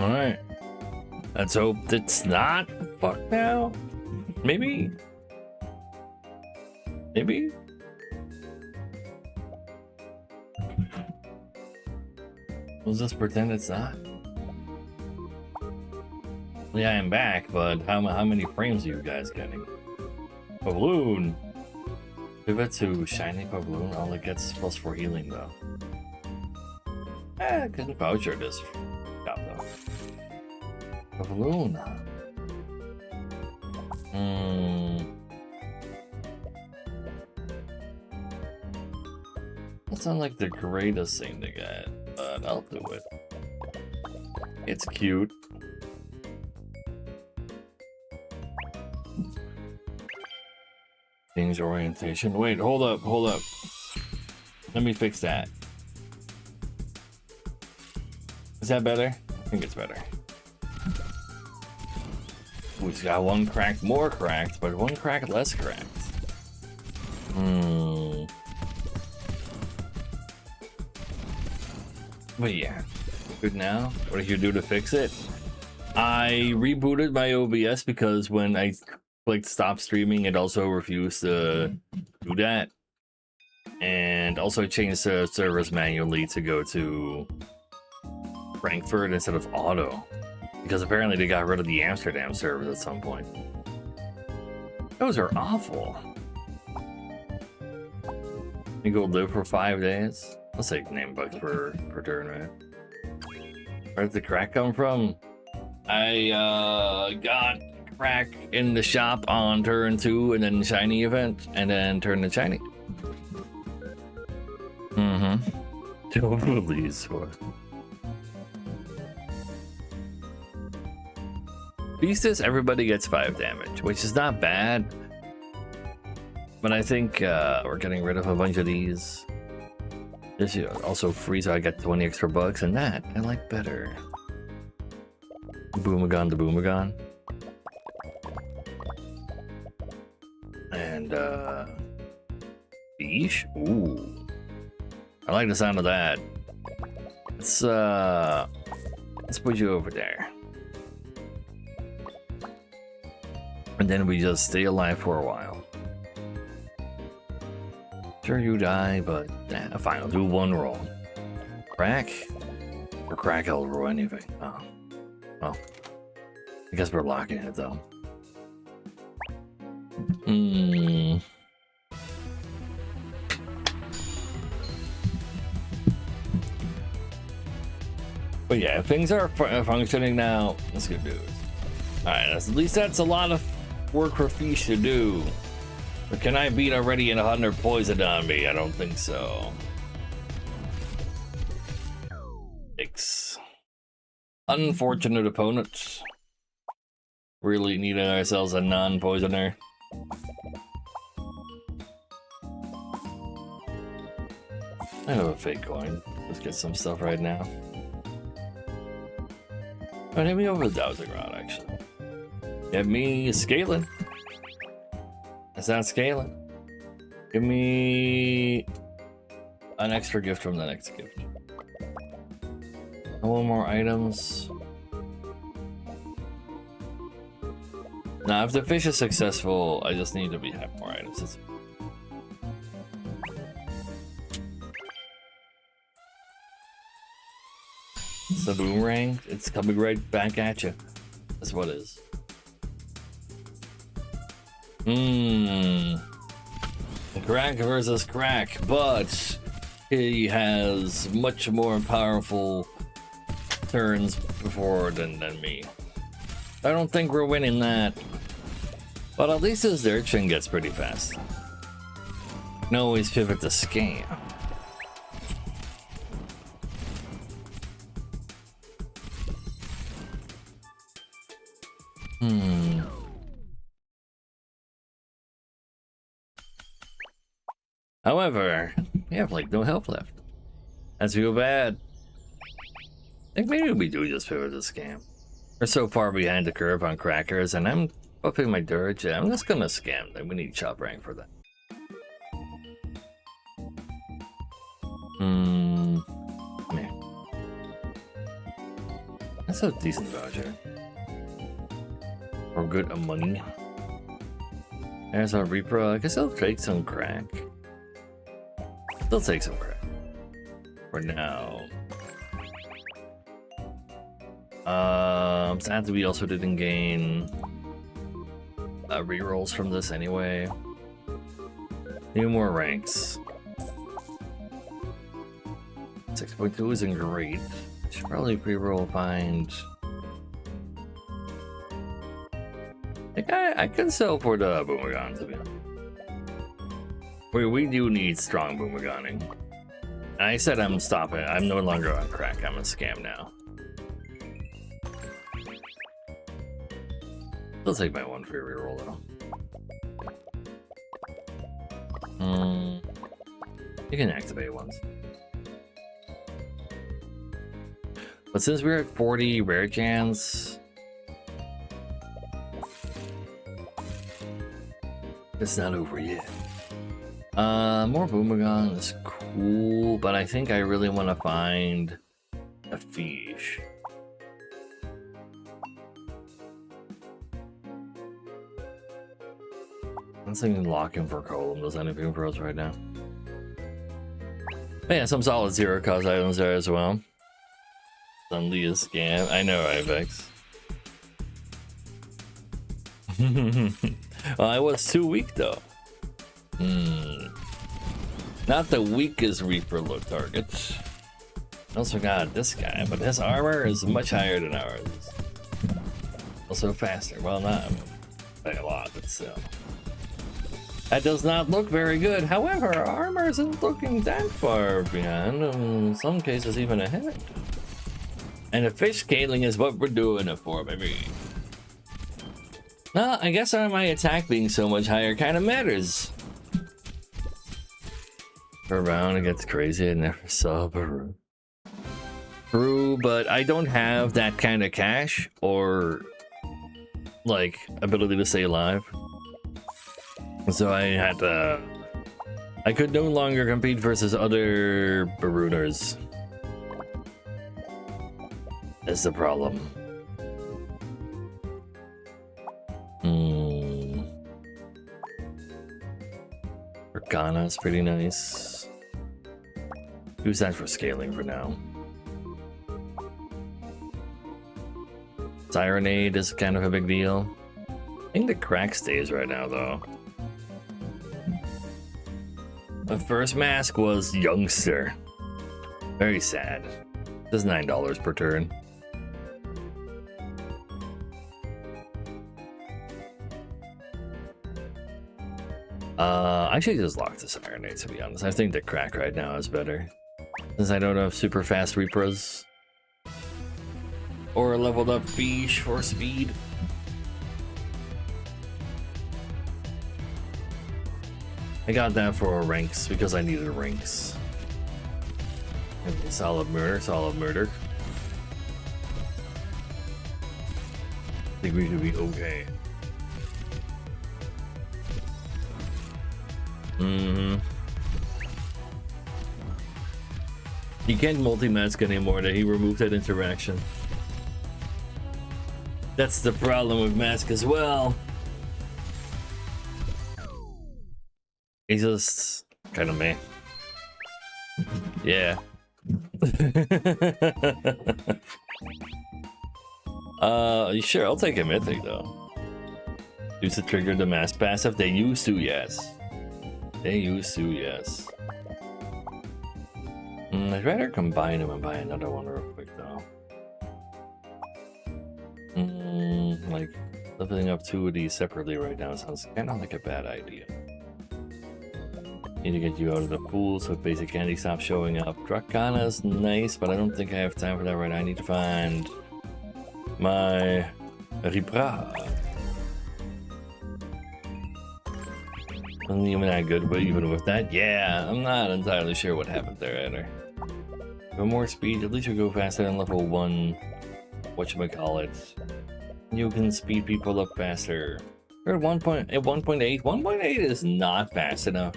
Alright. Let's hope it's not. Fuck now. Maybe. Maybe. Let's just pretend it's not. Yeah, I'm back, but how many frames are you guys getting? Balloon! Pivot to shiny balloon. All it gets +4 healing though. Good voucher this got though. A balloon. That's not like the greatest thing to get, but I'll do it. It's cute. Change orientation. Wait, hold up. Let me fix that. Is that better? I think it's better. We've got one crack more cracked, but one crack less cracked. But yeah, good now. What did you do to fix it? I rebooted my OBS because when I clicked stop streaming, it also refused to do that. And also I changed the servers manually to go to Frankfurt instead of auto. Because apparently they got rid of the Amsterdam servers at some point. Those are awful. You go live for 5 days? I'll say $9 per turn, right? Where'd the crack come from? I got crack in the shop on turn 2 and then shiny event and then turn to shiny. Please. Beastus, everybody gets 5 damage, which is not bad. But I think we're getting rid of a bunch of these. This also free, so I get 20 extra bucks, and that I like better. Boomagon to Boomagon. And Beesh? Ooh. I like the sound of that. Let's put you over there. And then we just stay alive for a while. Sure, you die, but fine, I'll do one roll. Crack? Or crack, I'll roll anything. Oh. Well, I guess we're locking it though. But yeah, if things are functioning now, that's good news. Alright, at least that's a lot of work for Fish to do. But can I beat already in 100 poison on me? I don't think so. Yikes. Unfortunate opponent. Really needing ourselves a non-poisoner. I have a fake coin. Let's get some stuff right now. Oh, hit me over the dowsing rod, actually. Get me scaling. It's not scaling. Give me an extra gift from the next gift. One more items. Now, if the fish is successful, I just need to have more items. It's the boomerang. It's coming right back at you. That's what it is. Crack versus crack, but he has much more powerful turns before than me. I don't think we're winning that. But at least his urchin gets pretty fast. No, always pivot to scam. However, we have like no health left. That's real bad. I think maybe we do just pivot to scam. We're so far behind the curve on crackers, and I'm upping my dirge. I'm just gonna scam them. We need shop rank for that. That's a decent voucher. Or good money. There's our Reaper. I guess I'll take some crack. Still take some crack. For now. Sad that we also didn't gain rerolls from this anyway. Need more ranks. 6.2 isn't great. Should probably reroll find. I can sell for the Boomerang, to be honest. We do need strong Boomeranging. I said I'm stopping. I'm no longer on crack. I'm a scam now. I'll take my one free reroll though. You can activate ones. But since we're at 40 rare chance, it's not over yet. More Boomerang is cool, but I think I really want to find a fish. I'm thinking locking for Column does anything for us right now. But yeah, some solid zero cost items there as well. Suddenly a scam. I know, Ibex. Well, I was too weak though. Not the weakest Reaper look target. Also got this guy, but his armor is much higher than ours. Also faster. Well, not by a lot, but still. That does not look very good. However, our armor isn't looking that far behind. In some cases, even ahead. And the fish scaling is what we're doing it for, baby. Well, I guess my attack being so much higher kind of matters. Per round, it gets crazy. I never saw Peru. True, but I don't have that kind of cash or like ability to stay alive. So I had to. I could no longer compete versus other Barooners. That's the problem. Organa is pretty nice. Use that for scaling for now. Sirenade is kind of a big deal. I think the crack stays right now though. The first mask was Youngster. Very sad. This is $9 per turn. I should just lock the Sirenade, to be honest. I think the crack right now is better. Since I don't have super fast Reapers. Or a leveled up fish for speed. I got that for ranks because I needed ranks. Solid murder, solid murder. I think we should be okay. He can't multi-mask anymore, that he removed that interaction. That's the problem with mask as well. He's just kind of meh. Yeah. Sure, I'll take a mythic though. Use to trigger the mask passive. They used to, yes. They used to, yes. I'd rather combine them and buy another one real quick though. Like leveling up two of these separately right now sounds kind of like a bad idea. Need to get you out of the pool so basic candy stops showing up. Dracana's nice, but I don't think I have time for that right now. I need to find my Ribra. Wasn't even that good, but even with that, yeah, I'm not entirely sure what happened there either. For more speed, at least you go faster than level 1. Whatchamacallit. You can speed people up faster. We're at 1.8. 1.8 is not fast enough.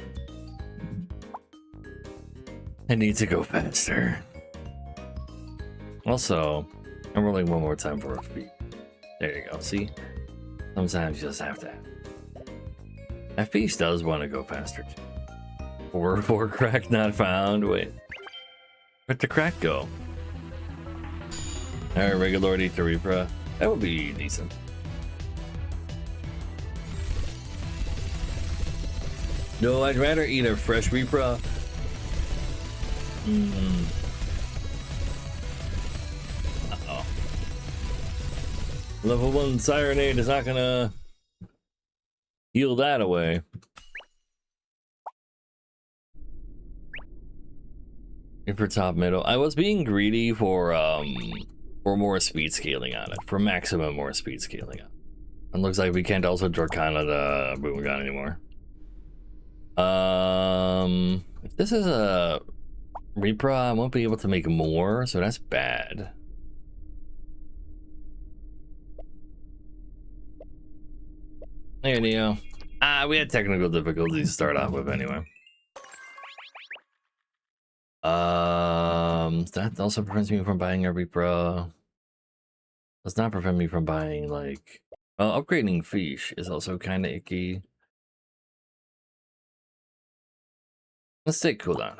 I need to go faster. Also, I'm rolling one more time for a feat. There you go. See? Sometimes you just have to. That fish does want to go faster too. Four crack not found. Wait. Where'd the crack go? Alright, regular D to Repra. That would be decent. No, I'd rather eat a fresh Repra. Uh-oh. Level 1 Sirenade is not gonna heal that away. For top middle, I was being greedy for more speed scaling on it, for maximum more speed scaling on it. And looks like we can't also Dracana the Boomerang anymore. If this is a Repra, I won't be able to make more, so that's bad. Hey Neo. We had technical difficulties to start off with anyway. That also prevents me from buying a Repra. Does not prevent me from buying, like, upgrading fish is also kind of icky. Let's take cooldown.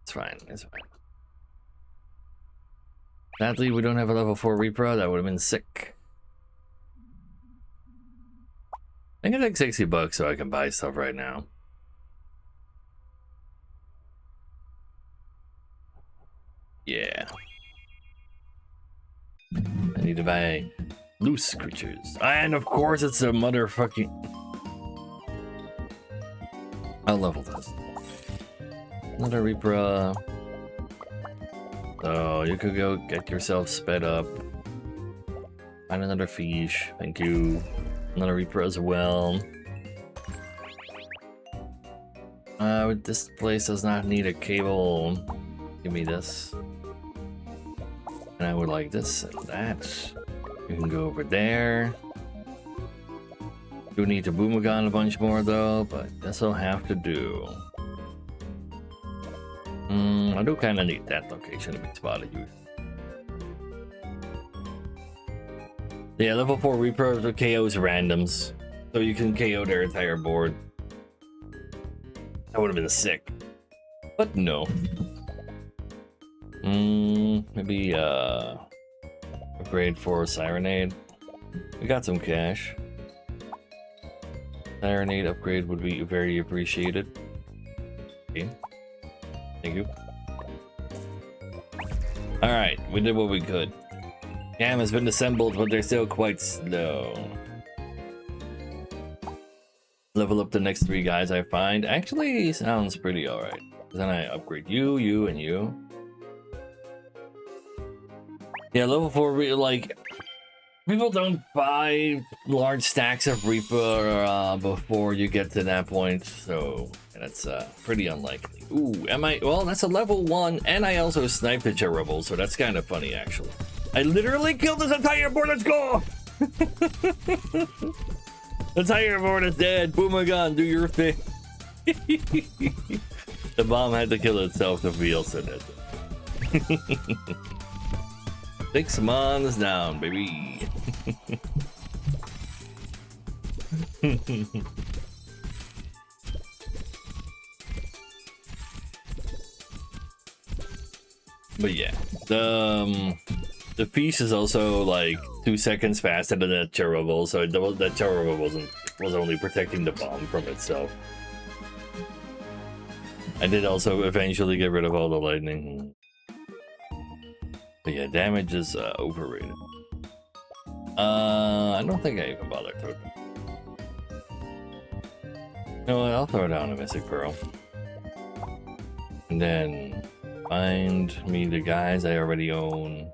It's fine. It's fine. Sadly, we don't have a level 4 Repra. That would have been sick. I think it's like $60 so I can buy stuff right now. Yeah. I need to buy loose creatures. And of course it's a motherfucking... I'll level this. Another Repra. So you could go get yourself sped up. Find another fish. Thank you. Another Repra as well. This place does not need a cable. Give me this. And I would like this and that. You can go over there. Do need to Boomerang a bunch more though, but this'll have to do. I do kind of need that location to be spotted you. Yeah, level 4 Reapers with KOs randoms, so you can KO their entire board. That would have been sick, but no. Maybe upgrade for Sirenade. We got some cash. Sirenade upgrade would be very appreciated. Okay. Thank you. Alright, we did what we could. Cam has been assembled, but they're still quite slow. Level up the next 3 guys I find. Actually sounds pretty alright. Then I upgrade you, you, and you. Yeah, level 4, like, people don't buy large stacks of Reaper before you get to that point, so that's pretty unlikely. Ooh, well, that's a level 1, and I also sniped the Cherubble, so that's kind of funny, actually. I literally killed this entire board, let's go! The entire board is dead, Boomerang, do your thing. The bomb had to kill itself to be also dead. 6 mons down, baby. But yeah, the piece is also like 2 seconds faster than that Cherubble, so that Cherubble was only protecting the bomb from itself. I did also eventually get rid of all the lightning. But yeah, damage is overrated. I don't think I even bothered to. You know what? I'll throw down a Mystic Pearl. And then find me the guys I already own.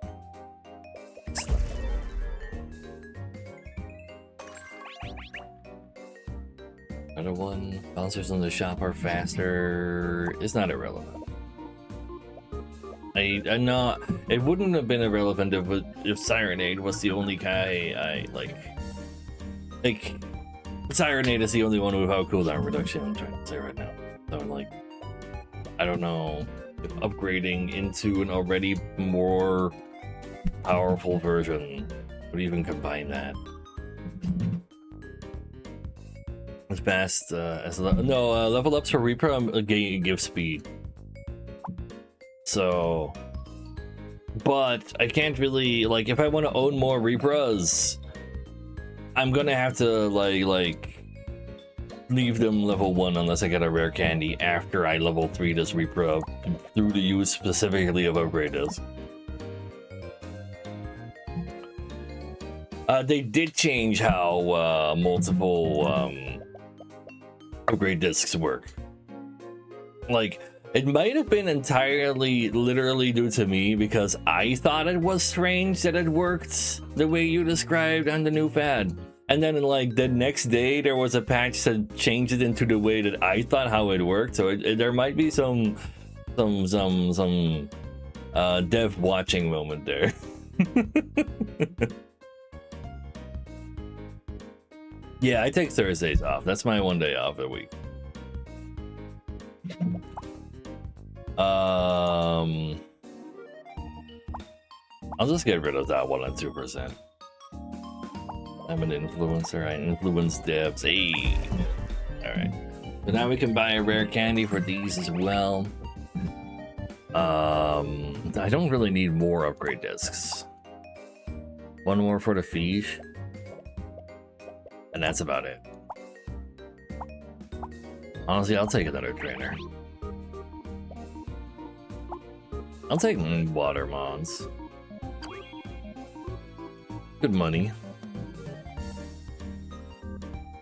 Another one. Bouncers in the shop are faster. It's not irrelevant. I'm not. It wouldn't have been irrelevant if Sirenade was the only guy I like. Like, Sirenade is the only one without cooldown reduction. I'm trying to say right now. So like, I don't know if upgrading into an already more powerful version would even combine that. As fast as level ups for repro give speed. So, but I can't really, like, if I want to own more repros, I'm gonna have to like leave them level 1 unless I get a rare candy after I level 3 this repro through the use specifically of upgrade discs. They did change how multiple upgrade discs work. Like, it might have been entirely literally due to me because I thought it was strange that it worked the way you described on the new fad. And then like the next day there was a patch that changed it into the way that I thought how it worked. So there might be some dev watching moment there. Yeah, I take Thursdays off. That's my one day off a week. I'll just get rid of that 1 and 2%. I'm an influencer. I influence devs. Hey. All right. So now we can buy a rare candy for these as well. I don't really need more upgrade discs. 1 more for the fish. And that's about it. Honestly, I'll take another trainer. I'll take water mons. Good money.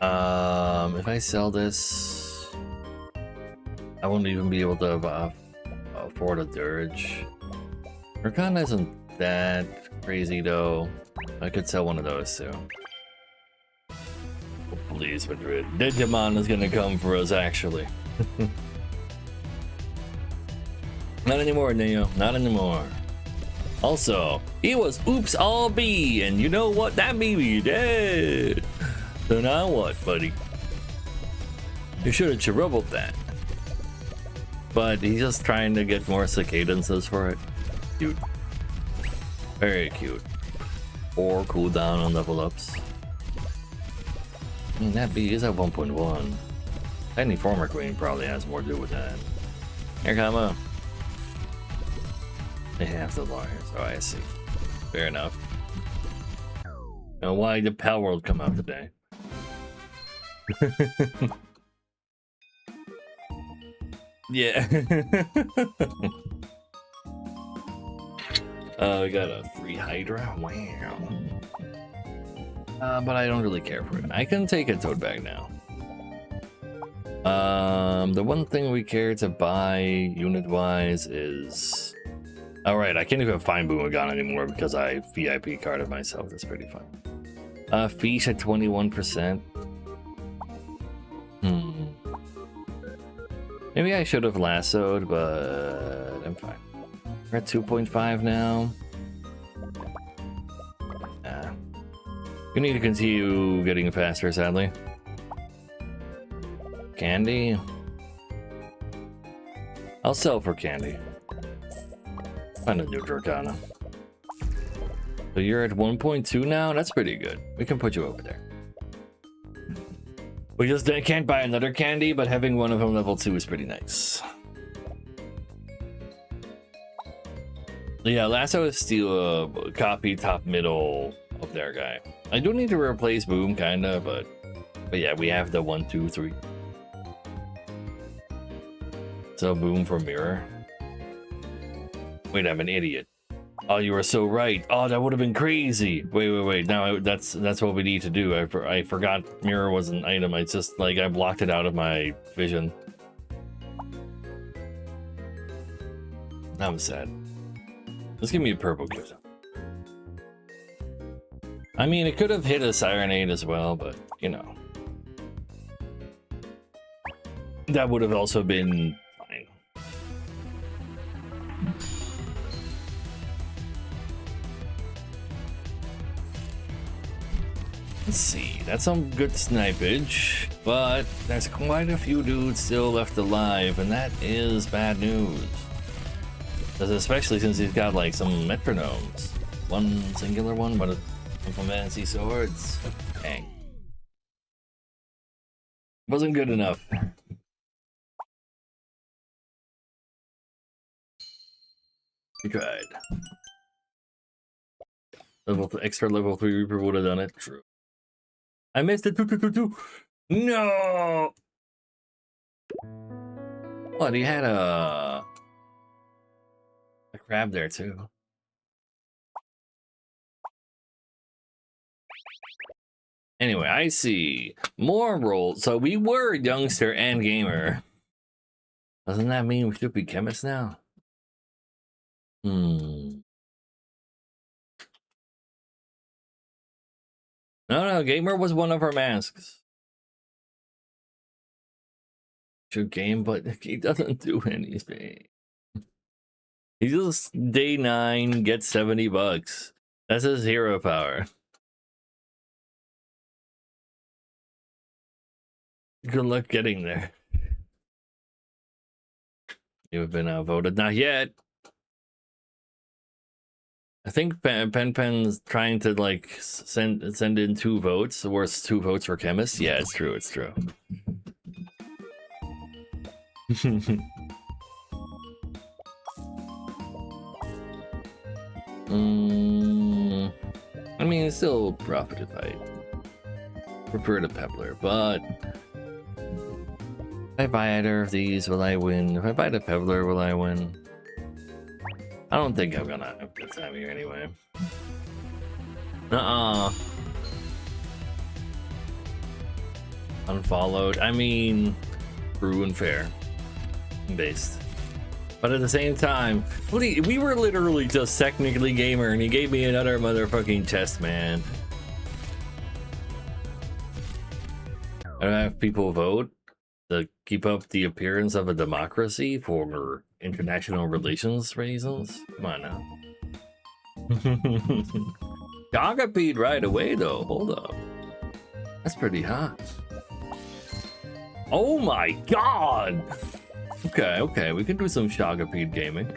If I sell this, I won't even be able to afford a dirge. Urkana isn't that crazy though. I could sell one of those too. Please, Madrid. Digimon is gonna come for us, actually. Not anymore, Neo. Not anymore. Also, he was oops all B, and you know what? That baby dead. So now what, buddy? You should have cherubled that. But he's just trying to get more cicadances for it. Cute. Very cute. 4 cooldown on level ups. I mean, that B is at 1.1. Any former queen probably has more to do with that. Here, come up. They have the lawyers. Oh, I see. Fair enough. Now, why did Pal World come out today? Yeah. We got a free Hydra. Wow. But I don't really care for it. I can take a tote bag now. The one thing we care to buy unit-wise is... Alright, I can't even find Boomagon anymore because I VIP carded myself. That's pretty fun. Fish at 21%. Maybe I should have lassoed, but I'm fine. We're at 2.5 now. We need to continue getting faster, sadly. Candy? I'll sell for candy. Find a new Dracana. So you're at 1.2 now? That's pretty good. We can put you over there. We just can't buy another candy, but having one of them level 2 is pretty nice. Yeah, Lasso is still a copy top middle of their guy. I do need to replace Boom, kinda, but yeah, we have the 1, 2, 3. So Boom for Mirror. Wait, I'm an idiot. Oh, you were so right. Oh, that would have been crazy. Wait. Now that's what we need to do. I forgot Mirror was an item. I just like I blocked it out of my vision. I'm sad. Let's give me a purple gift. I mean, it could have hit a Sirenade as well, but you know, that would have also been fine. Let's see, that's some good snipage, but there's quite a few dudes still left alive, and that is bad news. Especially since he's got like some metronomes. One singular one, but from Fantasy Swords. Dang. Wasn't good enough. We tried. Extra level 3 Reaper would have done it. True. I missed it. No! What, he had a crab there too. Anyway, I see more roles. So we were youngster and gamer. Doesn't that mean we should be chemists now? No, gamer was one of our masks. Should game, but he doesn't do anything. He just day 9 gets 70 bucks. That's his hero power. Good luck getting there. You've been outvoted. Not yet. I think Pen's trying to like send in 2 votes. The worst 2 votes for chemists. Yeah, it's true. It's true. I mean, it's still profit if I prefer the Pebbler, but if I buy either of these, will I win? If I buy the Pebbler, will I win? I don't think I'm gonna have a good time here anyway. Unfollowed. I mean, true and fair. Based. But at the same time, we were literally just technically gamer and he gave me another motherfucking chest, man. I don't have people vote to keep up the appearance of a democracy for international relations reasons. Come on now. Dogapede right away though. Hold up. That's pretty hot. Oh my god! Okay, we can do some Shogapede gaming.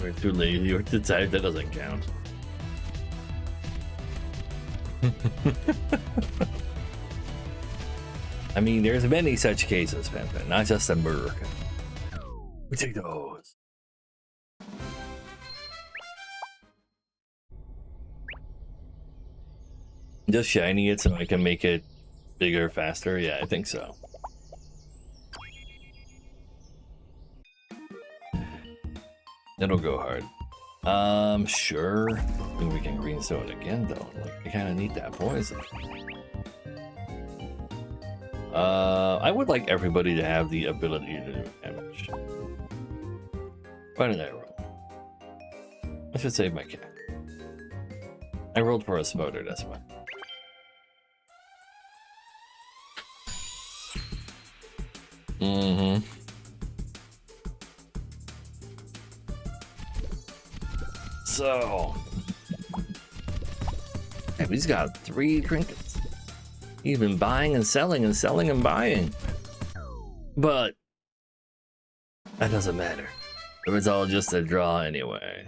We're too lazy or too tired, that doesn't count. I mean, there's many such cases, Pen, not just America. We take those. Just shiny it so I can make it bigger, faster. Yeah, I think so. It'll go hard. Sure. I think we can greenstone again though. Like, I kind of need that poison. I would like everybody to have the ability to do damage. Why did I roll? I should save my cat. I rolled for a spotter, that's why. So, hey, he's got 3 trinkets. He's been buying and selling and selling and buying. But that doesn't matter. It was all just a draw anyway.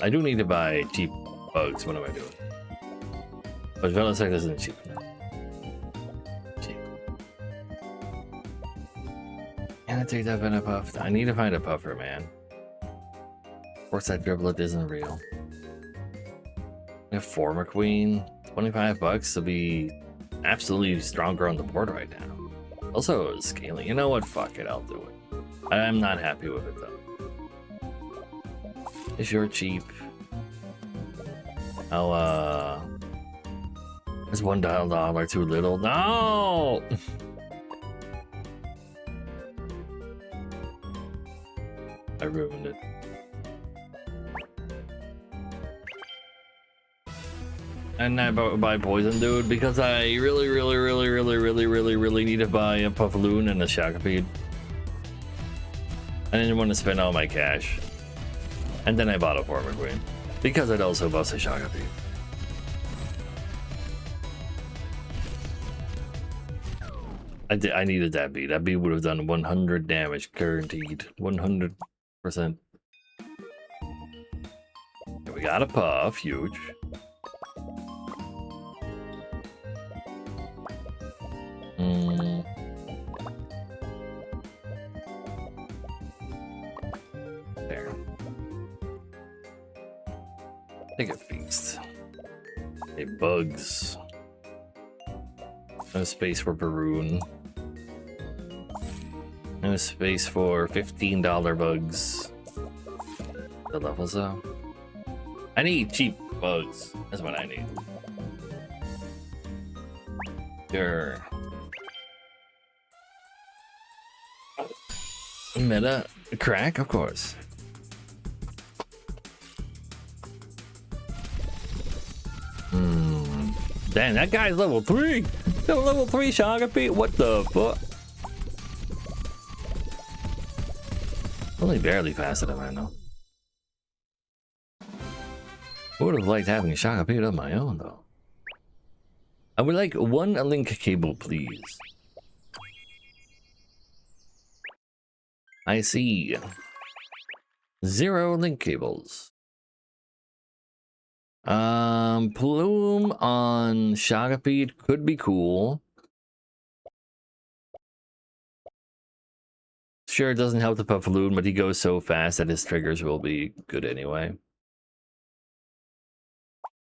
I do need to buy cheap bugs. What am I doing? But Velisect isn't cheap enough. Can I take that Venom Puff? I need to find a puffer, man. Of course, that Driblet isn't real. I have 4 McQueen, 25 bucks to be absolutely stronger on the board right now. Also, scaling. You know what? Fuck it, I'll do it. I'm not happy with it though. Is your cheap? I'll is $1 too little? No! I ruined it. And I buy poison, dude, because I really need to buy a Puffaloon and a Shogapede. I didn't want to spend all my cash. And then I bought a Former Queen because I'd also bust a Shogapede. I needed that bee. That bee would have done 100 damage, guaranteed. 100%. We got a puff, huge. There. Take a feast. Hey, bugs. No space for Baroon. No space for $15 bugs. The levels though. I need cheap bugs. That's what I need. Sure. Meta crack, of course. Damn, that guy's level 3. Level 3 Shagapi. What the fuck? Only barely faster than I know. I would have liked having a Shagapi of my own, though. I would like one link cable, please. I see 0 link cables. Plume on Shagapede could be cool. Sure, it doesn't help the Puffaloon, but he goes so fast that his triggers will be good anyway.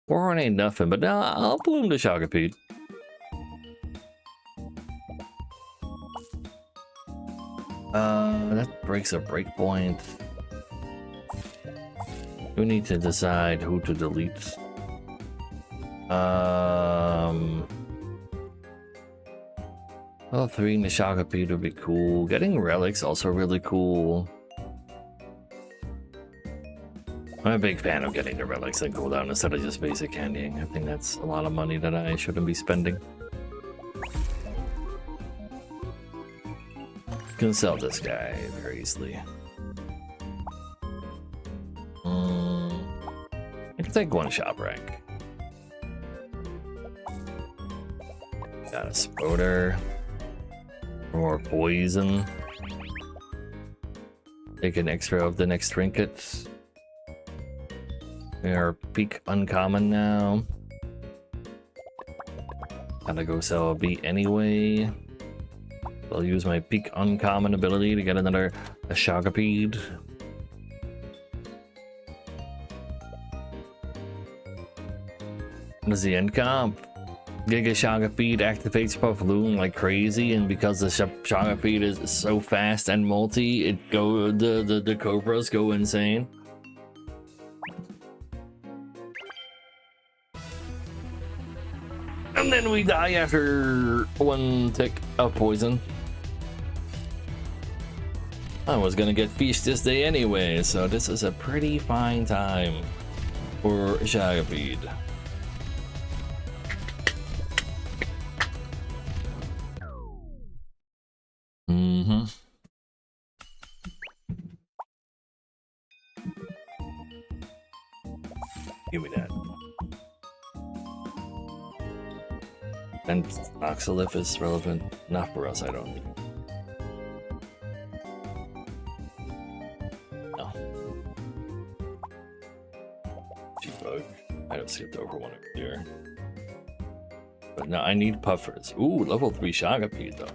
4 ain't nothing, but no, I'll Plume the Shagapede. That breaks a breakpoint. We need to decide who to delete. Well, 3 in the Shagapede would be cool. Getting relics also really cool. I'm a big fan of getting the relics and cooldown instead of just basic candying. I think that's a lot of money that I shouldn't be spending. Can sell this guy very easily. I can take 1 shop rank. Got a Spoder. More poison. Take an extra of the next trinket. We are peak uncommon now. Gotta go sell a beat anyway. I'll use my peak uncommon ability to get another Shagapede. What is the end comp? Giga Shagapede activates Puffaloon like crazy, and because the Shagapede is so fast and multi, the Cobras go insane. And then we die after 1 tick of poison. I was gonna get feast this day anyway, so this is a pretty fine time for Shagapede. Give me that. And Oxalif is relevant. Not for us, I don't think. No. G-Bug. I have skipped over 1 over here. But now I need puffers. Ooh, level 3 Shagapede though.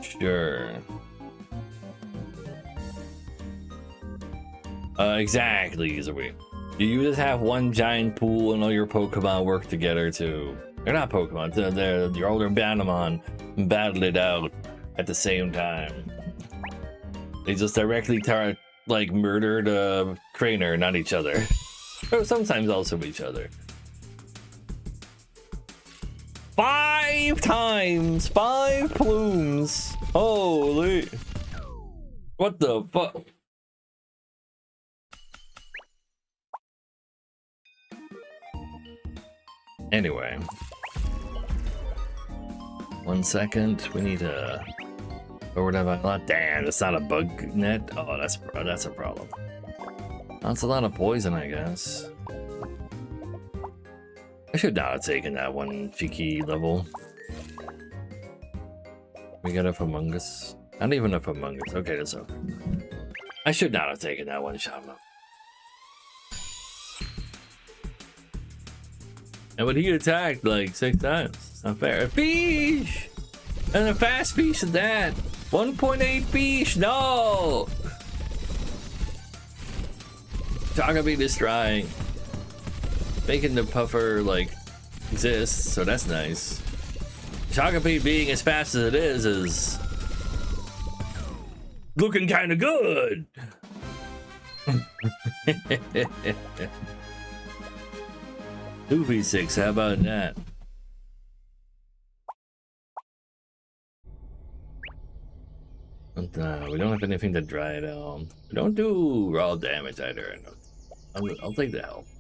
Sure. Exactly, Zoe. You just have 1 giant pool and all your Pokemon work together to... They're not Pokemon, they're your older Batomon battle it out at the same time. They just directly murder the trainer, not each other. Or sometimes also each other. 5 times! 5 plumes! Holy... What the fuck? Anyway. 1 second, we need to... Or whatever. Oh, damn, it's not a bug net? Oh, that's a problem. That's a lot of poison, I guess. I should not have taken that one cheeky level. We got a Humongous. Not even a Humongous. Okay, that's okay. I should not have taken that one shot. And when he attacked like 6 times, it's not fair. A fish! And a fast fish at that! 1.8 fish! No! Chocobeat is trying. Making the puffer like exist, so that's nice. Chocobeat being as fast as it is looking kind of good. 2v6, how about that? But, we don't have anything to dry it out. We don't do raw damage either. I'll take the health.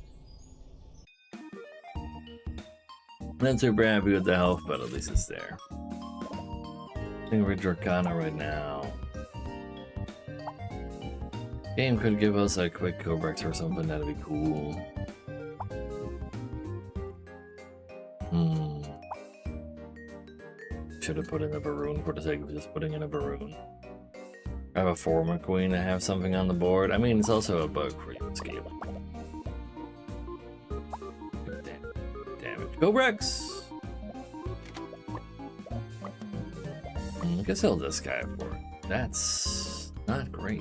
Not super happy with the health, but at least it's there. I think we're Dracana right now. Game could give us a quick Cobrex or something, that'd be cool. Should have put in a Baroon for the sake of just putting in a Baroon. I have a Former Queen to have something on the board. I mean, it's also a bug for you scaling. Damage. Cobrex! I guess I'll this guy for it. That's not great.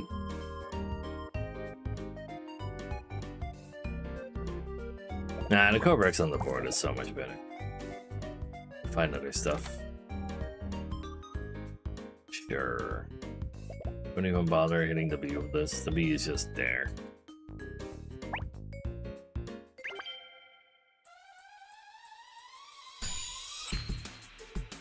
Nah, the Cobrex on the board is so much better. Find other stuff. Sure. Don't even bother hitting the B with this. The B is just there.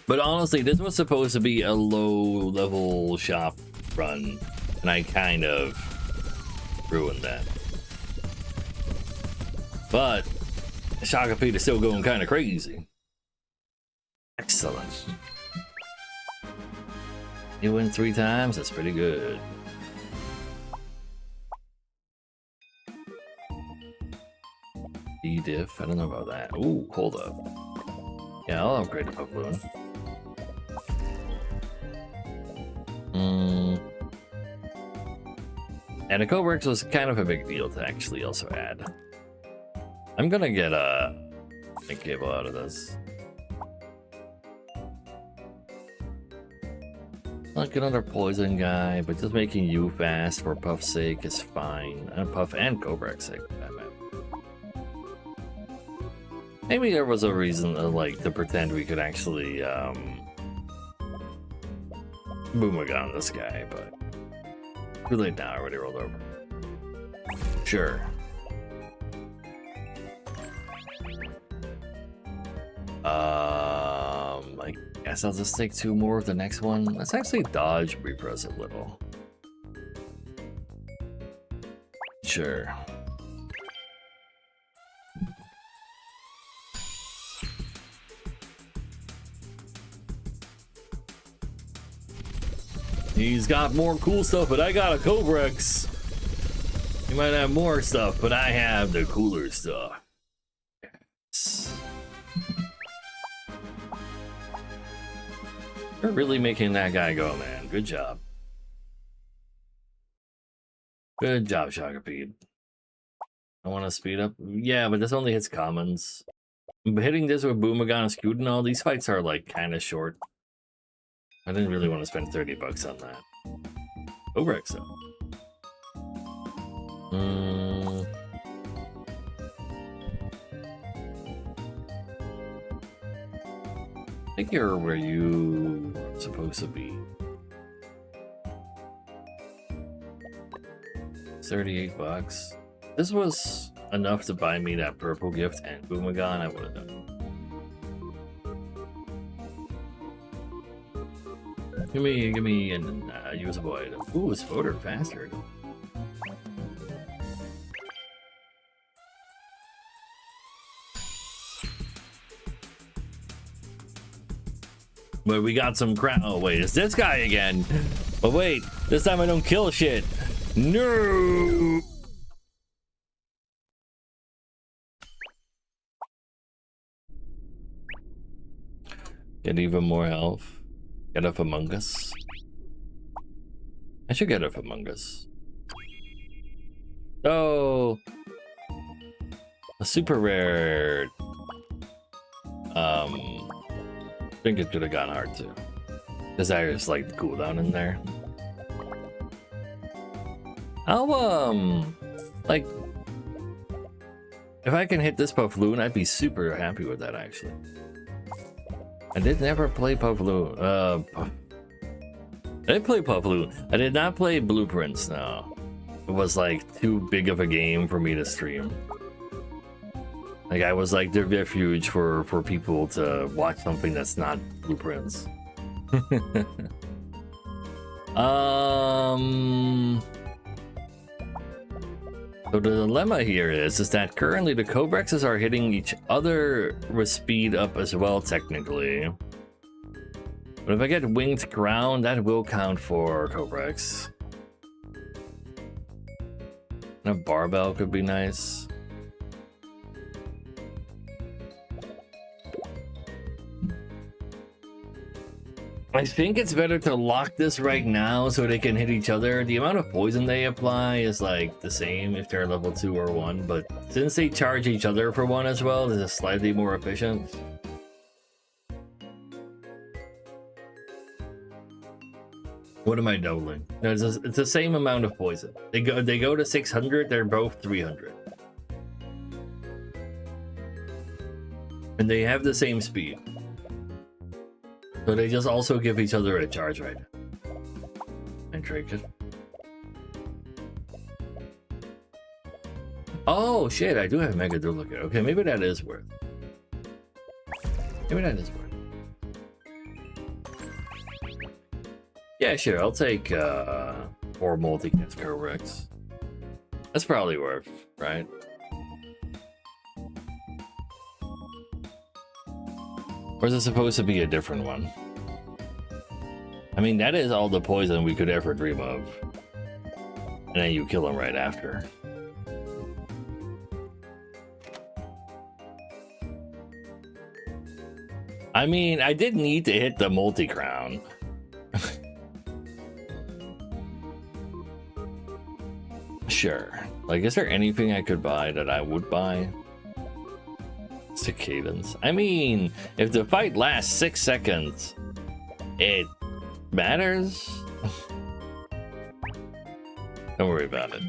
But honestly, this was supposed to be a low-level shop run, and I kind of ruined that. But Chocobeat is still going kind of crazy. Excellent. You win 3 times, that's pretty good. D-diff, I don't know about that. Ooh, hold up. Yeah, I'll upgrade the Pokemon. And a Cobrex was kind of a big deal to actually also add. I'm gonna get a cable out of this. Like another poison guy, but just making you fast for Puff's sake is fine. And Puff and Cobrex's sake, that matter. Maybe there was a reason to pretend we could actually Boomagon this guy, but really now I already rolled over. Sure. I guess I'll just take 2 more of the next one. Let's actually dodge repress a little. Sure. He's got more cool stuff, but I got a Cobrex. He might have more stuff, but I have the cooler stuff. You're really making that guy go, man. Good job. Good job, Chocobeat. I want to speed up. Yeah, but this only hits commons. But hitting this with Boomagon and Scootin', all these fights are like kind of short. I didn't really want to spend 30 bucks on that. Cobrex though. I think you're where you are supposed to be. 38 bucks. This was enough to buy me that purple gift and Boomagon, I would have done. Give me an usable item. Ooh, it's voter faster. But we got some crap. Oh wait, it's this guy again. But wait, this time I don't kill shit. No. Get even more health. Get up Among Us. I should get up Among Us. Oh, a super rare. I think it could have gone hard too. Cause I just like the cooldown in there. I'll like if I can hit this Puffloon, I'd be super happy with that actually. I did never play Puffloon. I did play Puffloon. I did not play Blueprints, no. It was like too big of a game for me to stream. Like I was like the refuge for people to watch something that's not Blueprints. So the dilemma here is that currently the Cobrexes are hitting each other with speed up as well, technically. But if I get Winged Crown, that will count for Cobrex. And a Barbell could be nice. I think it's better to lock this right now so they can hit each other. The amount of poison they apply is like the same if they're level 2 or 1, but since they charge each other for 1 as well, this is slightly more efficient. What am I doubling? No, it's the same amount of poison. They go to 600, they're both 300. And they have the same speed. So they just also give each other a charge right now. And trinket. Oh shit, I do have Mega Duplicate. Okay, maybe that is worth. Maybe that is worth. Yeah, sure, I'll take 4 multi-cast Corex. That's probably worth, right? Or is it supposed to be a different one? I mean, that is all the poison we could ever dream of. And then you kill him right after. I mean, I did need to hit the multi-crown. Sure. Like, is there anything I could buy that I would buy? Cadence. I mean, if the fight lasts 6 seconds, it matters. Don't worry about it.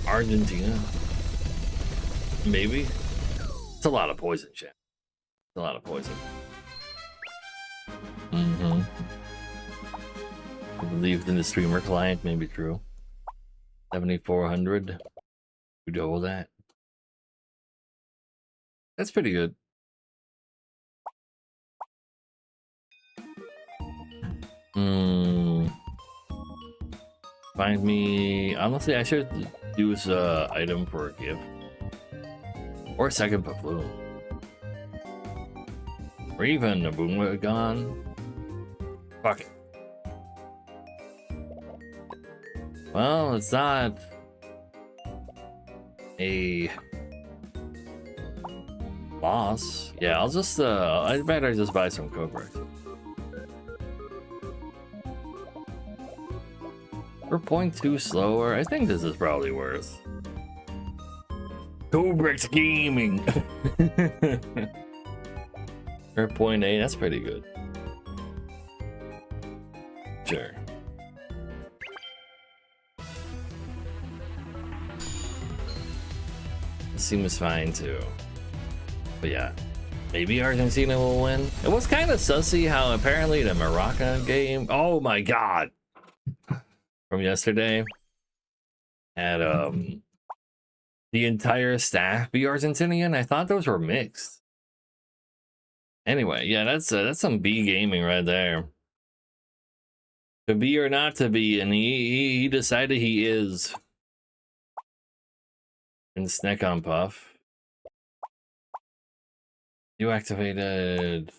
Argentina, maybe. It's a lot of poison, chat. It's a lot of poison. I believe in the streamer client may be true. 7,400. You double that. That's pretty good. Find me. Honestly, I should use item for a gift. Or a second Puffloon. Or even a Boomwagon. Fuck it. Well, it's not a loss. Yeah, I'll just I'd better just buy some Cobra. For 0.2 slower, I think this is probably worth. Cobrex Gaming. For 0.8, that's pretty good. Sure. Seems fine too. But yeah, maybe Argentina will win. It was kind of sussy how apparently the Morocco game, oh my god, from yesterday had the entire staff be Argentinian. I thought those were mixed. Anyway, yeah, that's some B gaming right there. To be or not to be, and he decided he is. And snack on Puff. You activated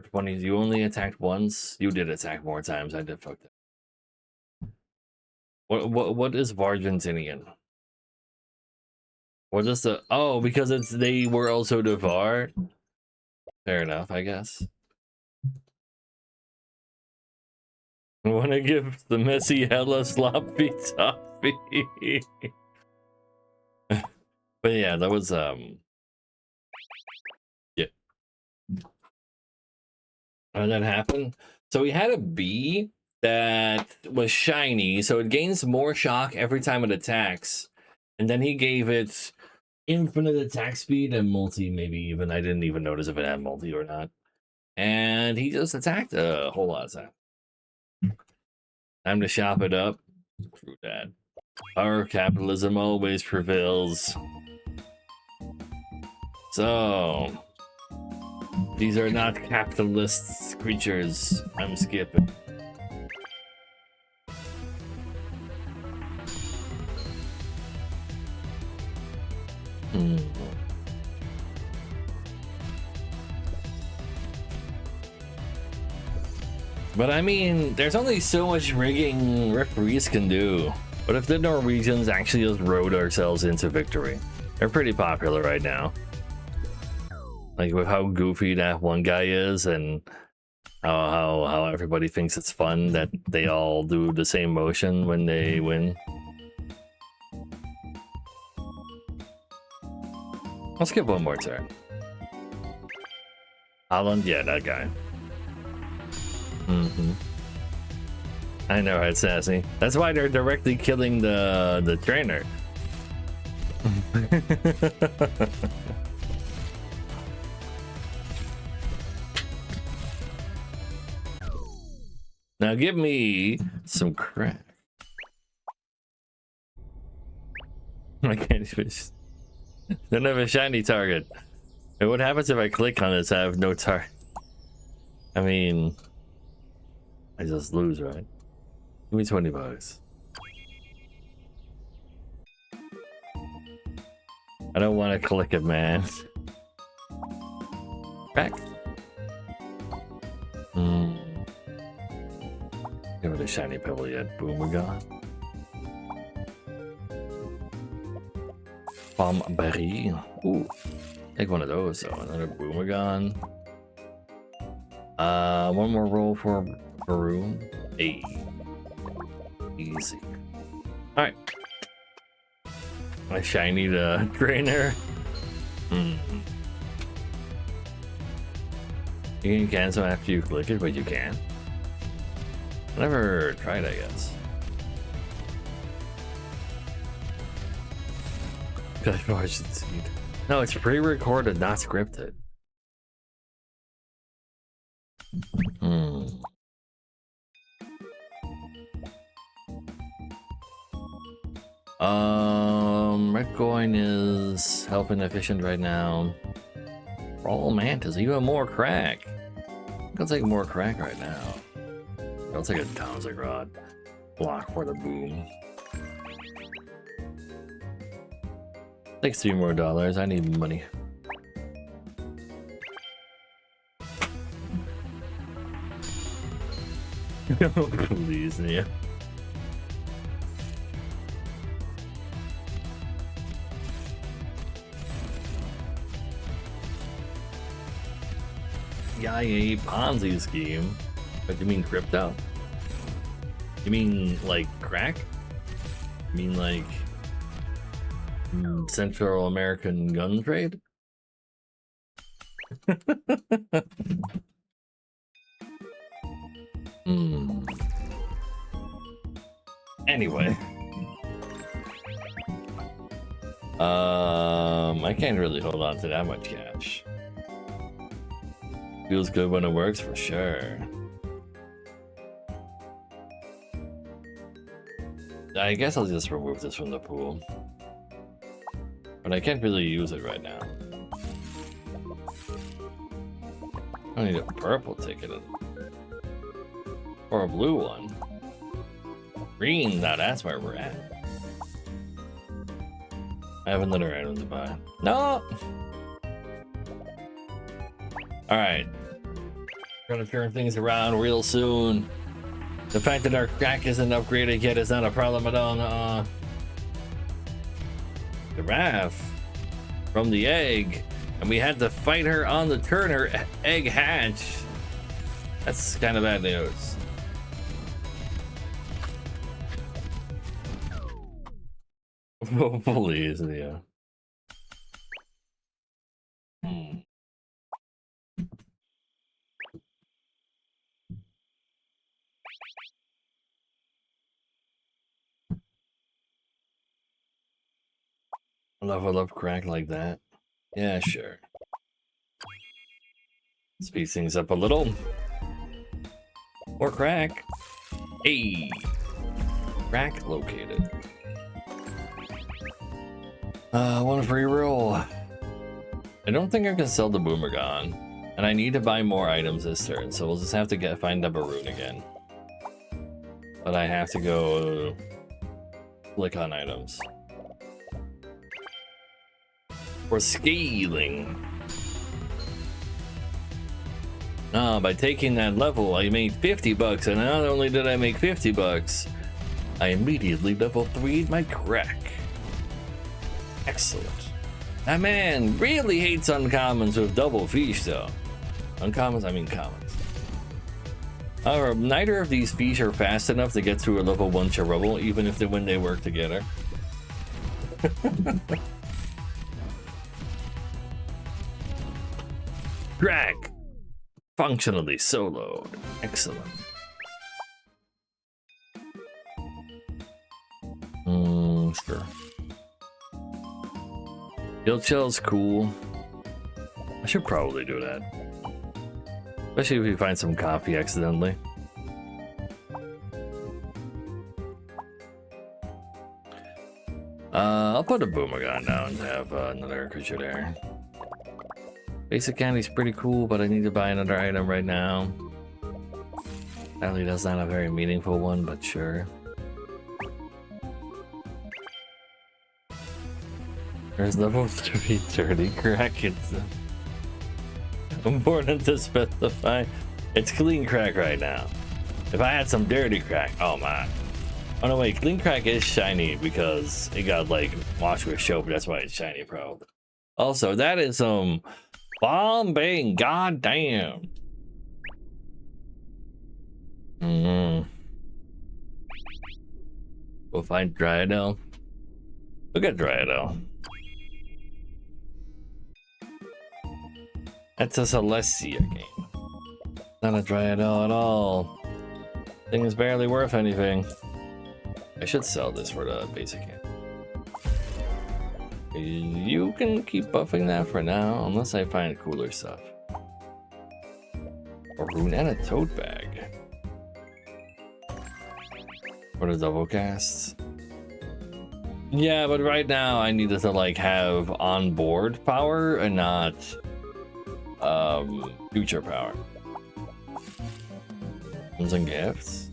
20. You only attacked once. You did attack more times. I did fuck that. What is Argentinian? What is the because they were also Devar? Fair enough, I guess. I wanna give the Messi hella sloppy toffee. But yeah, that was yeah. How did that happen? So we had a bee that was shiny, so it gains more shock every time it attacks. And then he gave it infinite attack speed and multi, maybe even. I didn't even notice if it had multi or not. And he just attacked a whole lot of time. Time to shop it up. True that. Our capitalism always prevails. So, these are not capitalist creatures. I'm skipping. But I mean, there's only so much rigging referees can do. What if the Norwegians actually just rode ourselves into victory? They're pretty popular right now. Like with how goofy that one guy is, and how everybody thinks it's fun that they all do the same motion when they win. I'll skip one more turn. Holland, yeah, that guy. I know, right, Sassy? That's why they're directly killing the trainer. Now give me some crack. I can't even. Don't have a shiny target. And what happens if I click on this? I have no target. I mean, I just lose, right? Give me 20 bucks. I don't want to click it, man. Back. Give it a shiny pebble yet. Boom, we're gone. Bomb berry. Ooh. Take one of those, so another Boomergon. One more roll for Baroon. Hey. Easy. Alright. A shiny trainer. You can cancel after you click it, but you can. I never tried, I guess. No, it's pre-recorded, not scripted. Red coin is helping efficient right now. Roll mantis, even more crack. I'll take more crack right now. I'll take a Townsend Rod. Block for the boom. Takes $3 more. I need money. Please, yeah. CIA Ponzi scheme? What do you mean crypto? You mean like crack? You mean like Central American gun trade? Anyway. I can't really hold on to that much cash. Feels good when it works, for sure. I guess I'll just remove this from the pool. But I can't really use it right now. I need a purple ticket. Or a blue one. Green, now that's where we're at. I have another item to buy. No! Alright. We're gonna turn things around real soon. The fact that our crack isn't upgraded yet is not a problem at all. Giraffe from the egg, and we had to fight her on the turn. Her egg hatch. That's kind of bad news. Please, yeah. Level up crack like that. Yeah, sure. Speed things up a little. More crack. Hey. Crack located. One free roll. I don't think I can sell the Boomerang, and I need to buy more items this turn, so we'll just have to find a Baroon again. But I have to go click on items. For scaling. By taking that level, I made 50 bucks, and not only did I make 50 bucks, I immediately level 3'd my crack. Excellent. That man really hates uncommons with double fish, though. Uncommons, I mean commons. However, neither of these fish are fast enough to get through a level 1 Cherubble, even if when they work together. Crack! Functionally soloed. Excellent. Sure. Guild Shell's cool. I should probably do that. Especially if we find some coffee accidentally. I'll put a Boomerang down to have another creature there. Basic candy's pretty cool, but I need to buy another item right now. Apparently that's not a very meaningful one, but sure. There's level 330 crack. It's important to specify. It's clean crack right now. If I had some dirty crack, oh my. Oh no, wait, clean crack is shiny because it got like washed with soap. That's why it's shiny, probably. Also, that is some bombing, goddamn. We'll find Dryadel. Look at Dryadel. That's a Celestia game. Not a Dryadel at all. Thing is barely worth anything. I should sell this for the basic hand. You can keep buffing that for now, unless I find cooler stuff. A rune and a tote bag. For the double casts. Yeah, but right now I needed to like have onboard power and not future power. Crimson Gifts.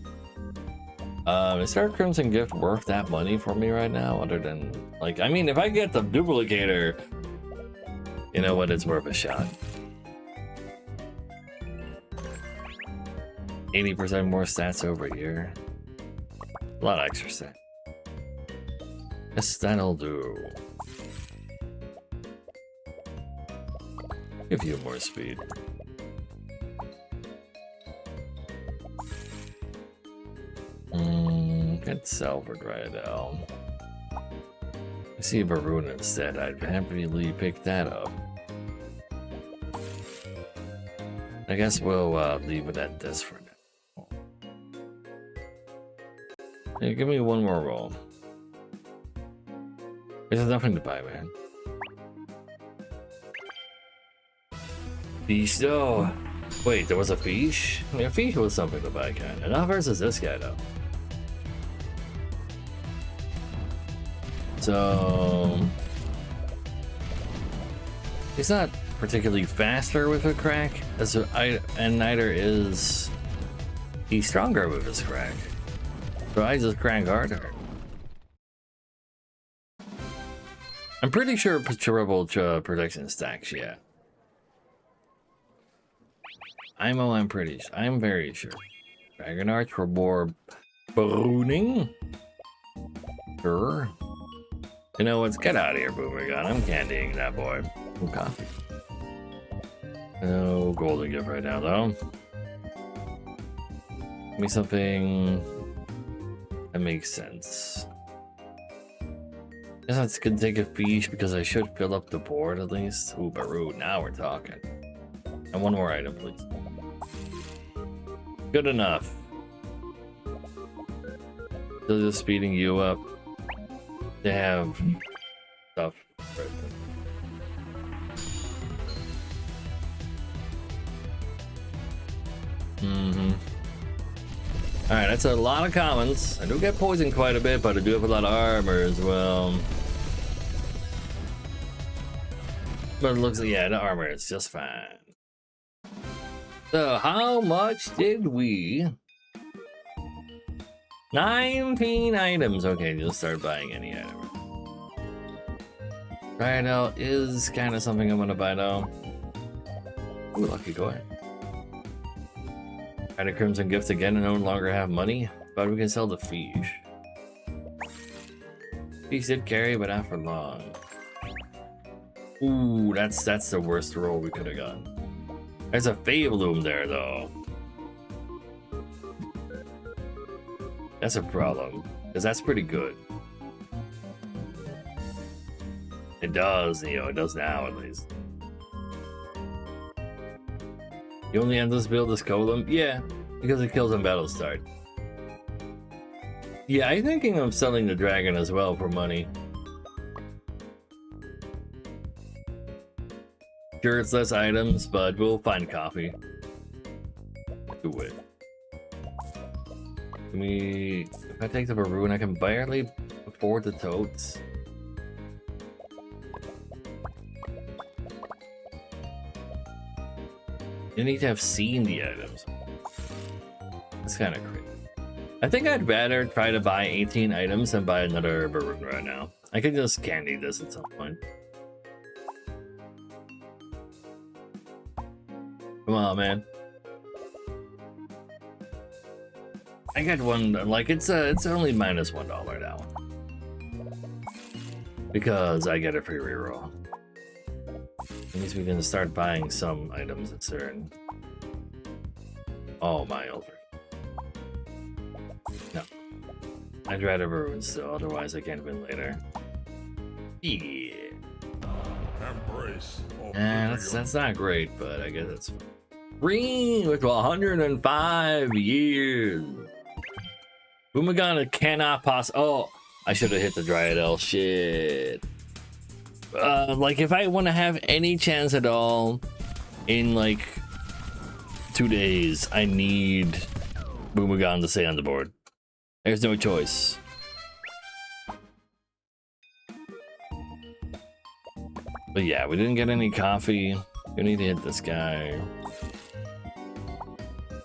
Is there a Crimson Gift worth that money for me right now? Other than, like, I mean, if I get the duplicator, you know what, it's worth a shot. 80% more stats over here. A lot of extra stats. Yes, that'll do. Give you more speed. Get Salvard Rydell. I see a Baroon instead. I'd happily pick that up. I guess we'll leave it at this for now. Hey, give me one more roll. There's nothing to buy, man. Fish, though. Wait, there was a fish? I mean, a fish was something to buy, kinda. Not versus this guy, though. So he's not particularly faster with a crack, and neither is he stronger with his crack. So I just crank harder. I'm pretty sure Cherubble protection stacks, yeah. I'm very sure. Dragon Arch for more ballooning. Sure. You know what? Get out of here, Boomerang. I'm candying that boy. Some coffee. No golden gift right now, though. Give me something that makes sense. Guess that's gonna take a fish because I should fill up the board at least. Ooh, Baru, now we're talking. And one more item, please. Good enough. Still just speeding you up. They have stuff. Alright, that's a lot of commons. I do get poison quite a bit, but I do have a lot of armor as well. But it looks like, yeah, the armor is just fine. So, how much did we? 19 items. Okay, you'll start buying any item. Rhino is kind of something I'm gonna buy now. Ooh, lucky coin. Kind of Crimson Gifts again and no longer have money, but we can sell the fish. Fish did carry, but not for long. Ooh, that's the worst roll we could have gotten. There's a Fabloom there though. That's a problem, because that's pretty good. It does, you know, it does now at least. You only endless build this Golem? Yeah, because it kills on battle start. Yeah, I'm thinking of selling the dragon as well for money. Sure, it's less items, but we'll find coffee. Do it. If I take the Baroon, I can barely afford the totes. You need to have seen the items. That's kind of crazy. I think I'd rather try to buy 18 items than buy another Baroon right now. I could just candy this at some point. Come on, man. I got one, like it's only -$1 now. Because I get a free reroll. At least we can start buying some items at CERN. Oh my altar. No. I'd rather Baroon still, otherwise I can't win later. Yeah. Embrace. That's not great, but I guess it's green with 105 years. Boomagana cannot oh, I should have hit the Dryadel. Shit. Like if I want to have any chance at all in like 2 days, I need Boomagon to stay on the board. There's no choice. But yeah, we didn't get any coffee. We need to hit this guy.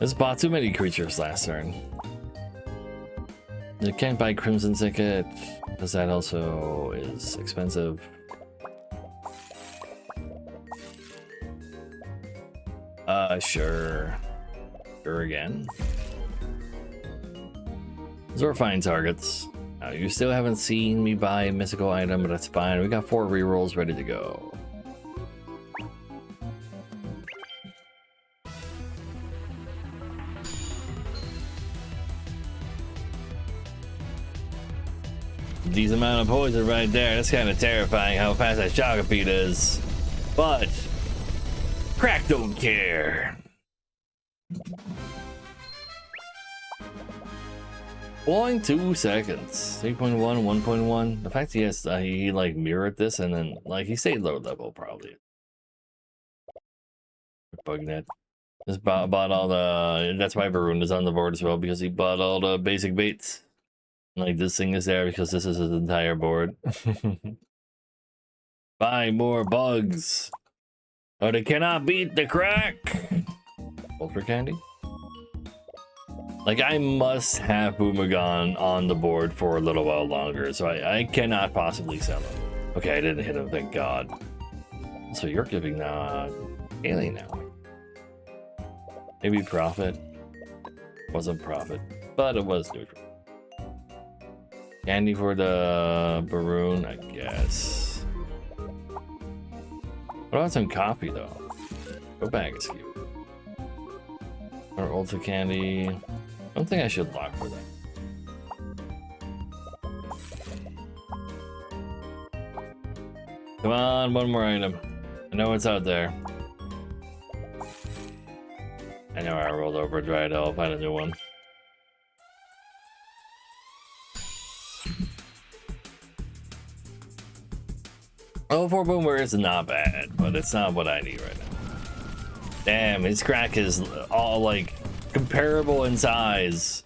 This bought too many creatures last turn. You can't buy Crimson Ticket, because that also is expensive. Sure. Sure again. Those are fine targets. Now, you still haven't seen me buy a mystical item, but that's fine. We got 4 rerolls ready to go. Decent amount of poison right there. That's kind of terrifying how fast that Shoggopeed is. But Crack don't care. 0.2 seconds. 3.1, 1.1. The fact he like mirrored this and then like he stayed low level probably. Bugnet. Just bought all the. That's why Baroon is on the board as well, because he bought all the basic baits. Like this thing is there because this is his entire board. Buy more bugs. Oh, they cannot beat the crack. Ultra candy. Like I must have Boomagon on the board for a little while longer, so I cannot possibly sell him. Okay, I didn't hit him, thank God. So you're giving Alien now. Maybe profit. Wasn't profit, but it was neutral. Candy for the Baroon, I guess. What about some coffee though? Go back, excuse. Or ultra candy. I don't think I should lock for that. Come on, one more item. I know it's out there. I know I rolled over Dried. I'll find a new one. Oh, 4 boomer is not bad, but it's not what I need right now. Damn, his crack is all like comparable in size.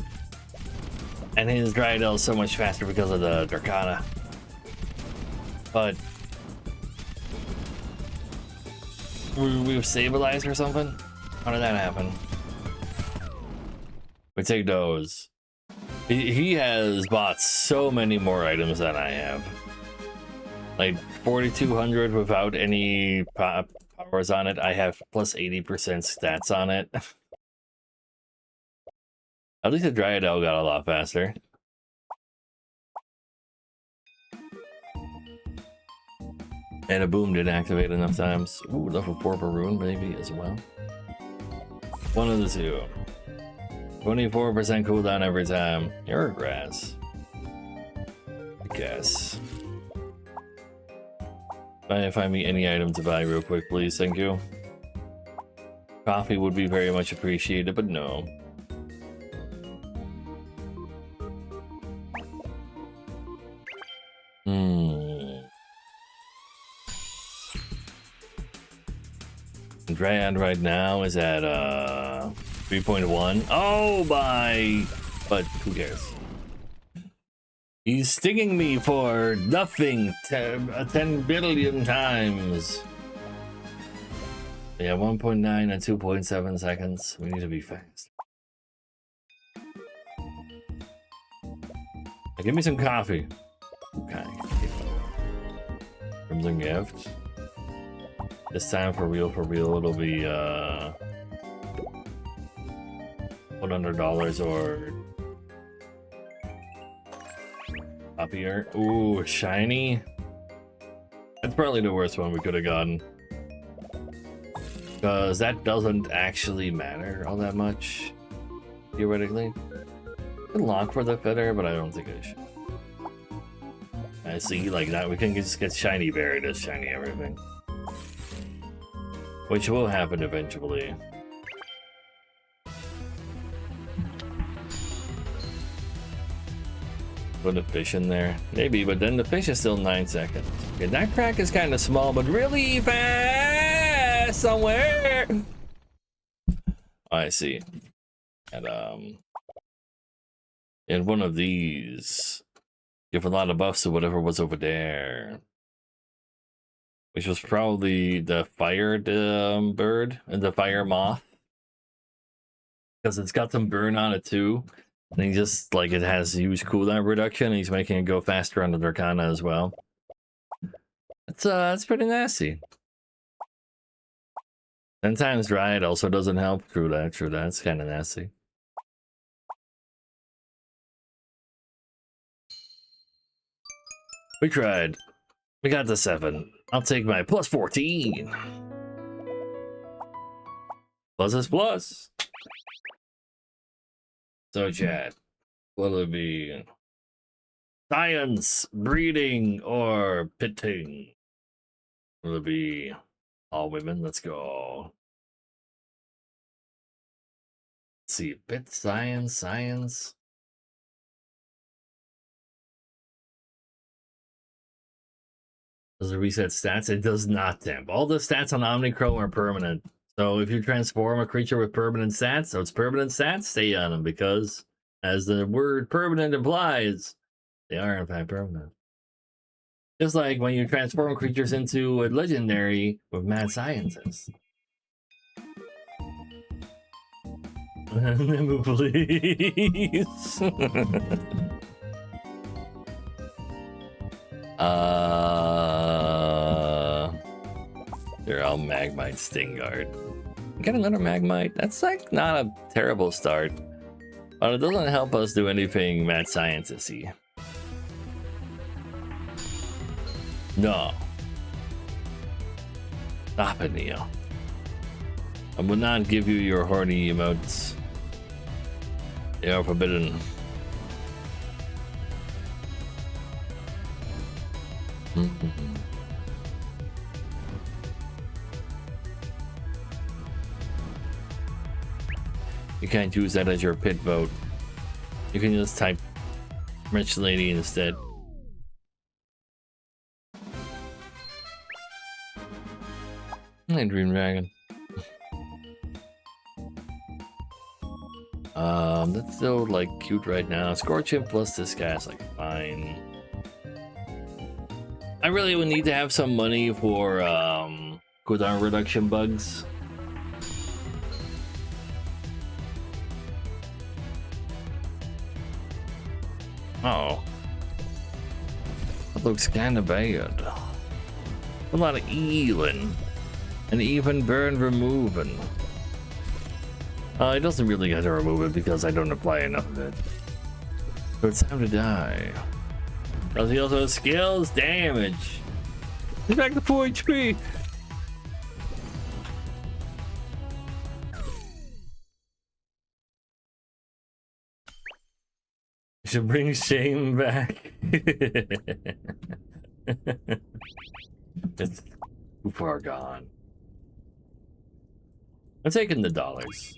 And his Drydell is so much faster because of the Darkana. But we've stabilized or something? How did that happen? We take those. He has bought so many more items than I have. Like 4,200 without any powers on it. I have plus 80% stats on it. At least the Dryadel got a lot faster. And a boom didn't activate enough times. Ooh, level 4 Baroon maybe as well. One of the two. 24% cooldown every time. You're a grass. I guess. Find me any item to buy real quick, please. Thank you. Coffee would be very much appreciated, but no. Dryad right now is at 3.1. Oh my! But who cares? He's stinging me for nothing 10 billion times. Yeah, 1.9 and 2.7 seconds. We need to be fast. Give me some coffee. Okay. Crimson Gift. This time for real, it'll be $100 or Copier. Ooh, shiny. That's probably the worst one we could have gotten. Because that doesn't actually matter all that much, theoretically. I can lock for the fitter, but I don't think I should. I see, like that, we can just get shiny berry to shiny everything. Which will happen eventually. Put a fish in there. Maybe, but then the fish is still 9 seconds. Okay, that crack is kind of small, but really fast somewhere. Oh, I see. And in one of these, give a lot of buffs to whatever was over there. Which was probably the fire bird and the fire moth. Because it's got some burn on it too. And he just, like, it has huge cooldown reduction, and he's making it go faster on the Darkana as well. That's pretty nasty. 10 times Dryad also doesn't help. True that, it's kind of nasty. We tried. We got the 7. I'll take my plus 14. Plus is plus. So, chat, will it be science, breeding, or pitting? Will it be all women? Let's go. Let's see, pit, science. Does it reset stats? It does not, temp. All the stats on Omnichrome are permanent. So if you transform a creature with permanent stats, so it's permanent stats, stay on them, because as the word permanent implies, they are in fact permanent. Just like when you transform creatures into a legendary with mad scientists. Please. Here, I'll Magmite Stingguard. Get another Magmite. That's like not a terrible start. But it doesn't help us do anything mad scientist-y. No. Stop it, Neo. I will not give you your horny emotes. They are forbidden. You can't use that as your pit vote. You can just type Rich Lady instead. Hey, Dream Dragon. That's still like cute right now. Scorching plus this guy's like fine. I really would need to have some money for cooldown reduction bugs. Oh, that looks kind of bad. A lot of healing and even burn removing. It doesn't really get to remove it because I don't apply enough of it. So it's time to die. Does he also have skills? Damage. He's back to 4 HP. Should bring shame back. It's too far gone. I'm taking the dollars.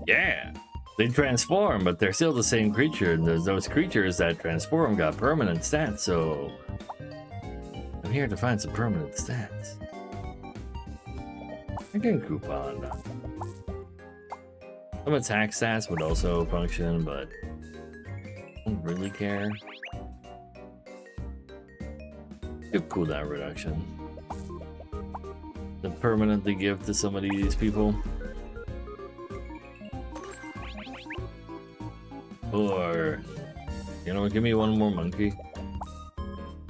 Yeah, they transform, but they're still the same creature. And those creatures that transform got permanent stats, so I'm here to find some permanent stats. I can coupon. Some attack stats would also function, but I don't really care. Give cooldown reduction. To permanently give to some of these people. Or, you know, give me one more monkey.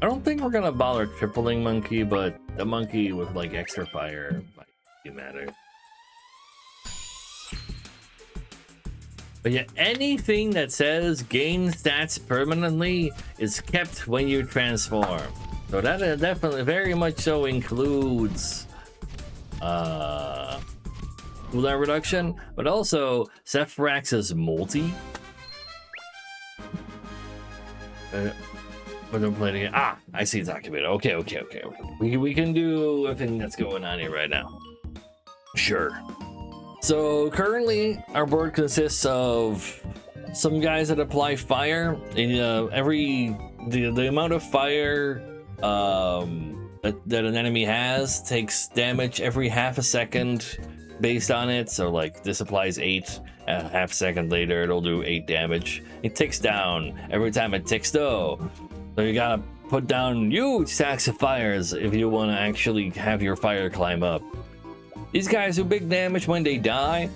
I don't think we're gonna bother tripling monkey, but the monkey with like extra fire might matter. But yeah, anything that says gain stats permanently is kept when you transform. So that definitely very much so includes cooldown reduction, but also Sephirox's multi. But don't play it again. Ah, I see it's activated. Okay. We can do everything that's going on here right now. Sure. So currently, our board consists of some guys that apply fire. The amount of fire that an enemy has takes damage every half a second based on it. So like this applies 8. A half second later, it'll do 8 damage. It ticks down every time it ticks though. So you gotta put down huge stacks of fires if you want to actually have your fire climb up. These guys do big damage when they die.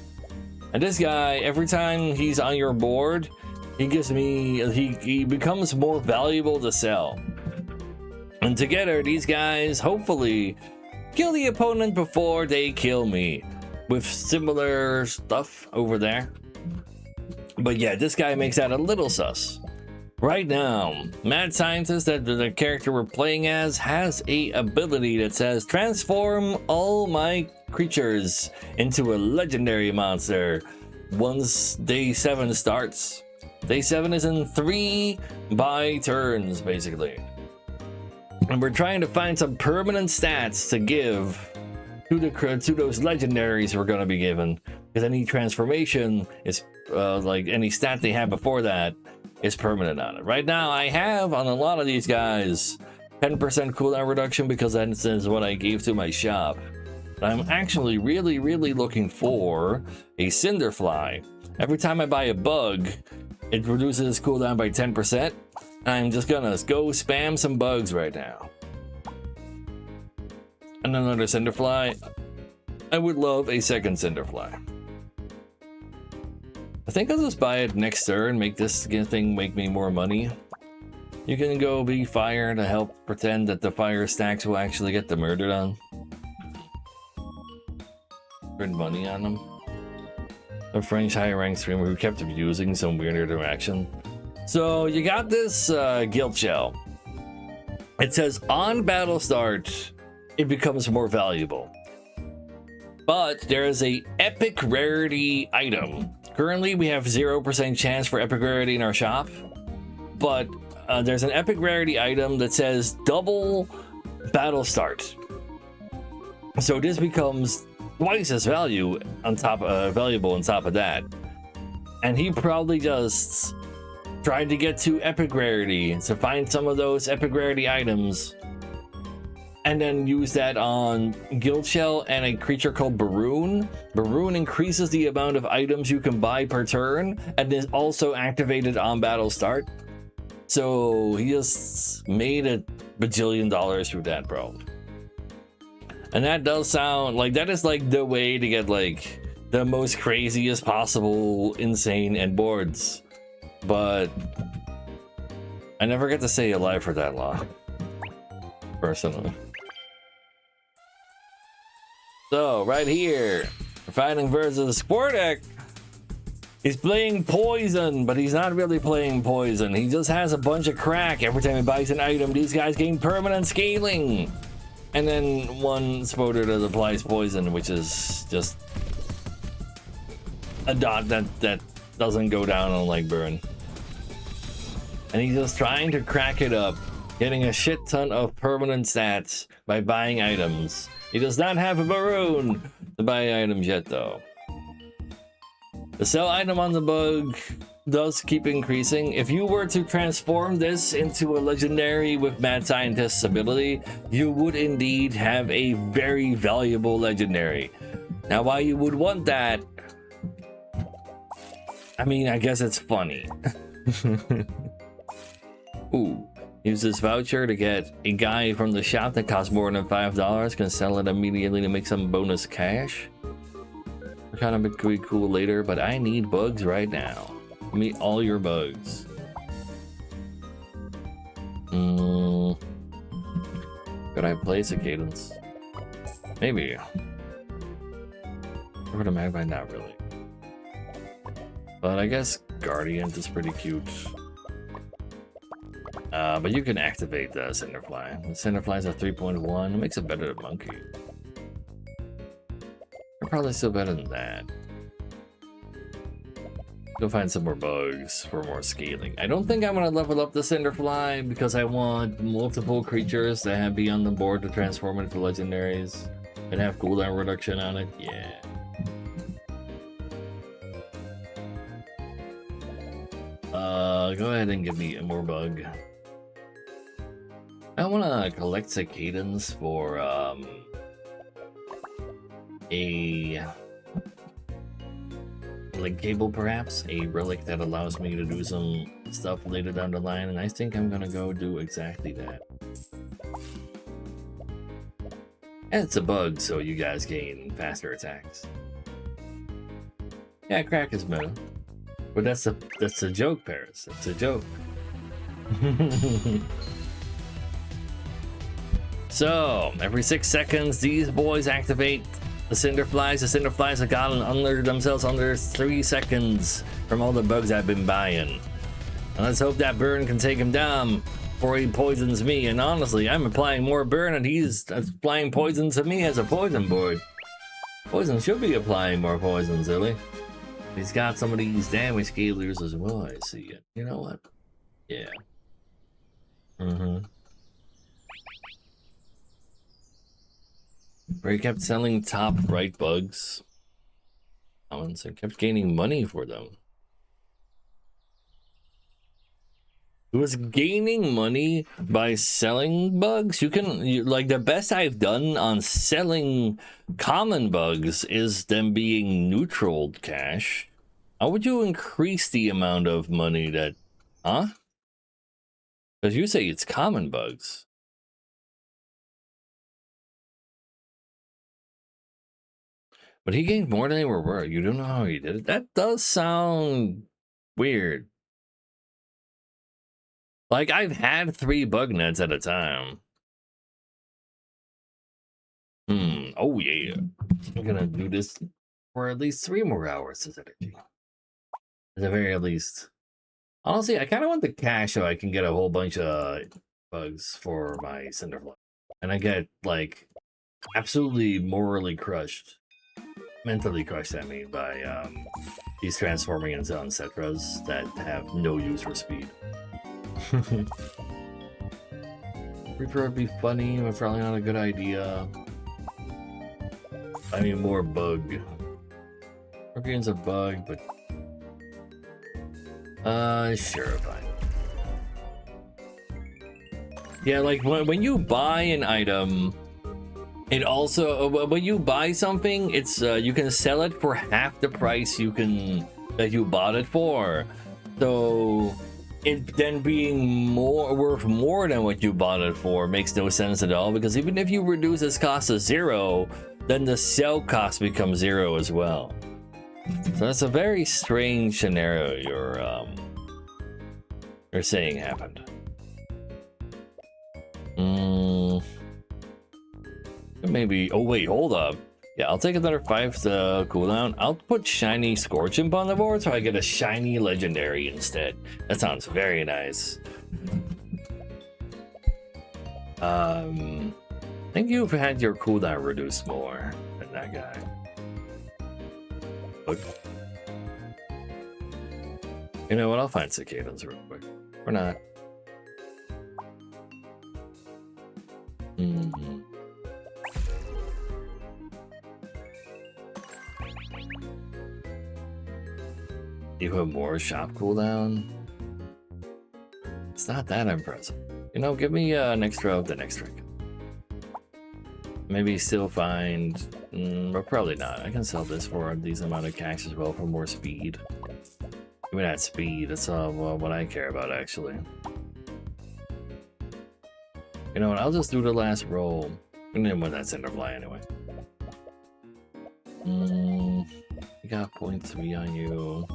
And this guy, every time he's on your board, he becomes more valuable to sell. And together, these guys hopefully kill the opponent before they kill me. With similar stuff over there. But yeah, this guy makes that a little sus. Right now, Mad Scientist, that the character we're playing as, has a ability that says transform all my creatures into a legendary monster once day 7 starts. Day 7 is in 3 by turns, basically. And we're trying to find some permanent stats to give to those legendaries we're going to be given, because any transformation is like any stat they have before that is permanent on it. Right now I have on a lot of these guys 10% cooldown reduction because that is what I gave to my shop. But I'm actually really looking for a Cinderfly. Every time I buy a bug, it reduces cooldown by 10%. I'm just gonna go spam some bugs right now. And another Cinderfly. I would love a second Cinderfly. I think I'll just buy it next turn, make this thing make me more money. You can go be fire to help pretend that the fire stacks will actually get the murder done. Earn money on them. a French high-ranked streamer who kept abusing some weird interaction. So you got this guild shell. It says on battle start, it becomes more valuable. But there is a epic rarity item. Currently, we have 0% chance for epic rarity in our shop. But there's an epic rarity item that says double battle start. So this becomes twice as valuable on top of that. And he probably just tried to get to epic rarity to find some of those epic rarity items and then use that on guild shell and a creature called Baroon. Baroon increases the amount of items you can buy per turn and is also activated on battle start. So he just made $1 bajillion through that, bro. And that does sound like that is like the way to get like the most craziest possible insane end boards. But I never get to stay alive for that long, personally. So right here, we're fighting versus Sportek. He's playing poison, but he's not really playing poison. He just has a bunch of crack. Every time he buys an item, these guys gain permanent scaling. And then one spotter that applies poison, which is just a dot that doesn't go down on like burn. And he's just trying to crack it up, getting a shit ton of permanent stats by buying items. He does not have a Baroon to buy items yet, though. The sell item on the bug does keep increasing. If you were to transform this into a legendary with Mad Scientist's ability, you would indeed have a very valuable legendary. Now, why you would want that? I mean, I guess it's funny. Ooh. Use this voucher to get a guy from the shop that costs more than $5. Can sell it immediately to make some bonus cash. Kind of be cool later, but I need bugs right now. Give me all your bugs. Could I place a cadence? Maybe. Over to Magpie, not really. But I guess Guardian is pretty cute. But you can activate the Cinderfly. The Cinderfly's a 3.1. It makes it better than Monkey. They're probably still better than that. Go find some more bugs for more scaling. I don't think I'm gonna level up the Cinderfly because I want multiple creatures that be on the board to transform into legendaries and have cooldown reduction on it. Yeah. Go ahead and give me a more bug. I want to collect cicadans for a like cable, perhaps a relic that allows me to do some stuff later down the line, and I think I'm gonna go do exactly that. And it's a bug, so you guys gain faster attacks. Yeah, crack is meta, but that's a joke, Paris. It's a joke. So, every 6 seconds, these boys activate the Cinderflies. The Cinderflies have gotten under themselves under 3 seconds from all the bugs I've been buying. And let's hope that burn can take him down before he poisons me. And honestly, I'm applying more burn and he's applying poison to me as a poison board. Poison should be applying more poison, silly. He's got some of these damage scalers as well, I see it. You know what? Yeah. Where he kept selling top right bugs. And kept gaining money for them. He was gaining money by selling bugs. Like the best I've done on selling common bugs is them being neutral cash. How would you increase the amount of money that, huh? Because you say it's common bugs. But he gained more than they were worth. You don't know how he did it. That does sound weird. Like, I've had 3 bug nets at a time. Oh, yeah. I'm gonna do this for at least 3 more hours of energy. At the very least. Honestly, I kind of want the cash so I can get a whole bunch of bugs for my Cinderfly. And I get, like, absolutely morally crushed. Mentally crushed, I mean, by these transforming into Uncetras that have no use for speed. Reaper would be funny, but probably not a good idea. I mean, more bug. Scorpion's a bug, but sure, fine. Yeah, like when you buy an item, it also when you buy something, it's you can sell it for half the price that you bought it for. So it then being worth more than what you bought it for makes no sense at all, because even if you reduce its cost to 0, then the sell cost becomes 0 as well. So that's a very strange scenario you're saying happened. Maybe. Oh wait, hold up. Yeah, I'll take another 5 cooldown. I'll put shiny Scorch Imp on the board so I get a shiny legendary instead. That sounds very nice. I think you've had your cooldown reduced more than that guy. But you know what? I'll find cicadas real quick. Or not. You have more shop cooldown? It's not that impressive. You know, give me an extra of the next trick. Maybe still find... but probably not. I can sell this for a decent amount of cash as well for more speed. Give me that speed. That's what I care about, actually. You know what? I'll just do the last roll. And then when that's Cinderfly anyway. We got 0.3 on you.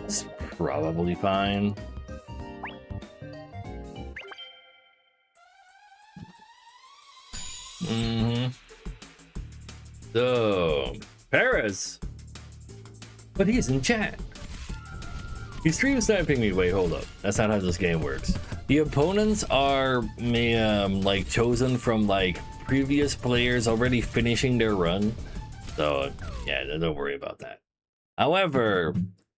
It's probably fine. So, Paris. But he's in chat. He's stream sniping me. Wait, hold up. That's not how this game works. The opponents are like chosen from like previous players already finishing their run. So yeah, don't worry about that. However,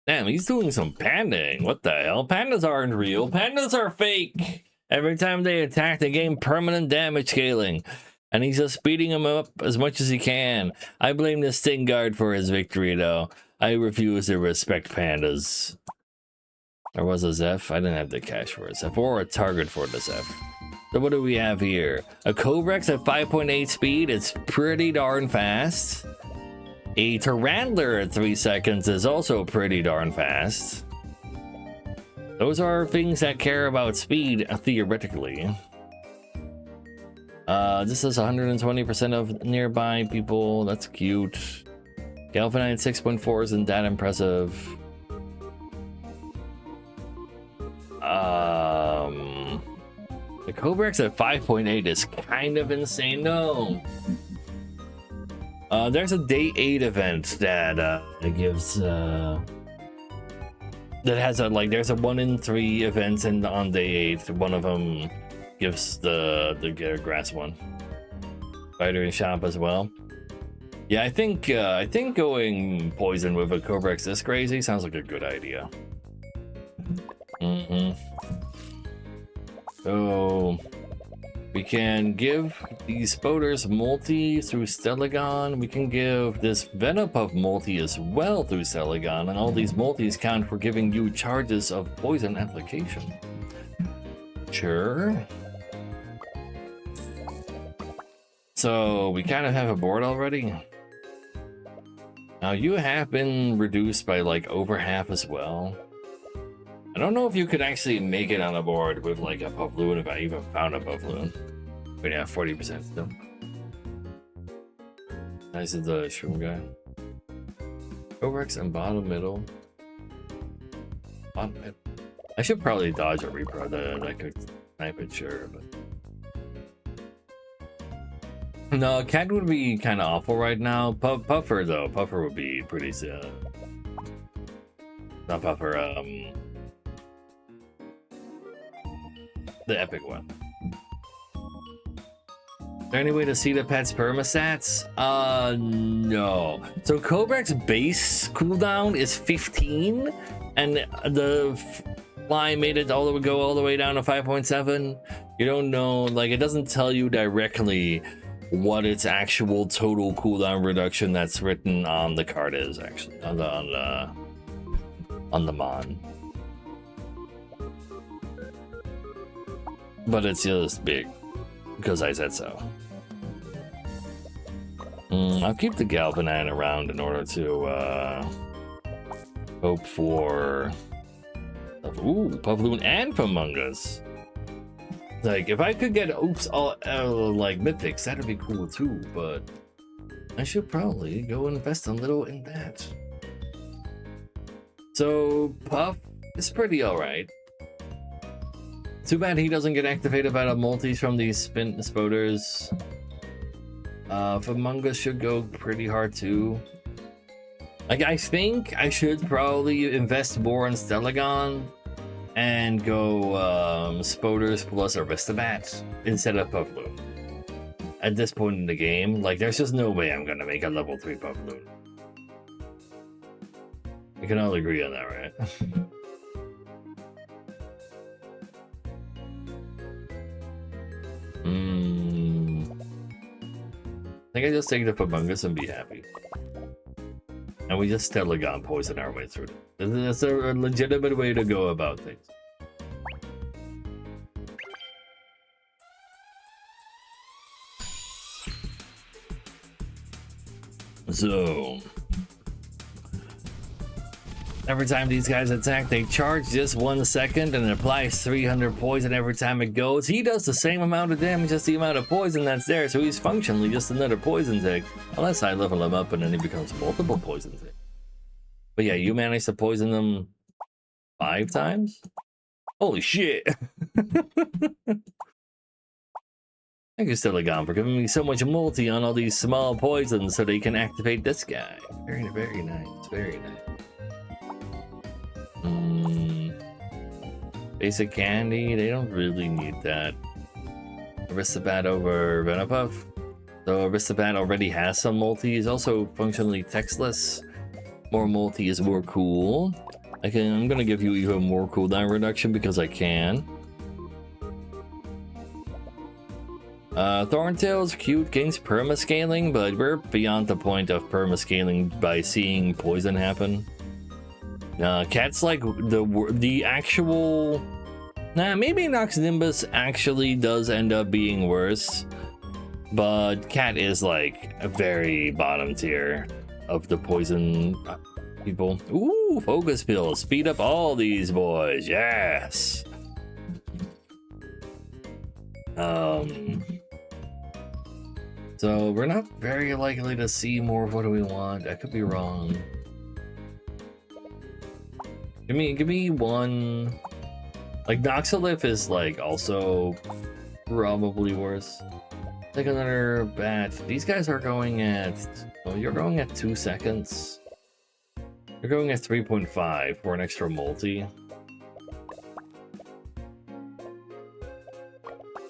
damn, he's doing some pandaing. What the hell? Pandas aren't real. Pandas are fake. Every time they attack, they gain permanent damage scaling. And he's just speeding him up as much as he can. I blame the Sting Guard for his victory, though. I refuse to respect pandas. Or was a Zeph? I didn't have the cash for a Zeph, or a target for the Zeph. So what do we have here? A Cobrex at 5.8 speed. It's pretty darn fast. A Tyrantler at 3 seconds is also pretty darn fast. Those are things that care about speed, theoretically. This is 120% of nearby people. That's cute. Galvanite 6.4 isn't that impressive. The Cobrex at 5.8 is kind of insane, though. There's a day 8 event that gives that has a there's a 1 in 3 events on day 8. One of them gives the grass one. Spider and shop as well. Yeah, I think going poison with a Cobrex this crazy sounds like a good idea. So we can give these Spoders multi through Stellagon. We can give this Venopuff multi as well through Stellagon, and all these multis count for giving you charges of poison application. Sure. So we kind of have a board already. Now you have been reduced by like over half as well. I don't know if you could actually make it on a board with like a Puffloon if I even found a Puffloon. But yeah, 40% still. Nice is the shroom guy. Cobrex and bottom middle. Bottom middle. I should probably dodge a repro that I could snipe it, sure, but No, Cat would be kind of awful right now. Puffer though, Puffer would be pretty. Not Puffer. The epic one. Is there any way to see the pet's permastats? No. So Kobrak's base cooldown is 15, and the fly made it go all the way down to 5.7. You don't know, like, it doesn't tell you directly what its actual total cooldown reduction that's written on the card is, actually, on the mon. But it's just big because I said so. I'll keep the Galvanine around in order to hope for Pavloon and Famungus. Like, if I could get all like mythics, that'd be cool too, but I should probably go invest a little in that. So Puff is pretty alright. Too bad he doesn't get activated by the multis from these spin spoders. Famungus should go pretty hard too. Like, I think I should probably invest more in Stellagon and go spoders plus Aristobat instead of Puffloon. At this point in the game, like, there's just no way I'm gonna make a level 3 Puffloon. We can all agree on that, right? I think I just take the Famungus and be happy. And we just Stellagon poison our way through it. That's a legitimate way to go about things. So every time these guys attack, they charge just 1 second and it applies 300 poison every time it goes. He does the same amount of damage as the amount of poison that's there, so he's functionally just another poison tick. Unless I level him up and then he becomes multiple poison tick. But yeah, you managed to poison them 5 times? Holy shit! Thank you, Stellagon, for giving me so much multi on all these small poisons so they can activate this guy. Very, very nice. Very nice. Basic candy, they don't really need that. Aristobat over Venopuff. So Aristobat already has some multi. He's also functionally textless. More multi is more cool. I'm gonna give you even more cooldown reduction because I can. Thorntail's cute, gains permascaling, but we're beyond the point of permascaling by seeing poison happen. Cat's like the actual... Nah, maybe Nox Nimbus actually does end up being worse, but Cat is like a very bottom tier of the poison people. Ooh, focus pill, speed up all these boys, yes. So we're not very likely to see more of what do we want. I could be wrong. Give me one. Like, Noxolith is like also probably worse. Take another bat. These guys are going at, well, you're going at 2 seconds. You're going at 3.5 for an extra multi.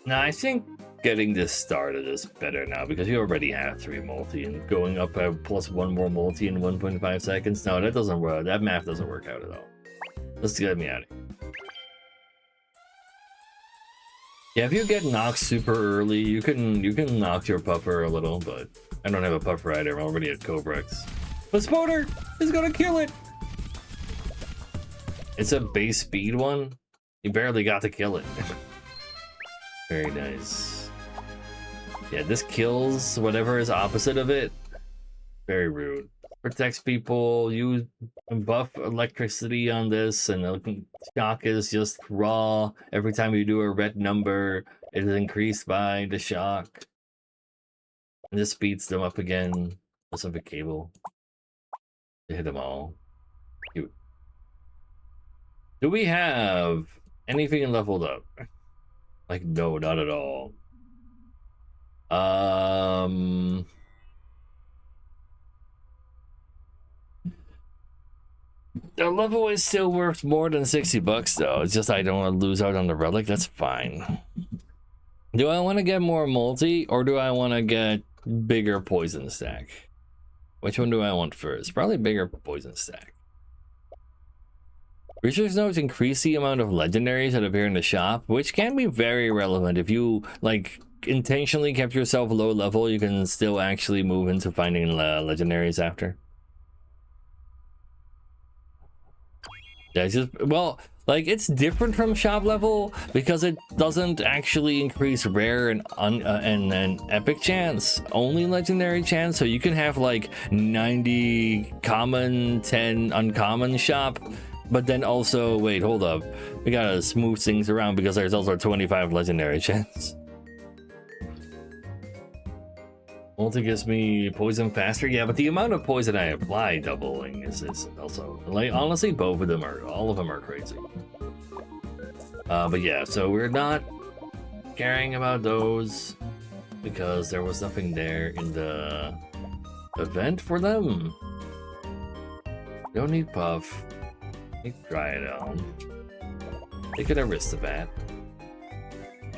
Now, I think getting this started is better now because you already have 3 multi, and going up plus 1 more multi in 1.5 seconds. No, that doesn't work. That math doesn't work out at all. Let's get me out of here. Yeah, if you get knocked super early, you can knock your puffer a little, but I don't have a puffer either. I'm already at Cobrex. But Spoder is gonna kill it. It's a base speed one. You barely got to kill it. Very nice. Yeah, this kills whatever is opposite of it. Very rude. Protects people. You buff electricity on this, and the shock is just raw. Every time you do a red number, it is increased by the shock. And this speeds them up again. Let's have a cable to hit them all. Cute. Do we have anything leveled up? Like, no, not at all. The level is still worth more than $60 though. It's just I don't want to lose out on the relic. That's fine. Do I want to get more multi or do I want to get bigger poison stack? Which one do I want first? Probably bigger poison stack. Research notes increase the amount of legendaries that appear in the shop, which can be very relevant. If you like intentionally kept yourself low level, you can still actually move into finding legendaries after. Yeah, it's just, well, like it's different from shop level because it doesn't actually increase rare and epic chance, only legendary chance. So you can have like 90 common, 10 uncommon shop, but then also wait, hold up, we gotta smooth things around because there's also 25 legendary chance. Multi gives me poison faster, yeah, but the amount of poison I apply doubling is also, like, honestly, both of them are, all of them are crazy. But yeah, so we're not caring about those because there was nothing there in the event for them. Don't need Puff, need Dry It Elm. They could Aristobat.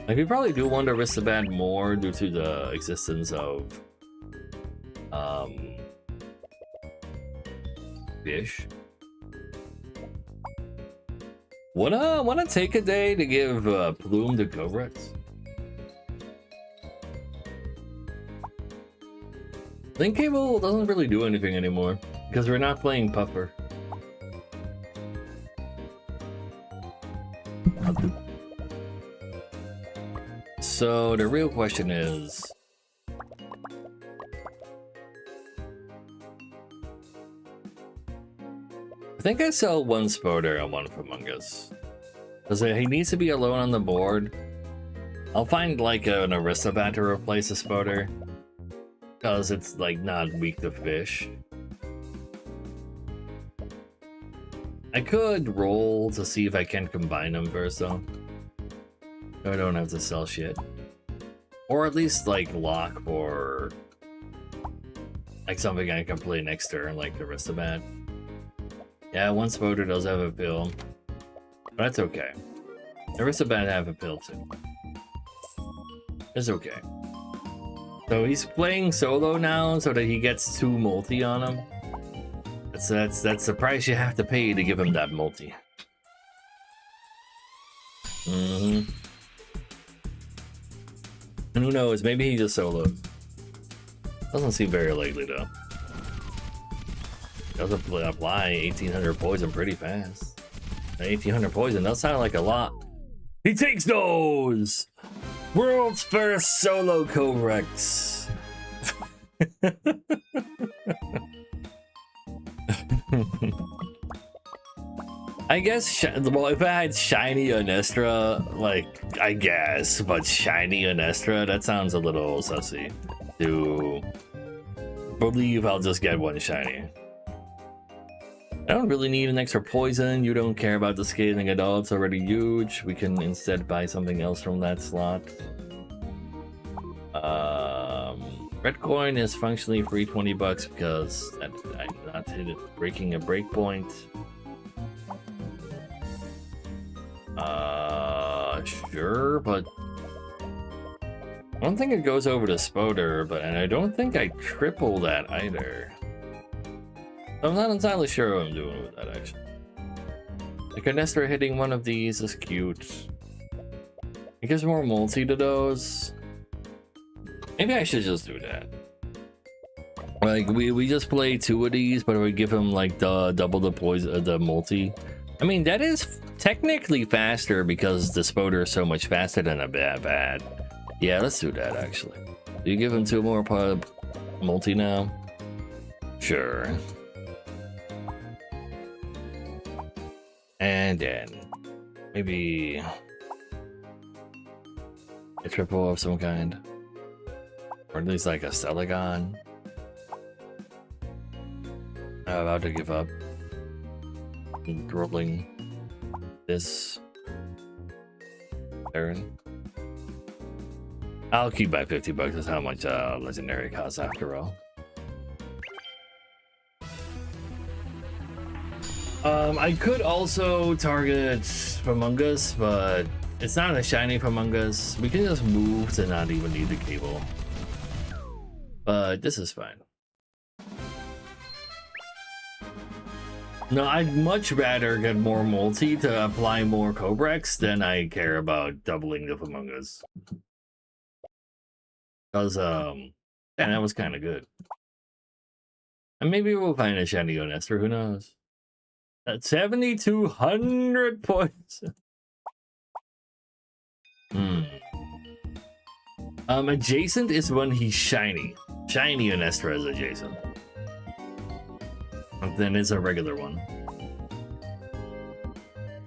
Like, we probably do want Aristobat more due to the existence of fish. Wanna take a day to give Plume to Cobrex? Link Cable doesn't really do anything anymore because we're not playing Puffer. So the real question is, I think I sell one Spoder and one Among Us. Because he needs to be alone on the board. I'll find like an Aristobat to replace a Spoder. Because it's like not weak to fish. I could roll to see if I can combine them first though. So I don't have to sell shit. Or at least like lock for like something I can play next turn, like the Aristobat. Yeah, one Spoder does have a pill, but that's okay. Aristobat have a pill too. It's okay. So he's playing solo now, so that he gets 2 multi on him. That's the price you have to pay to give him that multi. And who knows? Maybe he just soloed. Doesn't seem very likely though. Does apply 1800 poison pretty fast. 1800 poison, that sounds like a lot. He takes those! World's first solo Cobrex. I guess, well, if I had shiny Onestra, like, I guess, but shiny Onestra, that sounds a little sussy to believe I'll just get one shiny. I don't really need an extra poison. You don't care about the scaling at all. It's already huge. We can instead buy something else from that slot. Red coin is functionally free $20 because I'm not breaking a breakpoint. Sure, but I don't think it goes over to Spoder, and I don't think I triple that either. I'm not entirely sure what I'm doing with that, actually. Like, Onestra hitting one of these is cute. It gives more multi to those. Maybe I should just do that. Like, we just play 2 of these, but we give him, like, the double the poison, the multi. I mean, that is technically faster because the Spoder is so much faster than a bad. Yeah, let's do that, actually. Do you give him 2 more multi now? Sure. And then maybe a triple of some kind, or at least like a Stelagon. I'm about to give up. I'm rolling this turn. I'll keep my 50 bucks. That's how much legendary costs after all. I could also target Among Us, but it's not a shiny Among Us. We can just move to not even need the cable. But this is fine. No, I'd much rather get more multi to apply more Cobrex than I care about doubling the Among Us. Because, yeah, that was kind of good. And maybe we'll find a shiny on Esther, who knows? At 7,200 points. Adjacent is when he's shiny. Shiny on Esther is adjacent. And then it's a regular one.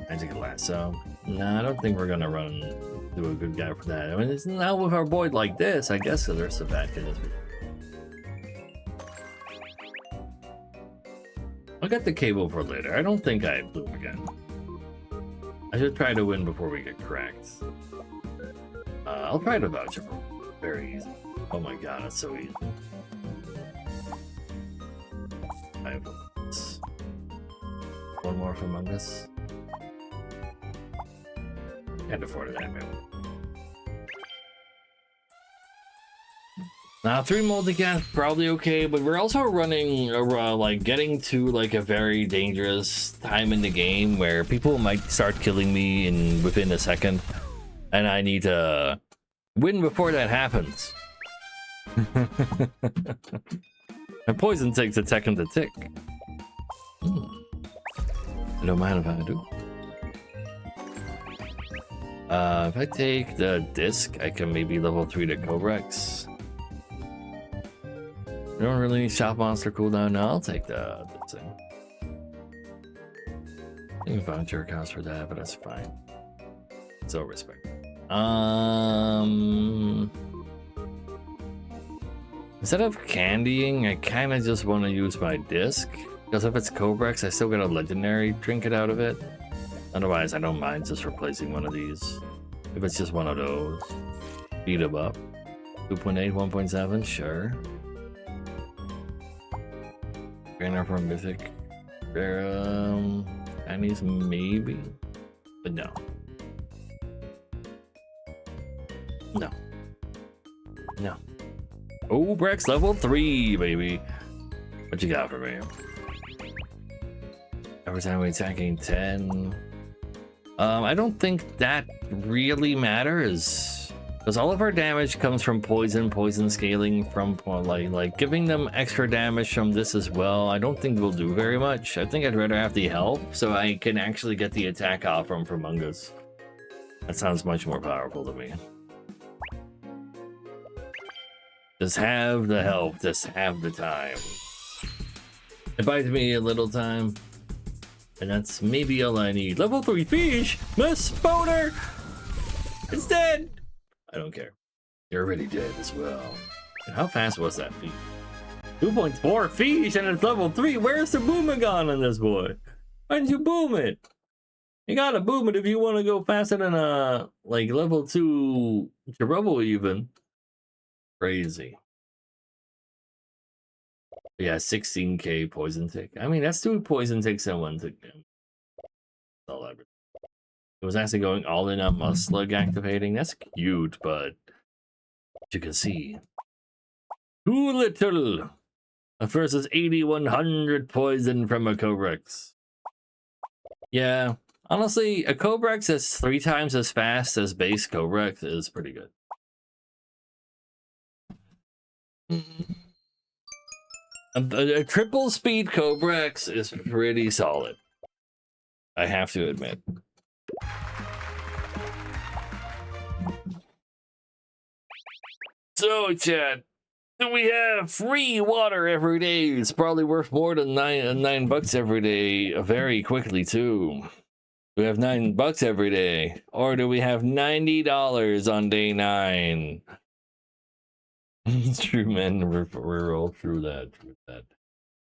Magic Lasso. No, I don't think we're gonna run to a good guy for that. I mean, it's not with our boy like this. I guess there's a bad guy. I'll get the cable for later. I don't think I bloom again. I should try to win before we get cracked. I'll try to voucher for very easy. Oh my god, it's so easy. I have one more from Among Us. Can't afford that, man. Now, 3 multicast probably okay, but we're also running like getting to like a very dangerous time in the game where people might start killing me within a second, and I need to win before that happens. And poison takes a second to tick. I don't mind if I do. If I take the disc, I can maybe level 3 to Cobrex. I don't really need shop monster cooldown. No, I'll take the thing. I think voucher costs for that, but that's fine. So respect. Instead of candying, I kind of just want to use my disc. Because if it's Cobrex, I still get a legendary trinket out of it. Otherwise, I don't mind just replacing one of these. If it's just one of those. Beat them up. 2.8, 1.7, sure. Trainer for Mythic. Chinese, maybe. But no. No. No. Oh, Brex level 3, baby. What you got for me? Every time we attacking 10. I don't think that really matters. Because all of our damage comes from poison scaling from like giving them extra damage from this as well. I don't think we'll do very much. I think I'd rather have the health so I can actually get the attack off from Among Us. That sounds much more powerful to me. Just have the help, just have the time. It buys me a little time. And that's maybe all I need. Level 3 fish! Miss Boner! It's dead! I don't care. You're already dead as well. And how fast was that feat? 2.4 fish and it's level 3! Where's the boomagon on this boy? Why didn't you boom it? You gotta boom it if you want to go faster than like level 2 Jerobo even. Crazy. Yeah, 16k poison tick. I mean, that's 2 poison ticks and 1 tick. All ever. It was actually going all in on Muslug activating. That's cute, but you can see. Too little versus 8,100 poison from a Cobrex. Yeah, honestly, a Cobrex that's 3 times as fast as base Cobrex is pretty good. A triple speed Cobrex is pretty solid. I have to admit. So, chat, we have free water every day. It's probably worth more than nine bucks every day. Very quickly too. We have $9 every day, or do we have $90 on day 9? It's true, man. We're all through that.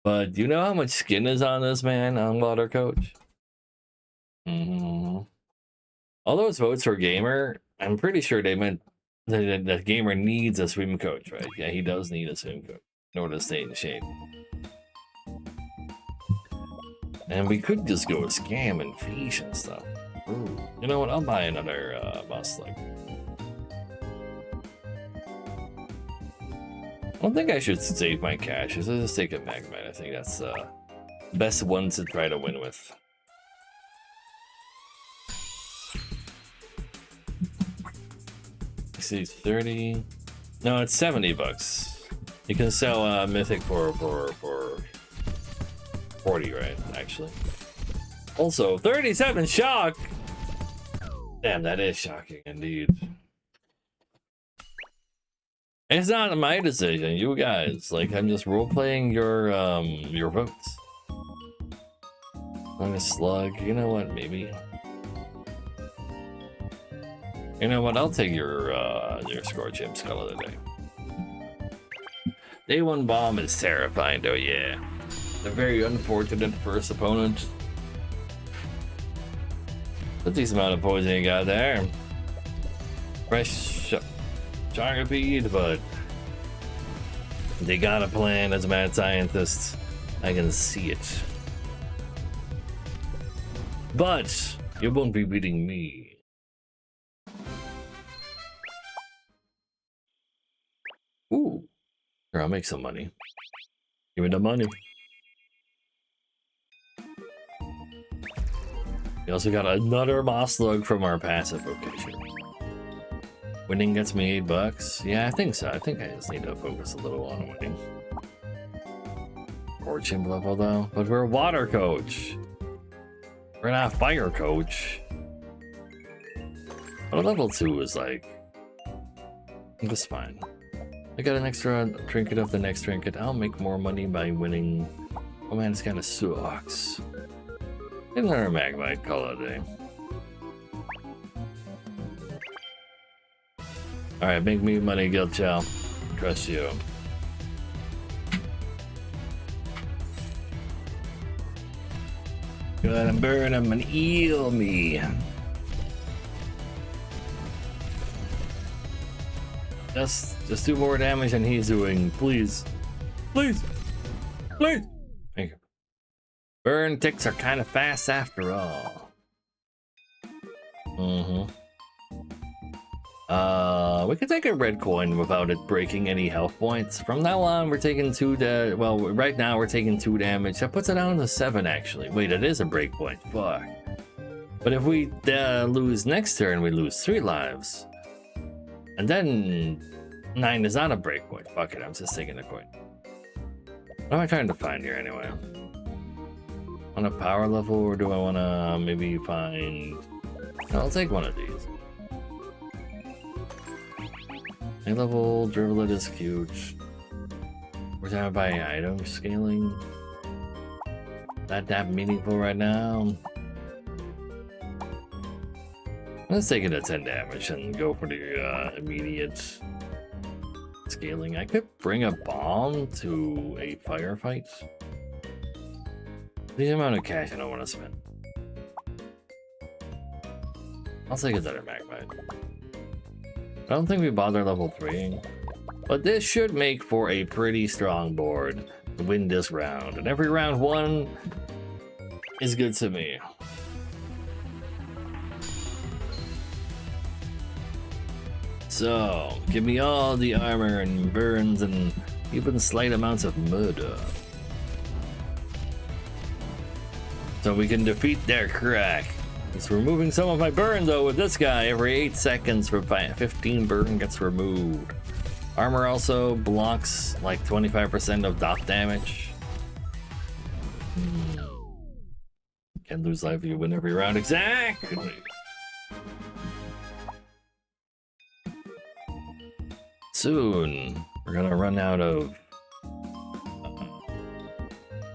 But do you know how much skin is on this man on Water Coach? All those votes for gamer, I'm pretty sure they meant That gamer needs a swim coach, right? Yeah, he does need a swim coach in order to stay in shape. And we could just go with scam and fish and stuff. Ooh. You know what? I'll buy another Muslim. I don't think I should save my cash. Let's just take a Magmite. I think that's the best one to try to win with. I see 30. No, it's 70 bucks. You can sell Mythic for 40, right? Actually. Also, 37 shock! Damn, that is shocking indeed. It's not my decision, you guys. Like, I'm just role-playing your votes. I'm a slug. You know what? Maybe. You know what? I'll take your Scorch Imp Skull of the day. Day 1 bomb is terrifying, though. Yeah, a very unfortunate first opponent. A decent amount of poison you got there. Fresh Chargapede, but they got a plan as a mad scientist. I can see it. But you won't be beating me. Ooh. Here, I'll make some money. Give me the money. We also got another Moslug from our passive location. Winning gets me 8 bucks. Yeah, I think so. I think I just need to focus a little on winning. Fortune level though, but we're a water coach. We're not a fire coach. But a level 2 is like, that's fine. I got an extra trinket of the next trinket. I'll make more money by winning. Oh man, this kind of sucks. Another Magmite, call it a day. Alright, make me money, Guild Chow. Trust you. Go ahead and burn him and heal me. Just do more damage than he's doing, please. Please. Please. Thank you. Burn ticks are kind of fast after all. We could take a red coin without it breaking any health points. From now on, we're taking 2 well, right now we're taking 2 damage. That puts it down to 7 actually. Wait, it is a break point. Fuck. But if we lose next turn, we lose 3 lives. And then 9 is not a break point. Fuck it, I'm just taking a coin. What am I trying to find here anyway? On a power level, or do I want to maybe find... No, I'll take one of these. A level Dribblet is cute. We're talking about item scaling. Not that meaningful right now. Let's take it at 10 damage and go for the immediate scaling. I could bring a bomb to a firefight. The amount of cash I don't want to spend. I'll take another Magmite. I don't think we bother level 3. But this should make for a pretty strong board to win this round. And every round 1 is good to me. So, give me all the armor and burns and even slight amounts of murder. So we can defeat their crack. It's removing some of my burn though with this guy. Every 8 seconds for 15 burn gets removed. Armor also blocks like 25% of dot damage. Can lose life if you win every round. Exactly. Soon we're gonna run out of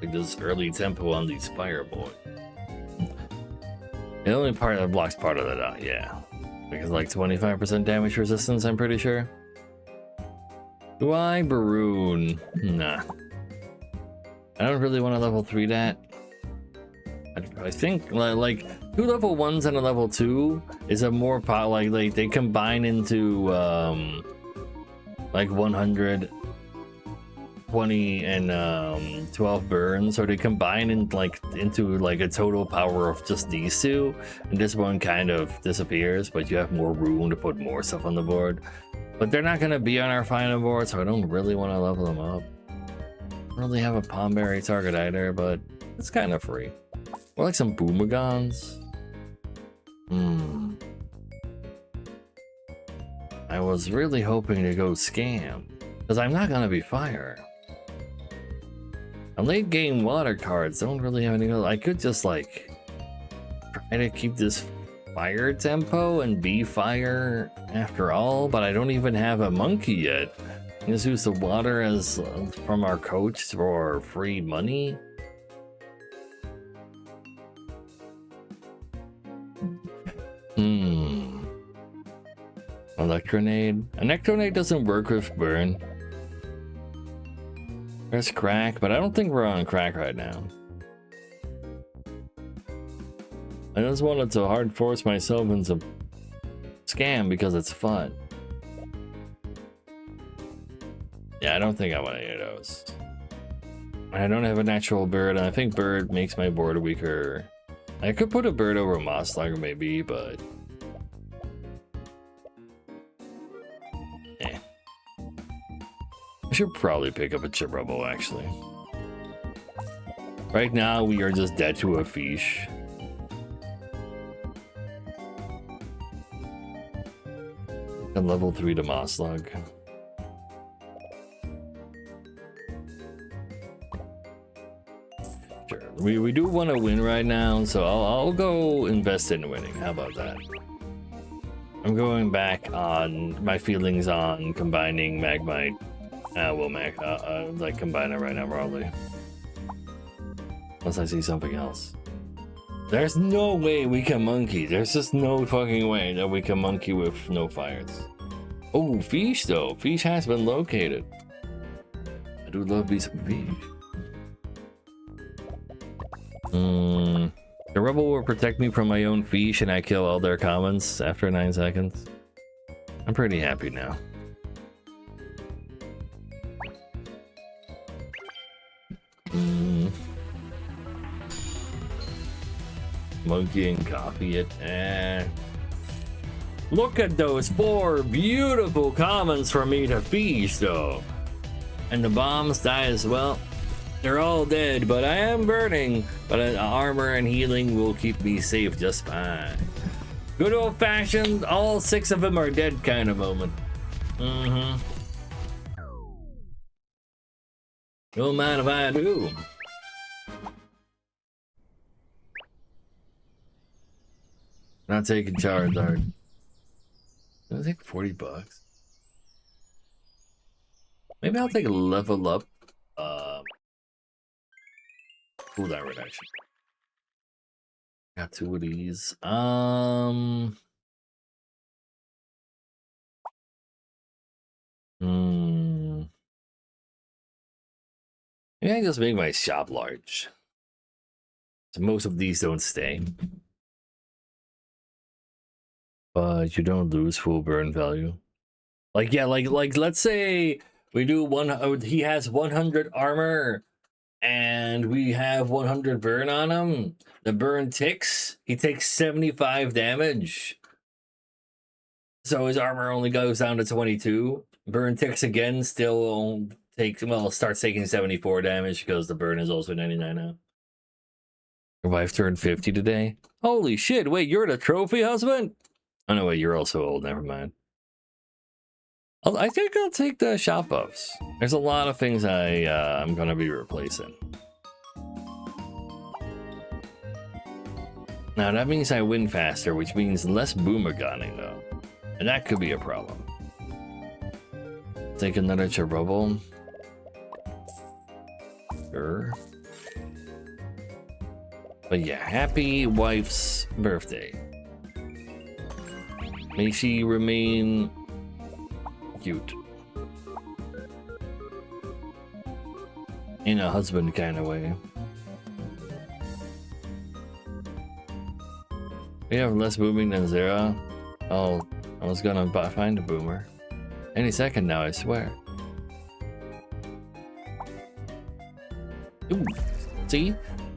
like this early tempo on these fire boys. The only part that blocks part of that, yeah, because like 25% damage resistance, I'm pretty sure. Do I Baroon? Nah, I don't really want to level 3 that. I think like 2 level 1s and a level 2 is a more like they combine into like 120 and 12 burns, so they combine into like a total power of just these two, and this one kind of disappears, but you have more room to put more stuff on the board. But they're not gonna be on our final board, so I don't really want to level them up. I don't really have a Palmberry target either, but it's kind of free. Or like some Boomagons. I was really hoping to go scam, because I'm not gonna be fire. And late game water cards don't really have any. I could just like try to keep this fire tempo and be fire after all, but I don't even have a monkey yet. Just use the water as from our coach for free money. Electronade. Electronade doesn't work with burn. There's crack, but I don't think we're on crack right now. I just wanted to hard force myself into scam because it's fun. Yeah, I don't think I want any of those. I don't have a natural bird, and I think bird makes my board weaker. I could put a bird over Moss Slugger maybe, but I should probably pick up a Chirubble actually. Right now we are just dead to a fish. And level 3 to Moslug. Sure. We do want to win right now, so I'll go invest in winning. How about that? I'm going back on my feelings on combining Magmite. We'll like combine it right now probably. Unless I see something else. There's no way we can monkey. There's just no fucking way that we can monkey with no fires. Oh, fish though. Fish has been located. I do love me some fish. The rebel will protect me from my own fish and I kill all their commons after 9 seconds. I'm pretty happy now. Monkey and copy it. Look at those 4 beautiful commons for me to feast though. And the bombs die as well. They're all dead, but I am burning. But armor and healing will keep me safe just fine. Good old fashioned, all 6 of them are dead kind of moment. Don't mind if I do. Not taking Charizard. I'll take 40 bucks. Maybe I'll take a level up. Cooldown reduction. Got 2 of these. Maybe I just make my shop large. So most of these don't stay. But you don't lose full burn value. Like, yeah, like let's say we do he has 100 armor and we have 100 burn on him. The burn ticks, he takes 75 damage. So his armor only goes down to 22. Burn ticks again, still takes, well, starts taking 74 damage because the burn is also 99 now. Your wife turned 50 today. Holy shit, wait, you're the trophy husband? Oh no, wait, you're also old, never mind. I think I'll take the shop buffs. There's a lot of things I'm gonna be replacing. Now that means I win faster, which means less boomergunning though. And that could be a problem. Take another Chirubble. Sure. But yeah, happy wife's birthday. May she remain cute. In a husband kind of way. We have less booming than zero. Oh, I was gonna find a boomer. Any second now, I swear. Ooh, see?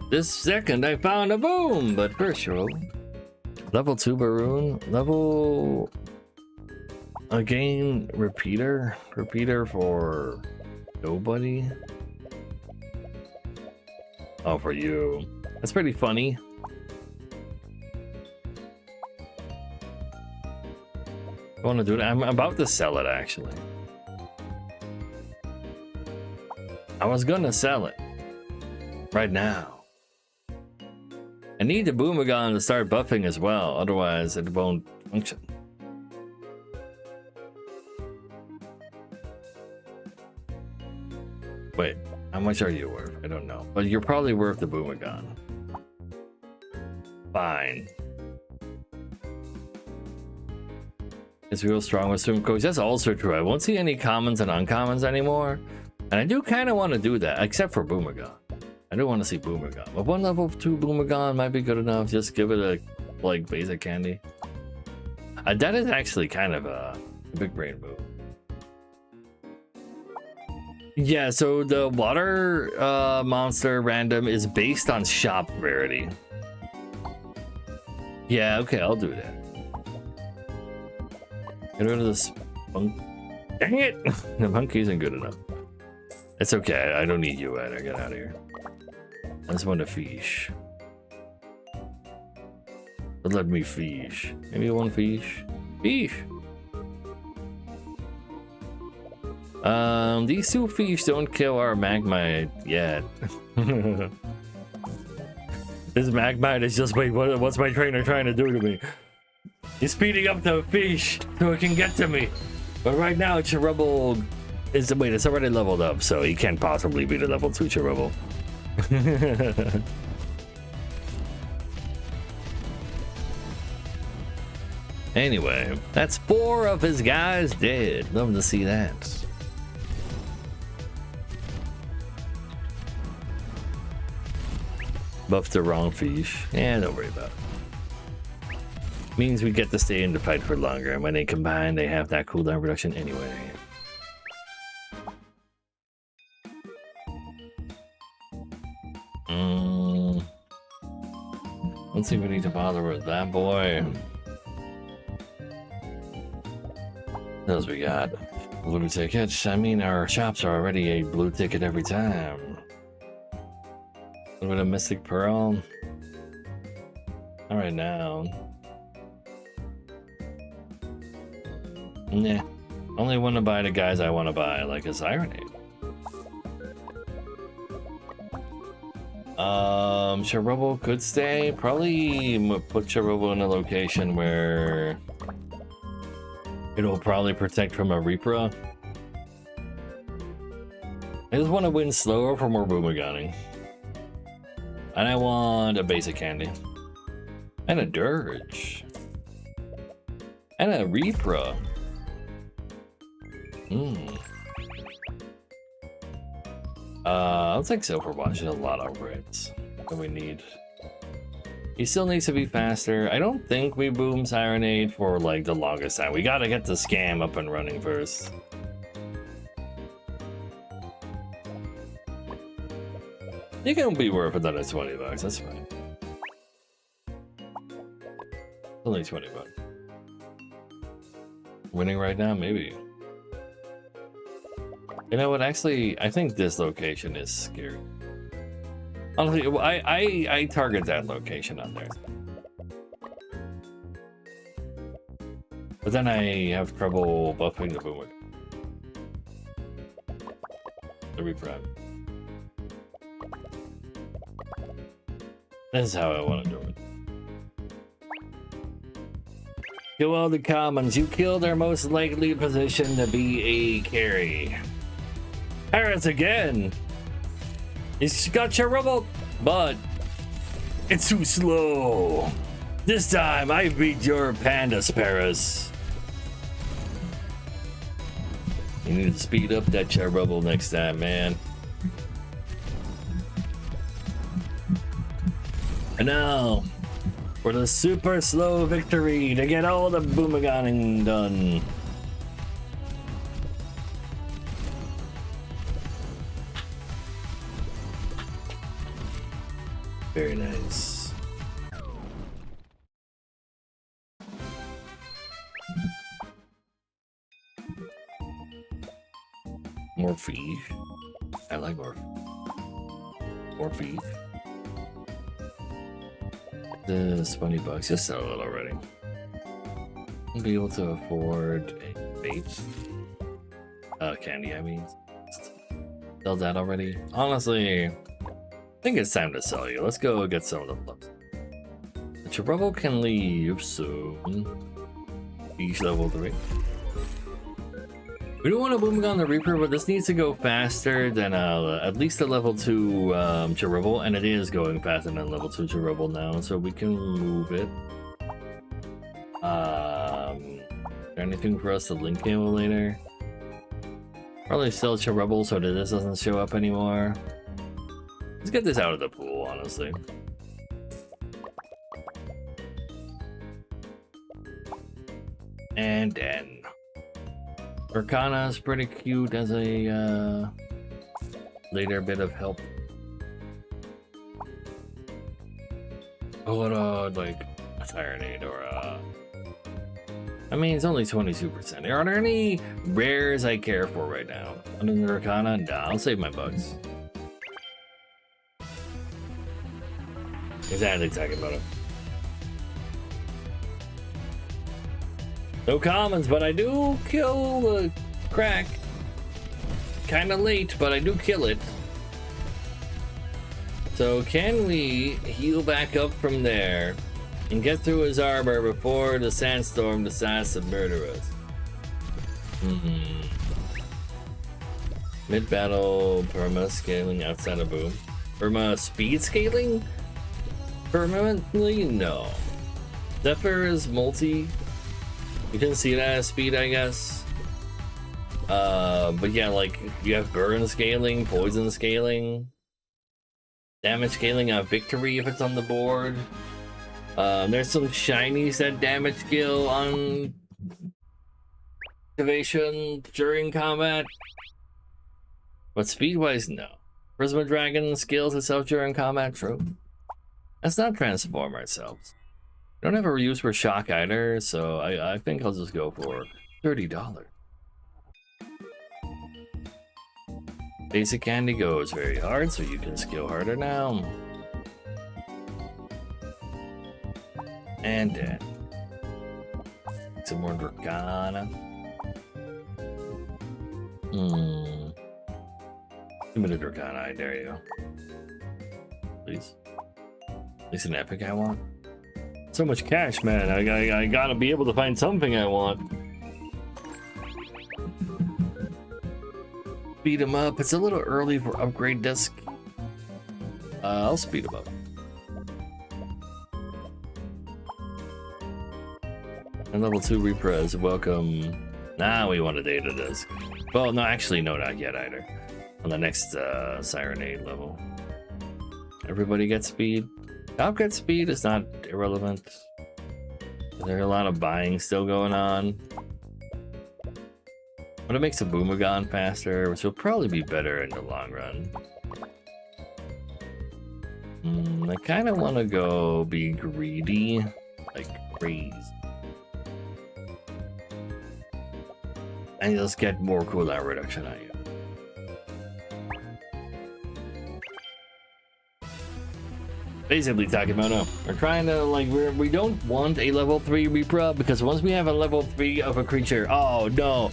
This second I found a boom, but first roll. Level 2 Baroon. Level... Again, repeater. Repeater for... nobody? Oh, for you. That's pretty funny. I want to do it. I'm about to sell it, actually. I was gonna sell it. Right now. I need the Boomerang to start buffing as well, otherwise it won't function. Wait, how much are you worth? I don't know. But you're probably worth the Boomerang. Fine. It's real strong with swim coach. That's also true. I won't see any commons and uncommons anymore. And I do kind of want to do that, except for Boomerang. I do want to see Boomerang. But one level 2 Boomerang might be good enough. Just give it a, like, basic candy. That is actually kind of a big brain move. Yeah, so the water monster random is based on shop rarity. Yeah, okay, I'll do that. Get rid of this punk. Dang it! The monkey isn't good enough. It's okay, I don't need you either. Get out of here. I just want to fish. But let me fish. Maybe one fish. Fish! These two fish don't kill our Magmite yet. This Magmite is just, wait, what's my trainer trying to do to me? He's speeding up the fish so it can get to me. But right now, Cherubble is, wait, it's already leveled up, so he can't possibly be the level 2 Cherubble. Anyway, that's 4 of his guys dead. Love to see that. Buffed the wrong fish. Yeah, don't worry about it. Means we get to stay in the fight for longer, and when they combine, they have that cooldown reduction anyway. Let's see if we need to bother with that boy. What else we got? Blue tickets. I mean, our shops are already a blue ticket every time. A little bit of Mystic Pearl. All right now. Nah. Only want to buy the guys I want to buy, like a Sirenade. Cherubble could stay. Probably put Cherubble in a location where it'll probably protect from a Reaper. I just want to win slower for more Boomerang. And I want a basic candy. And a Dirge. And a Reaper. I'll take Silverwatch. There's a lot of upgrades that we need. He still needs to be faster. I don't think we boom Sirenade for like the longest time. We gotta get the scam up and running first. You can be worth another 20 bucks, that's fine. Only 20 bucks. Winning right now, maybe. You know what, actually, I think this location is scary. Honestly, I target that location on there. But then I have trouble buffing the Boomer. The Reprime. This is how I want to do it. Kill all the commons. You kill their most likely position to be a carry. Paris again. He's got your robot, but it's too slow. This time I beat your pandas, Paris. You need to speed up that Cherubble next time, man. And now For the super slow victory to get all the boomeranging done. Very nice. More fish. I like more fish. This $20, just sell it already. I'll be able to afford a bait. Candy, I mean. Sell that already. Honestly, I think it's time to sell you. Let's go get some of them left. The Cherubble can leave soon. Each level 3. We don't want to boom on the Reaper, but this needs to go faster than at least a level 2 Cherubble, and it is going faster than level 2 Cherubble now, so we can move it. Is there anything for us to link cable later? Probably sell Cherubble so that this doesn't show up anymore. Let's get this out of the pool, honestly. And then Arcana is pretty cute as a later bit of help. What like a Tyranid or I mean, it's only 22%. Are there any rares I care for right now? Other than Arcana? Nah, I'll save my bucks. Exactly talking about it. No commons, but I do kill the crack. Kinda late, but I do kill it. So can we heal back up from there and get through his armor before the sandstorm decides to murder us? Mid-battle perma scaling outside of boom. Perma speed scaling? Permanently? No. Zephyr is multi. You can see that as speed, I guess. But yeah, like you have burn scaling, poison scaling, damage scaling on victory if it's on the board. There's some shinies that damage skill on activation during combat. But speed-wise, no. Prisma Dragon scales itself during combat, true. Let's not transform ourselves. We don't have a use for shock either, so I think I'll just go for $30. Basic candy goes very hard, so you can skill harder now. And then some more Dracana. Give me the Dracana, I dare you. Please. At least an epic I want. So much cash, man. I gotta be able to find something I want. Speed him up. It's a little early for upgrade disc. I'll speed him up. And level 2 repres, welcome. Nah, we want a data disc. Well, no, actually, no, not yet either. On the next Sirenade level. Everybody gets speed. Top get speed is not irrelevant. There's a lot of buying still going on. But it makes the Boomerang faster, which will probably be better in the long run. I kind of want to go be greedy, like crazy. And just get more cooldown reduction on you. Basically talking about no. We're trying to like we don't want a level 3 repro because once we have a level 3 of a creature, oh no.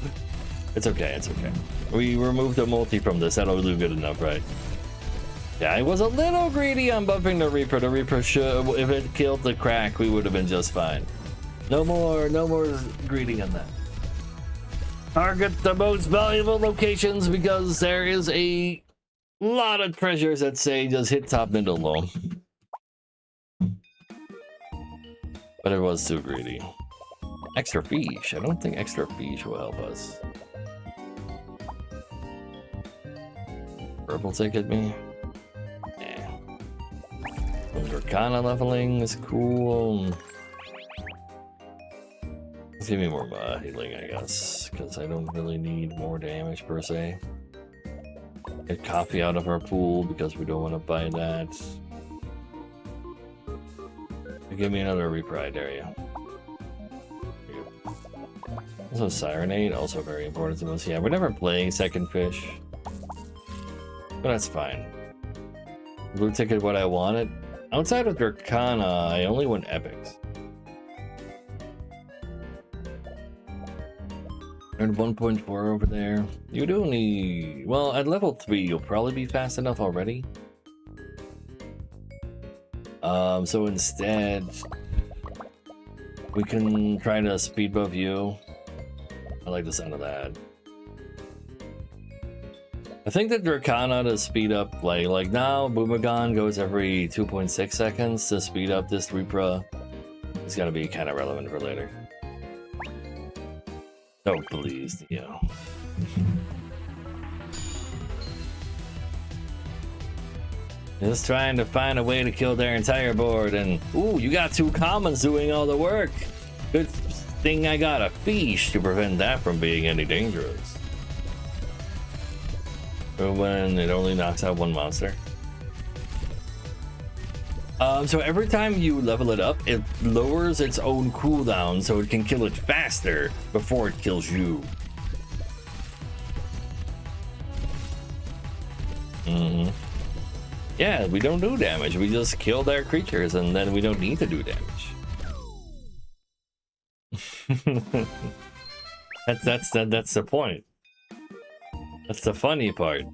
It's okay, it's okay. We removed the multi from this, that'll do good enough, right? Yeah, I was a little greedy on buffing the Reaper. The Reaper should, if it killed the crack, we would have been just fine. No more greedy on that. Target the most valuable locations because there is a lot of treasures that say just hit top, middle, low. But it was too greedy. Extra fish. I don't think extra fish will help us. Purple ticket me? Yeah. Dracana leveling is cool. Let's give me more healing, I guess, because I don't really need more damage per se. Get coffee out of our pool because we don't want to buy that. Give me another repride area. Also Sirenade, also very important to us. Yeah, we're never playing second fish. But that's fine. Blue ticket what I wanted. Outside of Dracana, I only went epics. Earned 1.4 over there. You do need... Well, at level 3, you'll probably be fast enough already. So instead, we can try to speed buff you. I like the sound of that. I think that Dracana to speed up, like now, Boomerang goes every 2.6 seconds to speed up this Repra. It's gonna be kind of relevant for later. Oh, please, yeah. Just trying to find a way to kill their entire board, and ooh, you got 2 commons doing all the work. Good thing I got a fish to prevent that from being any dangerous. When it only knocks out 1 monster. So every time you level it up, it lowers its own cooldown so it can kill it faster before it kills you. Yeah, we don't do damage. We just kill their creatures, and then we don't need to do damage. That's the point. That's the funny part.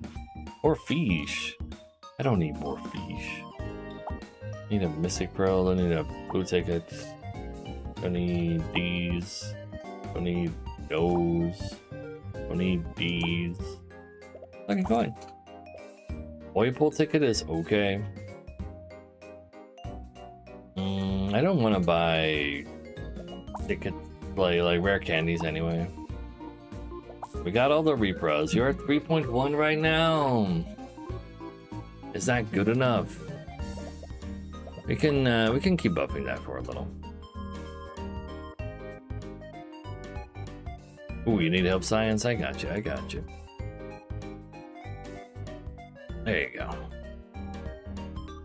More fish. I don't need more fish. I need a Mystic Pearl. I need a blue ticket. I need these. I need those. I need these. Lucky coin. Oil pull ticket is okay. I don't want to buy tickets like rare candies anyway. We got all the repros. You're at 3.1 right now. Is that good enough? We can keep buffing that for a little. Ooh, you need help science? I got you. I got you. There you go.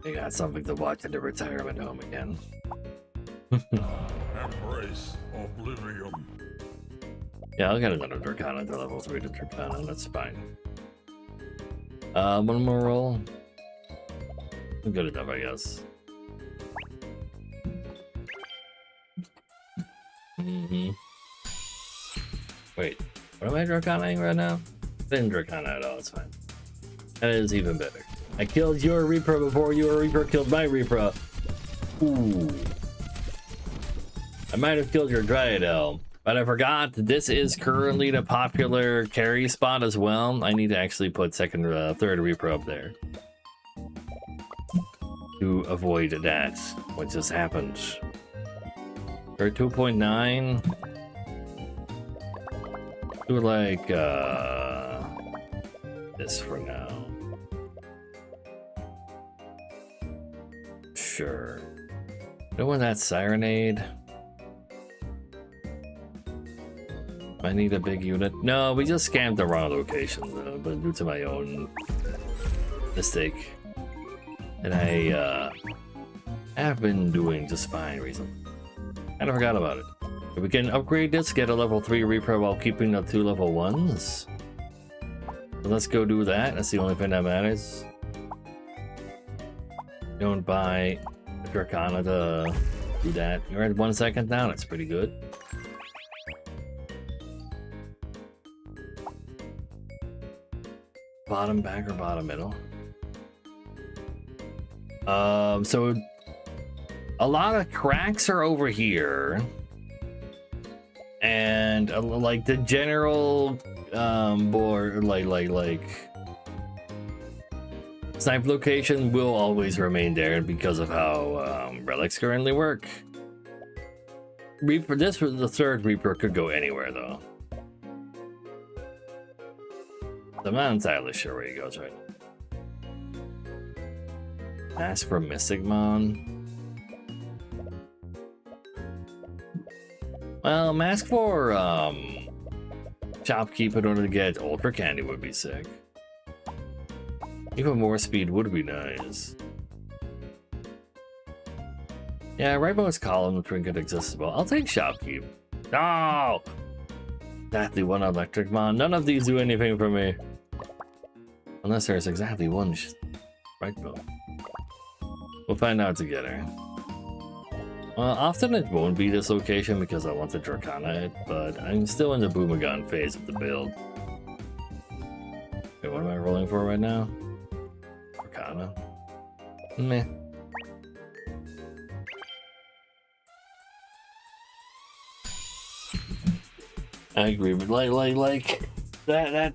You got something to watch at the retirement home again. Embrace oblivion. Yeah, I'll get another Dracana to level 3 to Dracana, that's fine. One more roll. Good enough, I guess. Wait, what am I Dracanaing right now? I didn't Dracana at all, it's fine. That is even better. I killed your Repro before your Repro killed my Repro. Ooh. I might have killed your Dryad Elm, but I forgot that this is currently the popular carry spot as well. I need to actually put third Repro up there to avoid that, what just happened. For 2.9, do like this for now. Sure. Don't want that Sirenade. I need a big unit. No, we just scammed the wrong location, though, but due to my own mistake. And I have been doing just fine recently. Kinda forgot about it. If we can upgrade this, get a level 3 repro while keeping the 2 level 1s. So let's go do that. That's the only thing that matters. Don't buy a Dracana to do that. You're at 1 second now. That's pretty good. Bottom back or bottom middle? So a lot of cracks are over here, and like the general board, like snipe location will always remain there because of how relics currently work. Reaper, this was the third Reaper could go anywhere though. I'm not entirely sure where he goes right now. Ask for Mysticmon. Well, mask for Shopkeep in order to get Ultra Candy would be sick. Even more speed would be nice. Yeah, rightmost column trinket accessible. I'll take Shopkeep. No! Exactly one Electric Mon. None of these do anything for me. Unless there's exactly one rightmost. We'll find out together. Often it won't be this location because I want to Dracana it, but I'm still in the Boomagon phase of the build. Okay, what am I rolling for right now? Dracana. Meh. I agree, but like that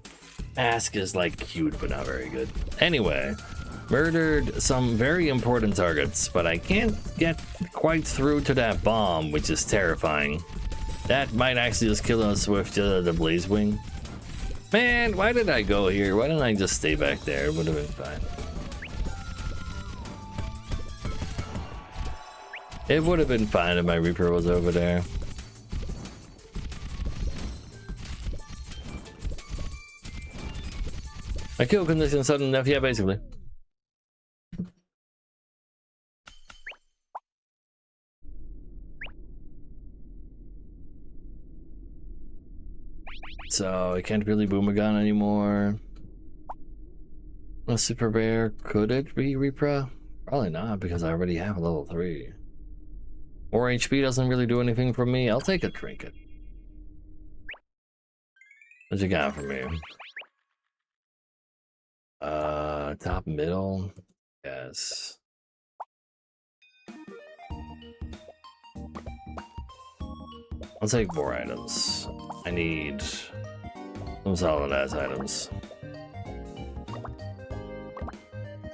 ask is like cute but not very good. Anyway, murdered some very important targets, but I can't get quite through to that bomb, which is terrifying. That might actually just kill us with the Blaze Wing. Man, why did I go here? Why didn't I just stay back there? It would have been fine. It would have been fine if my Reaper was over there. My kill condition sudden enough, yeah, basically. So I can't really Boomagon anymore. A Super Bear, could it be Repra? Probably not, because I already have a level 3. More HP doesn't really do anything for me. I'll take a Trinket. What you got for me? Top middle? Yes. I'll take 4 items. I need some solid ass items.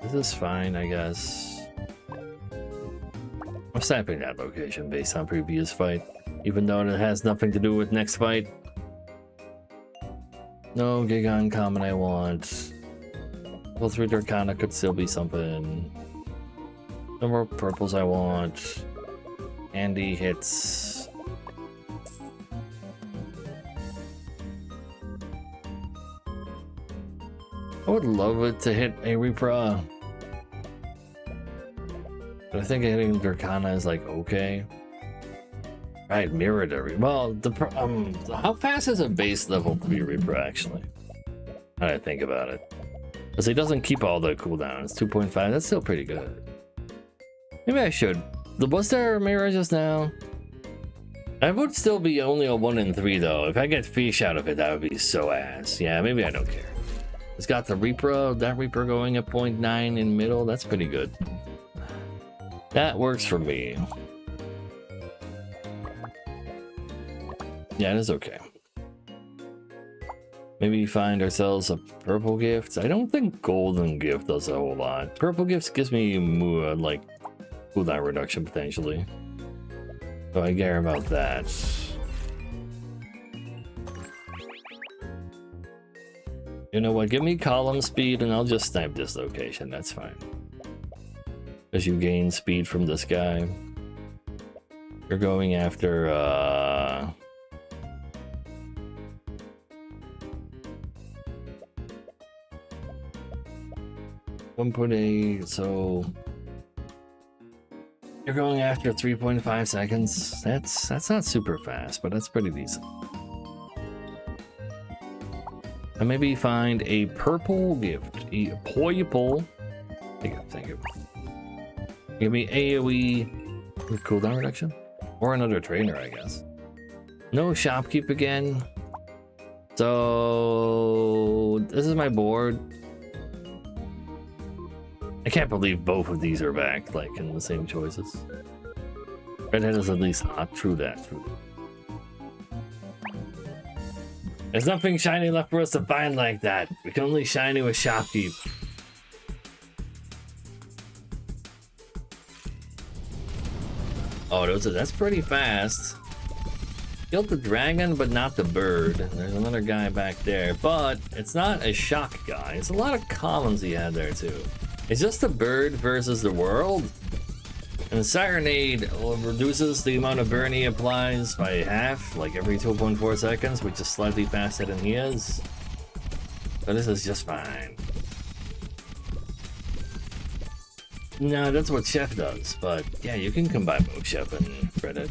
This is fine, I guess. I'm snapping that location based on previous fight, even though it has nothing to do with next fight. No Gigon common I want. Level 3 Dracana could still be something. No more purples I want. Andy hits. I would love it to hit a Repra. But I think hitting Dracana is like okay. Right, mirrored every. Well, how fast is a base level 3 Reaper actually? Now that I think about it. Because he doesn't keep all the cooldowns. 2.5, that's still pretty good. Maybe I should. Was there a mirror just now? I would still be only a 1 in 3 though. If I get fish out of it, that would be so ass. Yeah, maybe I don't care. It's got the Reaper, that Reaper going at 0.9 in middle. That's pretty good. That works for me. Yeah, it is okay. Maybe find ourselves a purple gift. I don't think golden gift does a whole lot. Purple gifts gives me more like cooldown reduction potentially. So I care about that. You know what? Give me column speed and I'll just snipe this location. That's fine. Because you gain speed from this guy. You're going after 1.8, so you're going after 3.5 seconds. That's not super fast, but that's pretty decent. And maybe find a purple gift. A purple. Thank you. Give me AoE with cooldown reduction. Or another trainer, I guess. No shopkeep again. So this is my board. I can't believe both of these are back, like in the same choices. Redhead is at least hot. True that. True that. There's nothing shiny left for us to find like that. We can only shiny with shopkeep. Oh, that's pretty fast. Killed the dragon, but not the bird. There's another guy back there, but it's not a shock guy. It's a lot of commons he had there too. It's just the bird versus the world. And Serenade reduces the amount of burn he applies by half, like every 2.4 seconds, which is slightly faster than he is. So this is just fine. No, that's what Chef does, but yeah, you can combine both Chef and Redhead.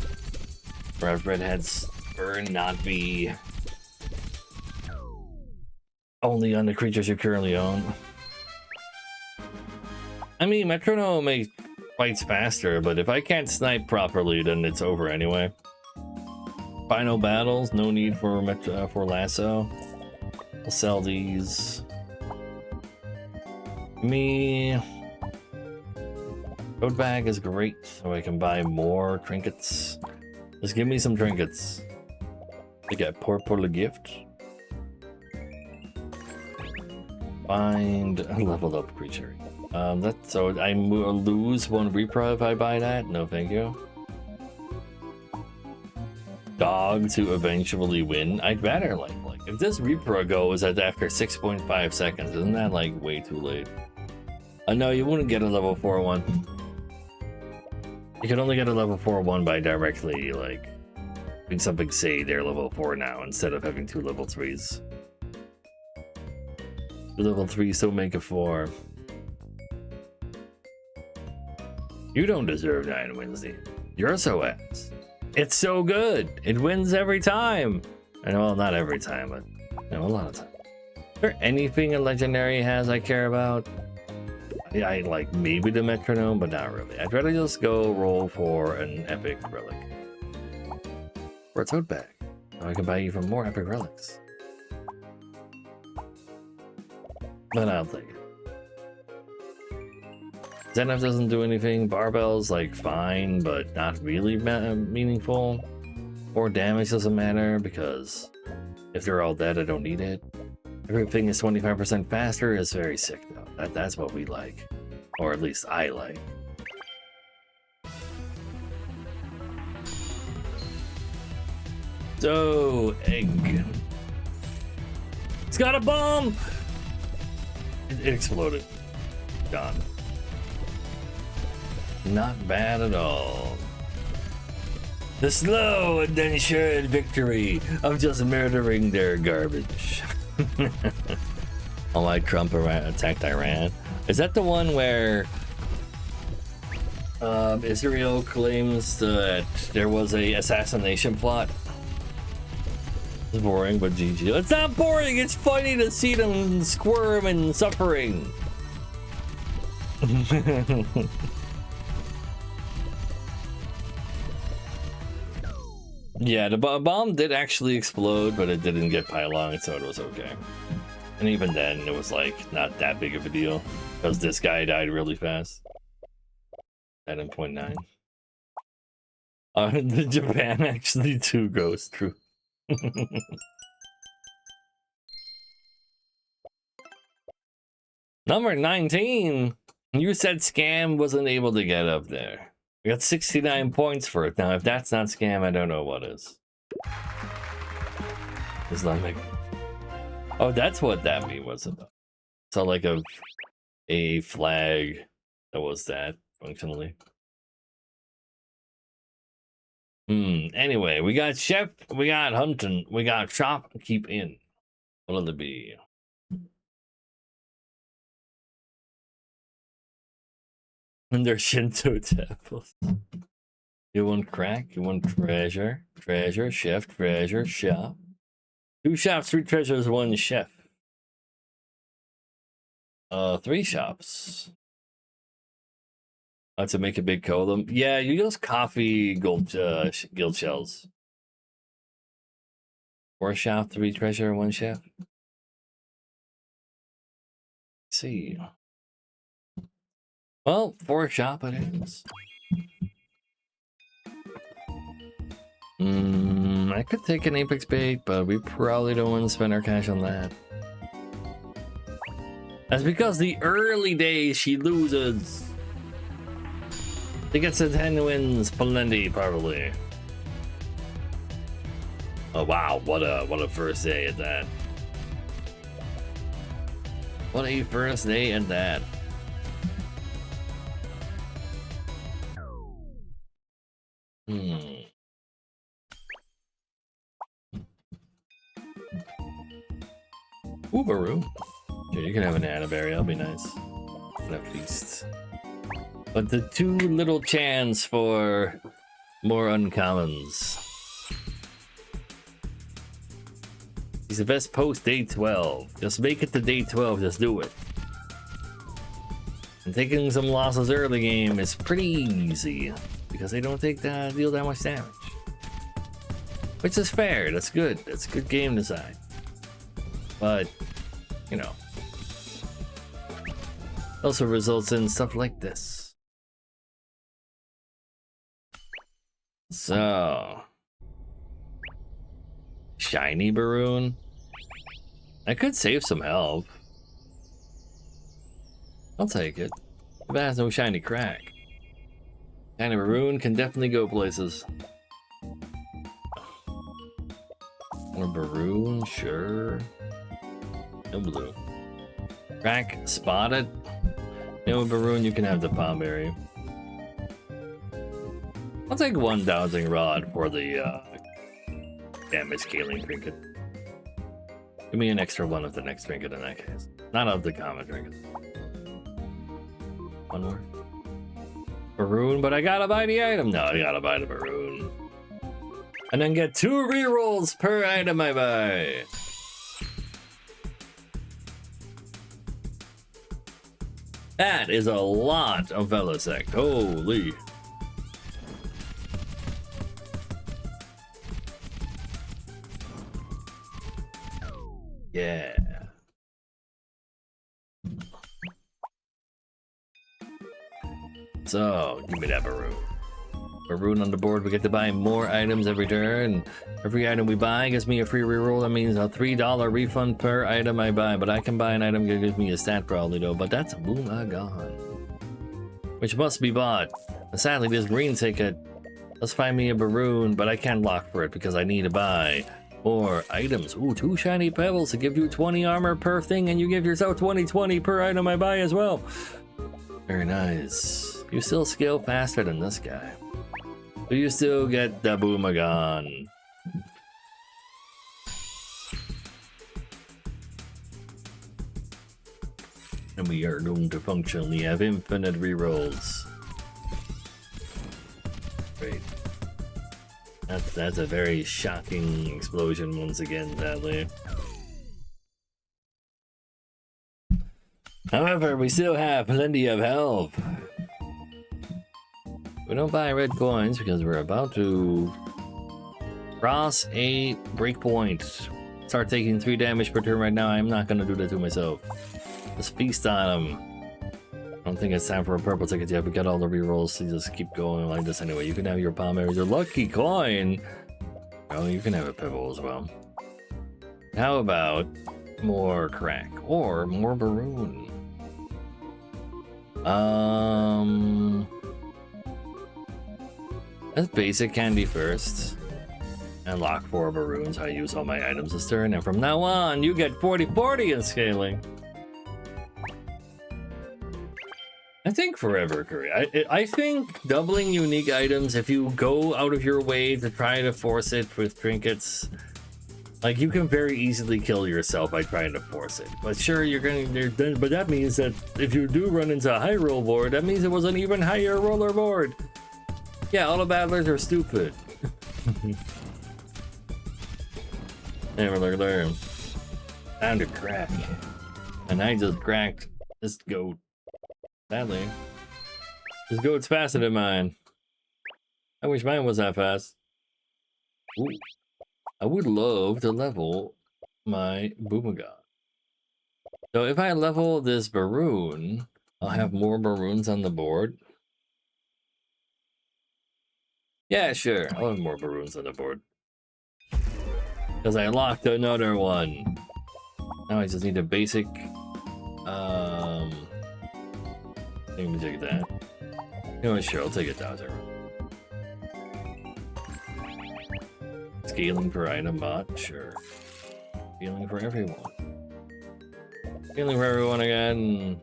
Or have Redhead's burn not be only on the creatures you currently own. I mean, Metronome fights faster, but if I can't snipe properly, then it's over anyway. Final battles, no need for lasso. I'll sell these. Me. Code bag is great, so I can buy more trinkets. Just give me some trinkets. I got purple gift. Find a leveled up creature. So I lose 1 repro if I buy that. No, thank you. Dog to eventually win. I'd rather like if this repro goes after 6.5 seconds, isn't that like way too late? No, you wouldn't get a level 4-1. You can only get a level 4-1 by directly like having something say they're level 4 now instead of having 2 level 3s. Level 3s don't make a 4. You don't deserve 9 wins, Dean. You're so ass. It's so good. It wins every time. And well, not every time, but you know, a lot of times. Is there anything a legendary has I care about? I like maybe the metronome, but not really. I'd rather just go roll for an epic relic. Or a tote bag. So I can buy even more epic relics. But I'll take it. Zenith doesn't do anything. Barbell's like fine, but not really meaningful. Or damage doesn't matter because if they're all dead, I don't need it. Everything is 25% faster is very sick though. That's what we like. Or at least I like. So, egg. It's got a bomb! It exploded. Gone. Not bad at all. The slow and then assured victory of just murdering their garbage. Oh, why Trump attacked Iran? Is that the one where Israel claims that there was a assassination plot? It's boring, but GG. It's not boring, it's funny to see them squirm and suffering. Yeah, the bomb did actually explode, but it didn't get pylon, so it was okay. And even then, it was like not that big of a deal because this guy died really fast. At 0.9. The Japan actually too goes true. Number 19. You said scam wasn't able to get up there. We got 69 points for it. Now, if that's not scam, I don't know what is. Islamic. Oh, that's what that meme was about. So like a flag that was that functionally. Anyway, we got chef, we got hunting, we got shop, keep in. What'll it be? And they're Shinto temples. You want crack? You want treasure? Treasure, chef, treasure, shop. 2 shops, 3 treasures, 1 chef. 3 shops. To make a big column. Yeah, you use coffee guild shells. 4 shop, 3 treasure, 1 chef. Let's see. Well, 4 shop it is. I could take an Apex bait, but we probably don't want to spend our cash on that. That's because the early days she loses. She gets a 10 wins, plenty probably. Oh wow, what a first day at that. What a first day at that. That'll be nice. And a feast. But the too little chance for more uncommons. He's the best post day 12. Just make it to day 12, just do it. And taking some losses early game is pretty easy because they don't deal that much damage. Which is fair, that's good. That's good game design. But, you know, also results in stuff like this. So, shiny Baroon. I could save some health. I'll take it. But it has no shiny crack. Shiny Baroon can definitely go places. Or Baroon, sure. No blue. Crack spotted. No Baroon, you can have the palm berry. I'll take one dowsing rod for the damage scaling trinket. Give me an extra one of the next trinket in that case. Not of the common trinket. One more. Baroon, but I gotta buy the item. No, I gotta buy the Baroon. And then get 2 rerolls per item I buy. That is a lot of Velisect. Holy. Yeah. So, give me that Baroon. Baroon on the board, we get to buy more items every turn. Every item we buy gives me a free reroll. That means a $3 refund per item I buy. But I can buy an item that gives me a stat probably though. But that's a Boomagon, which must be bought. And sadly, this green ticket. Let's find me a Baroon, but I can't lock for it because I need to buy more items. Ooh, 2 shiny pebbles to give you 20 armor per thing, and you give yourself 20 per item I buy as well. Very nice. You still scale faster than this guy. But you still get the Boomagon. And we are doomed to functionally have infinite rerolls. Great. That's a very shocking explosion once again, sadly. However, we still have plenty of health. We don't buy red coins because we're about to cross a breakpoint. Start taking 3 damage per turn right now. I'm not gonna do that to myself. Just feast on him. I don't think it's time for a purple ticket yet. We got all the rerolls, so just keep going like this anyway. You can have your palm berries, your lucky coin. Oh, you can have a pebble as well. How about more crack or more Baroon? Let's basic candy first. And lock 4 Baroons. I use all my items this turn, and from now on, you get 40/40 in scaling. I think forever career. I think doubling unique items, if you go out of your way to try to force it with trinkets, like you can very easily kill yourself by trying to force it. But sure, but that means that if you do run into a high roll board, that means it was an even higher roller board. Yeah, all the battlers are stupid. Never look there. Time to crack. And I just cracked this goat. Sadly. This goat's faster than mine. I wish mine was that fast. Ooh. I would love to level my Boomagon. So if I level this Baroon, I'll have more Baroons on the board. Yeah, sure. I'll have more Baroons on the board. Because I locked another one. Now I just need a basic... Let me take that. You know what, sure, I'll take 1,000. Scaling per item bot, sure. Scaling for everyone. Scaling for everyone again.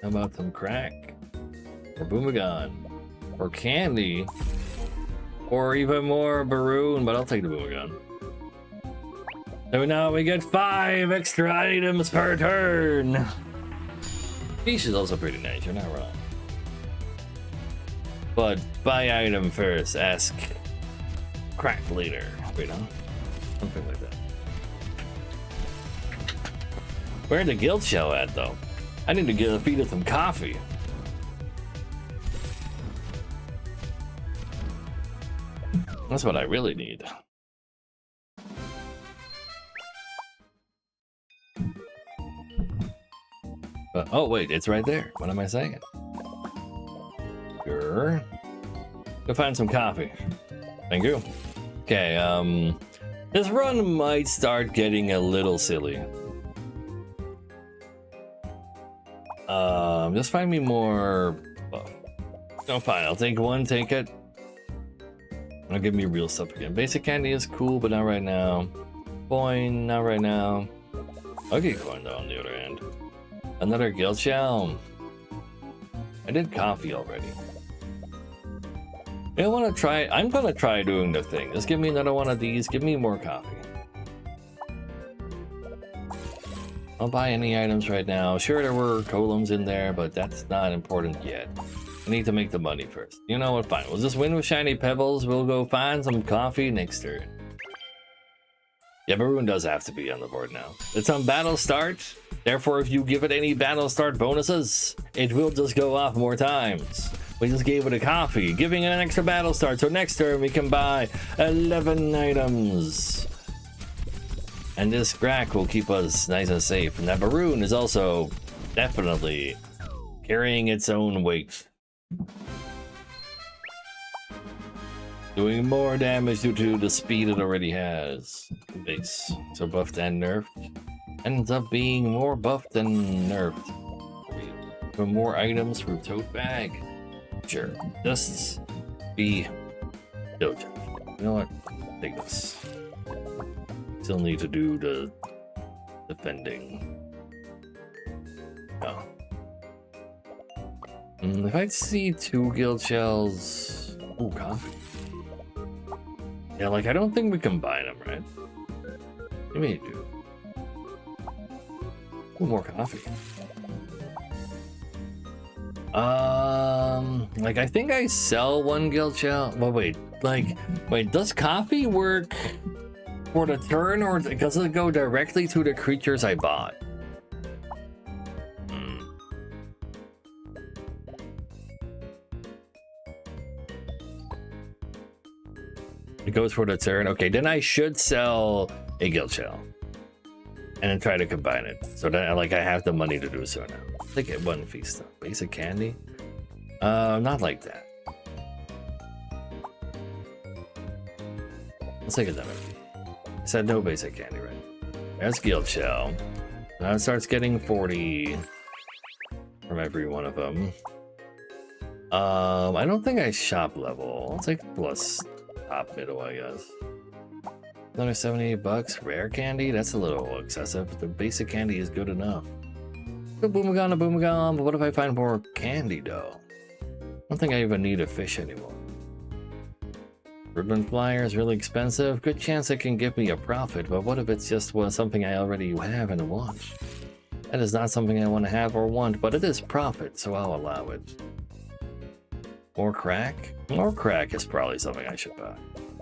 How about some crack? Or Boomagon? Or candy? Or even more Baroon, but I'll take the Boomagon. So now we get 5 extra items per turn. Fish is also pretty nice, you're not wrong. But buy item first, ask crack later. Wait, huh? Something like that. Where'd the guild shell at, though? I need to feed it some coffee. That's what I really need. But, oh, wait, it's right there. What am I saying? Sure. Go find some coffee. Thank you. Okay, this run might start getting a little silly. Just find me more buff. No, fine, I'll take one, take it. I'll give me real stuff again. Basic candy is cool, but not right now. Coin, not right now. I'll get coin though, on the other hand. Another guild shell. I did coffee already. I want to try. I'm gonna try doing the thing. Just give me another one of these. Give me more coffee. I'll buy any items right now. Sure, there were golems in there, but that's not important yet. I need to make the money first. You know what? Fine. We'll just win with shiny pebbles. We'll go find some coffee next turn. Yeah, Maroon does have to be on the board now. It's on battle start. Therefore, if you give it any battle start bonuses, it will just go off more times. We just gave it a coffee, giving it an extra battle start. So next turn we can buy 11 items. And this crack will keep us nice and safe. And that Maroon is also definitely carrying its own weight. Doing more damage due to the speed it already has. Base. So buffed and nerfed. Ends up being more buffed than nerfed. For more items for tote bag. Sure. Just be diligent. You know what? Take this. Still need to do the defending. Oh. If I see 2 guild shells. Ooh, coffee. Yeah, like I don't think we combine them, right? You may do. Ooh, more coffee. Like I think I sell 1 guild shell. Well, wait, does coffee work for the turn, or does it go directly to the creatures I bought? It goes for the turn. Okay, then I should sell a guild shell and then try to combine it so that like I have the money to do so now. Let's get 1 feast though. Basic candy. Not like that. Let's take another. I said no basic candy, right? There's guild shell. Now it starts getting 40 from every one of them. I don't think I shop level. I'll take plus top middle, I guess. Another 78 bucks. Rare candy? That's a little excessive, but the basic candy is good enough. A boomagon, but what if I find more candy though? I don't think I even need a fish anymore. Ribbon flyer is really expensive. Good chance it can give me a profit, but what if it's just something I already have and want? That is not something I want to have or want, but it is profit, so I'll allow it. More crack? More crack is probably something I should buy.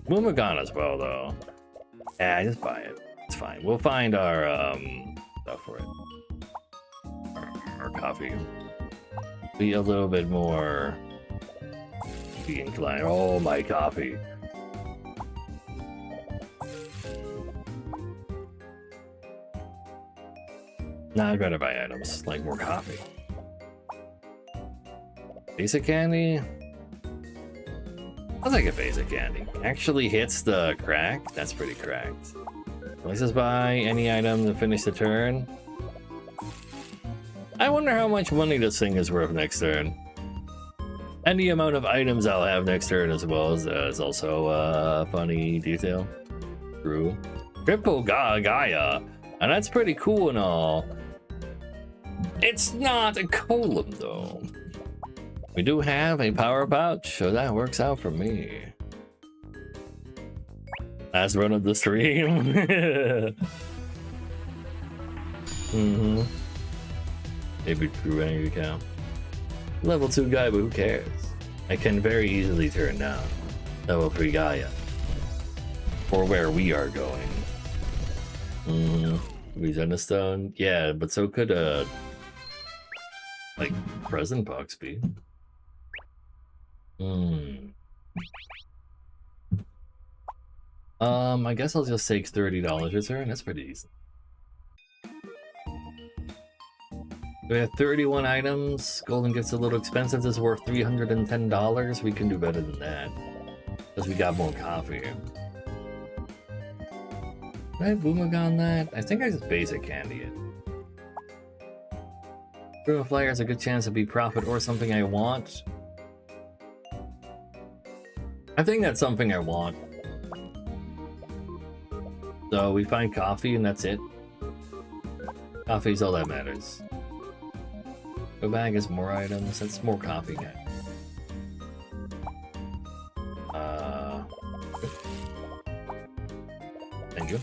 Boomagon as well, though. Yeah, just buy it. It's fine. We'll find our stuff for it. Our coffee. Be a little bit more inclined. Oh, my coffee. Nah, I'd rather buy items like more coffee. Basic candy. I'll take a basic candy. Actually hits the crack. That's pretty cracked. Let's just buy any item to finish the turn. I wonder how much money this thing is worth next turn. And the amount of items I'll have next turn as well is also a funny detail. True. Triple Gaia. And that's pretty cool and all. It's not a column though. We do have a power pouch, so that works out for me. Last run of the stream. Maybe true bank account. Level 2 guy, but who cares? I can very easily turn down level 3 Gaia. For where we are going. Louisiana Stone. Yeah, but so could like present box be. I guess I'll just take $30 return. That's pretty decent. We have 31 items. Golden gets a little expensive. This is worth $310. We can do better than that. Because we got more coffee. Did I Boomagon that? I think I just basic candy it. River Flyer has a good chance to be profit or something I want. I think that's something I want. So we find coffee and that's it. Coffee's all that matters. Go bag is more items. That's more coffee, guys. Thank you.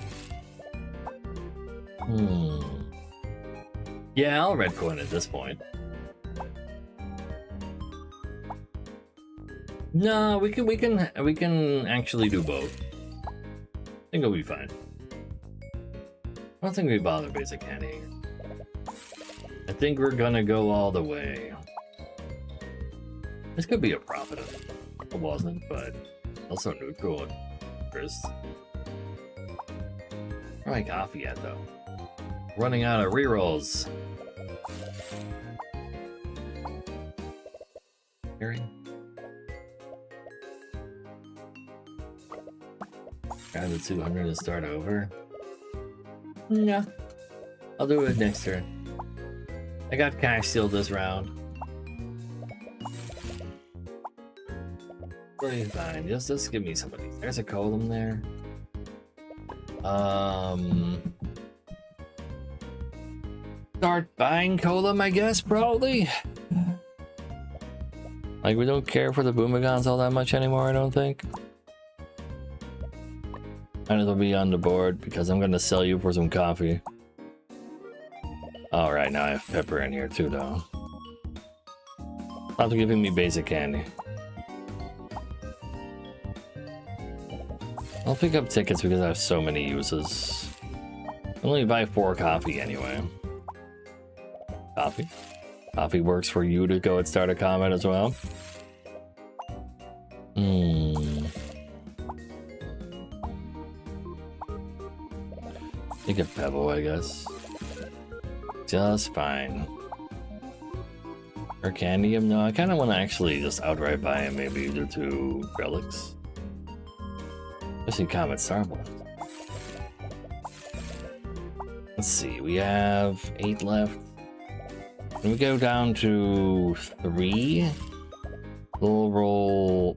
Yeah, I'll red coin at this point. No, we can actually do both. I think it'll be fine. I don't think we bother basic candy. I think we're gonna go all the way. This could be a profit. It wasn't, but also neutral at first. Where my coffee at though? Running out of rerolls. Carry. Grab the 200 to start over. Yeah, I'll do it next turn. I got cash sealed this round. Pretty fine. Just give me some of these. There's a column there. Start buying column, I guess, probably. Like, we don't care for the Boomagons all that much anymore, I don't think. Might as well be on the board because I'm gonna sell you for some coffee. Alright, now I have pepper in here too, though. Stop giving me basic candy. I'll pick up tickets because I have so many uses. I only buy 4 coffee anyway. Coffee? Coffee works for you to go and start a comment as well. Take a pebble, I guess. Just fine. Or candium? No, I kind of want to actually just outright buy him, maybe either 2 relics. Especially Comet Starbolt. Let's see, we have 8 left. When we go down to 3, we'll roll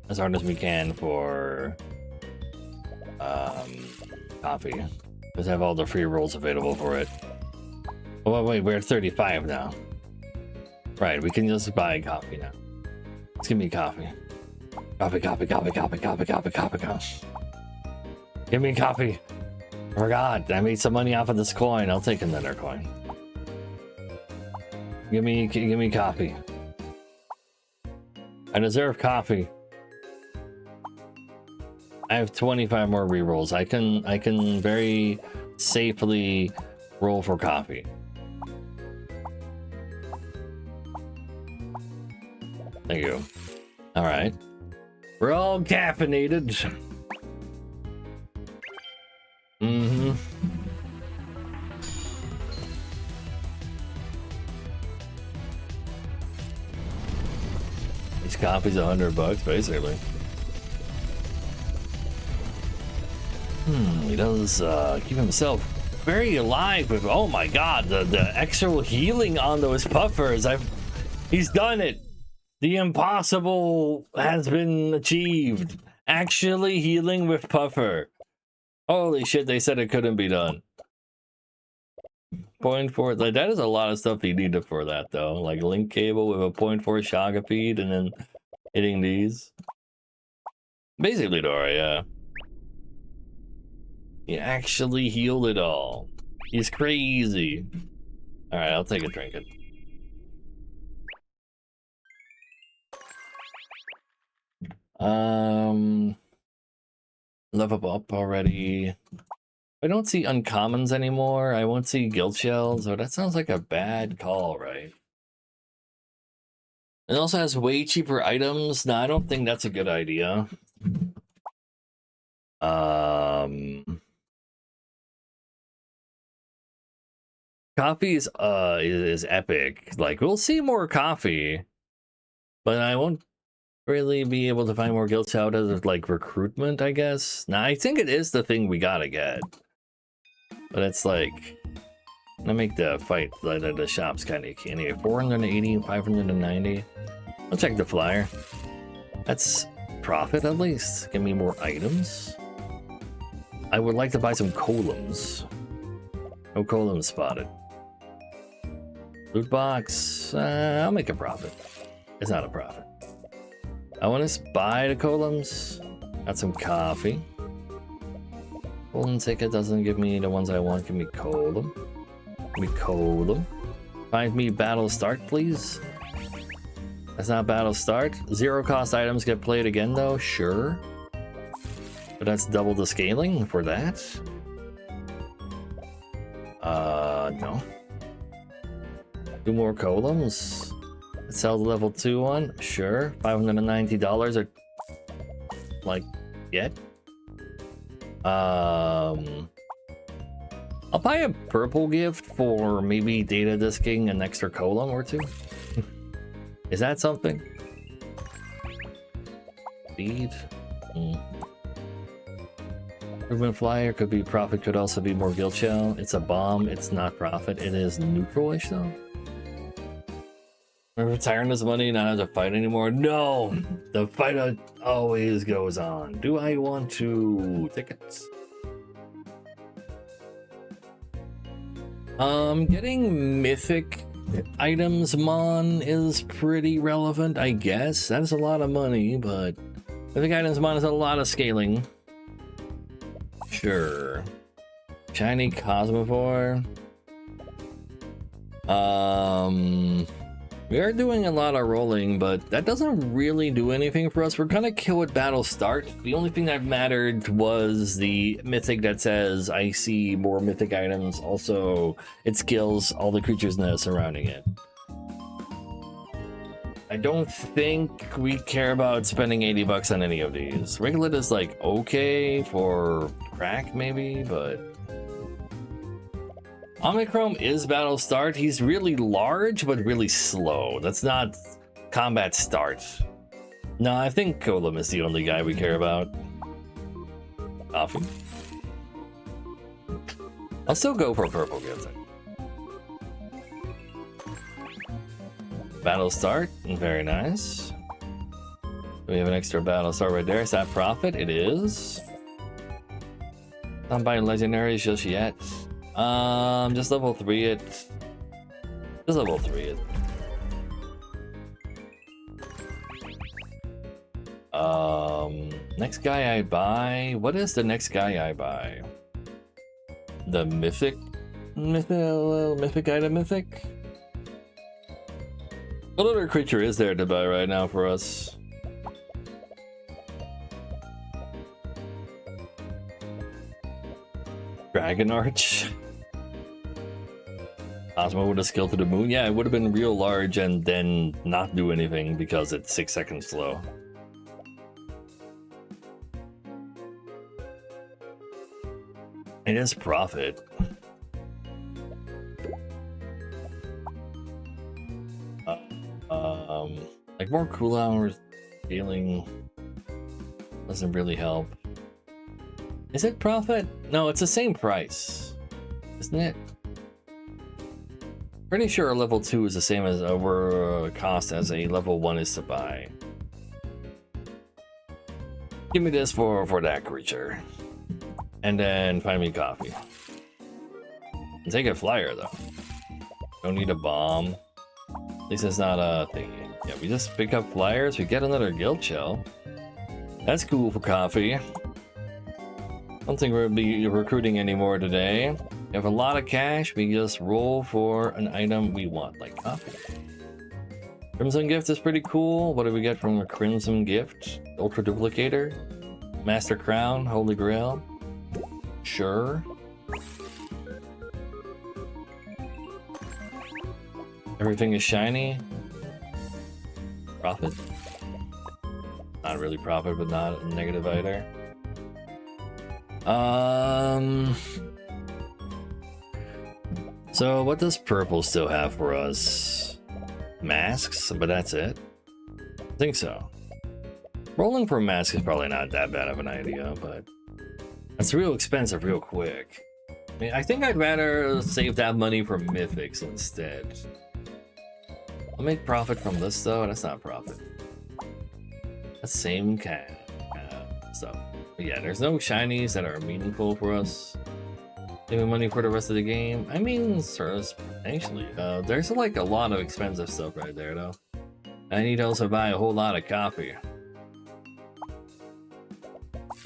as hard as we can for coffee. Just have all the free rolls available for it. Oh wait, we're at 35 now. Right, we can just buy coffee now. Let's give me coffee. Coffee. Give me coffee. I forgot, I made some money off of this coin. I'll take another coin. Give me coffee. I deserve coffee. I have 25 more rerolls. I can very safely roll for coffee. Thank you. All right. We're all caffeinated. Each coffee's $100 basically. He does keep himself very alive with, oh my god, the actual healing on those puffers. He's done it. The impossible has been achieved. Actually healing with puffer. Holy shit, they said it couldn't be done. 0.4, like that is a lot of stuff you needed for that though. Like link cable with a 0.4 Shaga feed and then hitting these. Basically Dora, yeah. He actually healed it all. He's crazy. Alright, I'll take a trinket. Level up already. I don't see uncommons anymore. I won't see guild shells, so that sounds like a bad call, right? It also has way cheaper items. No, I don't think that's a good idea. Coffee is epic. Like, we'll see more coffee, but I won't really be able to find more guild shout as like recruitment, I guess. Now, I think it is the thing we gotta get, but it's like, I make the fight the shops kind of canny. 480 and 590. I'll check the flyer. That's profit at least. Give me more items. I would like to buy some columns. No columns spotted. Loot box. I'll make a profit. It's not a profit. I want to buy the columns. Got some coffee. Golden ticket doesn't give me the ones I want. Give me column. Give me column. Find me battle start, please. That's not battle start. Zero cost items get played again, though. Sure. But that's double the scaling for that. No. 2 more columns. Let's sell the level 2 one. Sure. $590 or like yet. I'll buy a purple gift for maybe data disking an extra column or 2. Is that something? Speed. Improvement flyer could be profit, could also be more guild shell. It's a bomb, it's not profit, it is neutral-ish though. We're retiring this money, not have to fight anymore. No! The fight always goes on. Do I want to tickets? Getting mythic items mon is pretty relevant, I guess. That's a lot of money, but mythic items mon is a lot of scaling. Sure. Shiny Cosmovore. We are doing a lot of rolling, but that doesn't really do anything for us. We're gonna kill at battle start. The only thing that mattered was the mythic that says I see more mythic items. Also, it skills all the creatures that are surrounding it. I don't think we care about spending 80 bucks on any of these. Ringlet is like okay for crack maybe, but Omnichrome is battle start. He's really large, but really slow. That's not combat start. No, I think Golem is the only guy we care about. Coffee. I'll still go for purple gift. Battle start, very nice. We have an extra battle start right there. Is that profit? It is. Not buying legendaries just yet. Just level 3 it. Just level 3 it. Next guy I buy. What is the next guy I buy? The mythic item mythic? What other creature is there to buy right now for us? Dragon Arch? Cosmo with a skill to the moon? Yeah, it would have been real large and then not do anything because it's 6 seconds slow. It is profit. Like more cooldown or healing doesn't really help. Is it profit? No, it's the same price, isn't it? Pretty sure a level 2 is the same as cost as a level 1 is to buy. Give me this for that creature. And then find me coffee. And take a flyer though. Don't need a bomb. At least it's not a thingy. Yeah, we just pick up flyers, we get another guild shell. That's cool for coffee. I don't think we'll be recruiting anymore today. We have a lot of cash. We just roll for an item we want, like coffee. Crimson Gift is pretty cool. What do we get from a Crimson Gift? Ultra Duplicator? Master Crown? Holy Grail? Sure. Everything is shiny. Profit? Not really profit, but not negative either. So what does purple still have for us? Masks, but that's it. I think so. Rolling for masks is probably not that bad of an idea, but it's real expensive real quick. I mean, I think I'd rather save that money for mythics instead. I'll make profit from this though. That's not profit. The same kind of stuff. But yeah, there's no shinies that are meaningful for us. Saving money for the rest of the game. I mean, potentially. There's like a lot of expensive stuff right there though. I need to also buy a whole lot of coffee.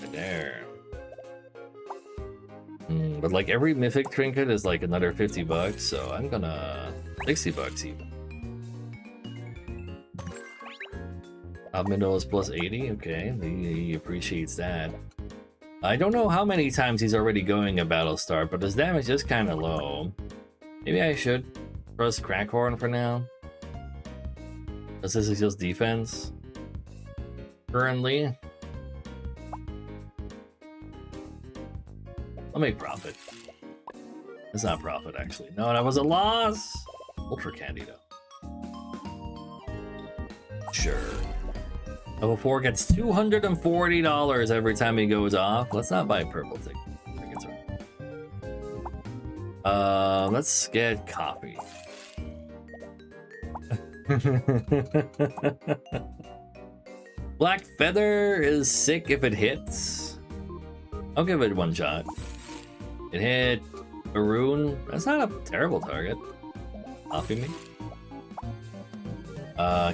Right there. But like every mythic trinket is like another 50 bucks, so I'm gonna 60 bucks even. Top middle is plus 80, okay, he appreciates that. I don't know how many times he's already going a battle start, but his damage is kind of low. Maybe I should trust Crackhorn for now. Because this is just defense. Currently. I'll make profit. It's not profit actually. No, that was a loss! Ultra candy though. Sure. Level 4 gets $240 every time he goes off. Let's not buy purple tickets. Let's get coffee. Black Feather is sick if it hits. I'll give it one shot. It hit Maroon. That's not a terrible target. Copy me.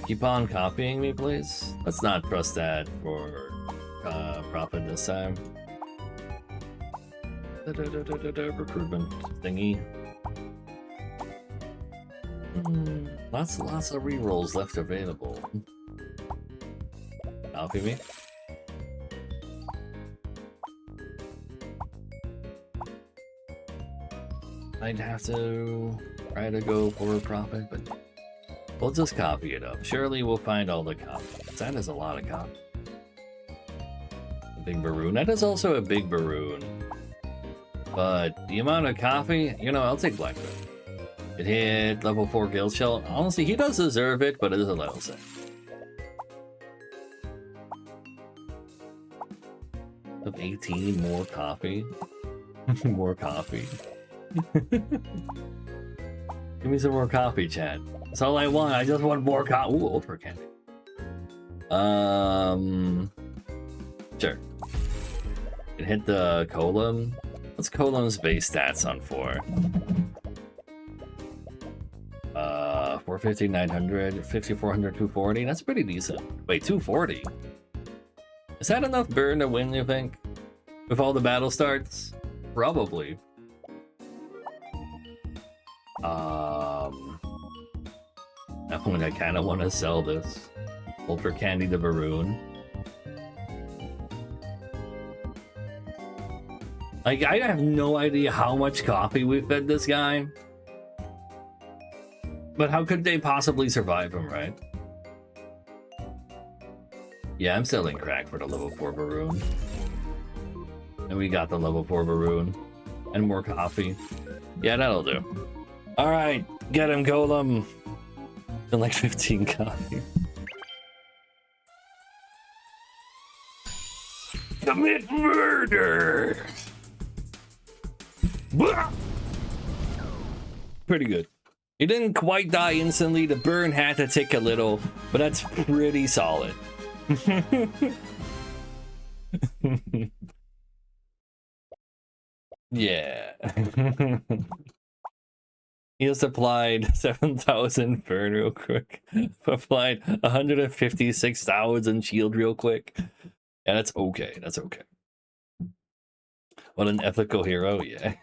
Keep on copying me, please. Let's not trust that for profit this time. Recruitment thingy. Lots of rerolls left available. Copy me. I'd have to try to go for a profit, but we'll just copy it up. Surely we'll find all the copies. That is a lot of copies. A big Baroon. That is also a big Baroon. But the amount of coffee, you know, I'll take Blackbird. It hit level 4 Guild Shell. Honestly, he does deserve it, but it is a level 6. Of 18, more coffee. More coffee. Give me some more coffee, chat. That's all I want. I just want more coffee. Ooh, ultra candy. Sure. It hit the Column. What's Column's base stats on 4? 450, 900, 5400, 240. That's pretty decent. Wait, 240? Is that enough burn to win, you think? With all the battle starts? Probably. That one I kind of want to sell this. Ultra Candy the Baroon. Like, I have no idea how much coffee we fed this guy. But how could they possibly survive him, right? Yeah, I'm selling crack for the level 4 Baroon. And we got the level 4 Baroon. And more coffee. Yeah, that'll do. Alright, get him, Golem. And like 15 coffee. Commit murder! Pretty good. He didn't quite die instantly. The burn had to tick a little, but that's pretty solid. Yeah. He just applied 7,000 burn real quick. Applied 156,000 shield real quick. Yeah, that's okay. That's okay. What an ethical hero, yeah.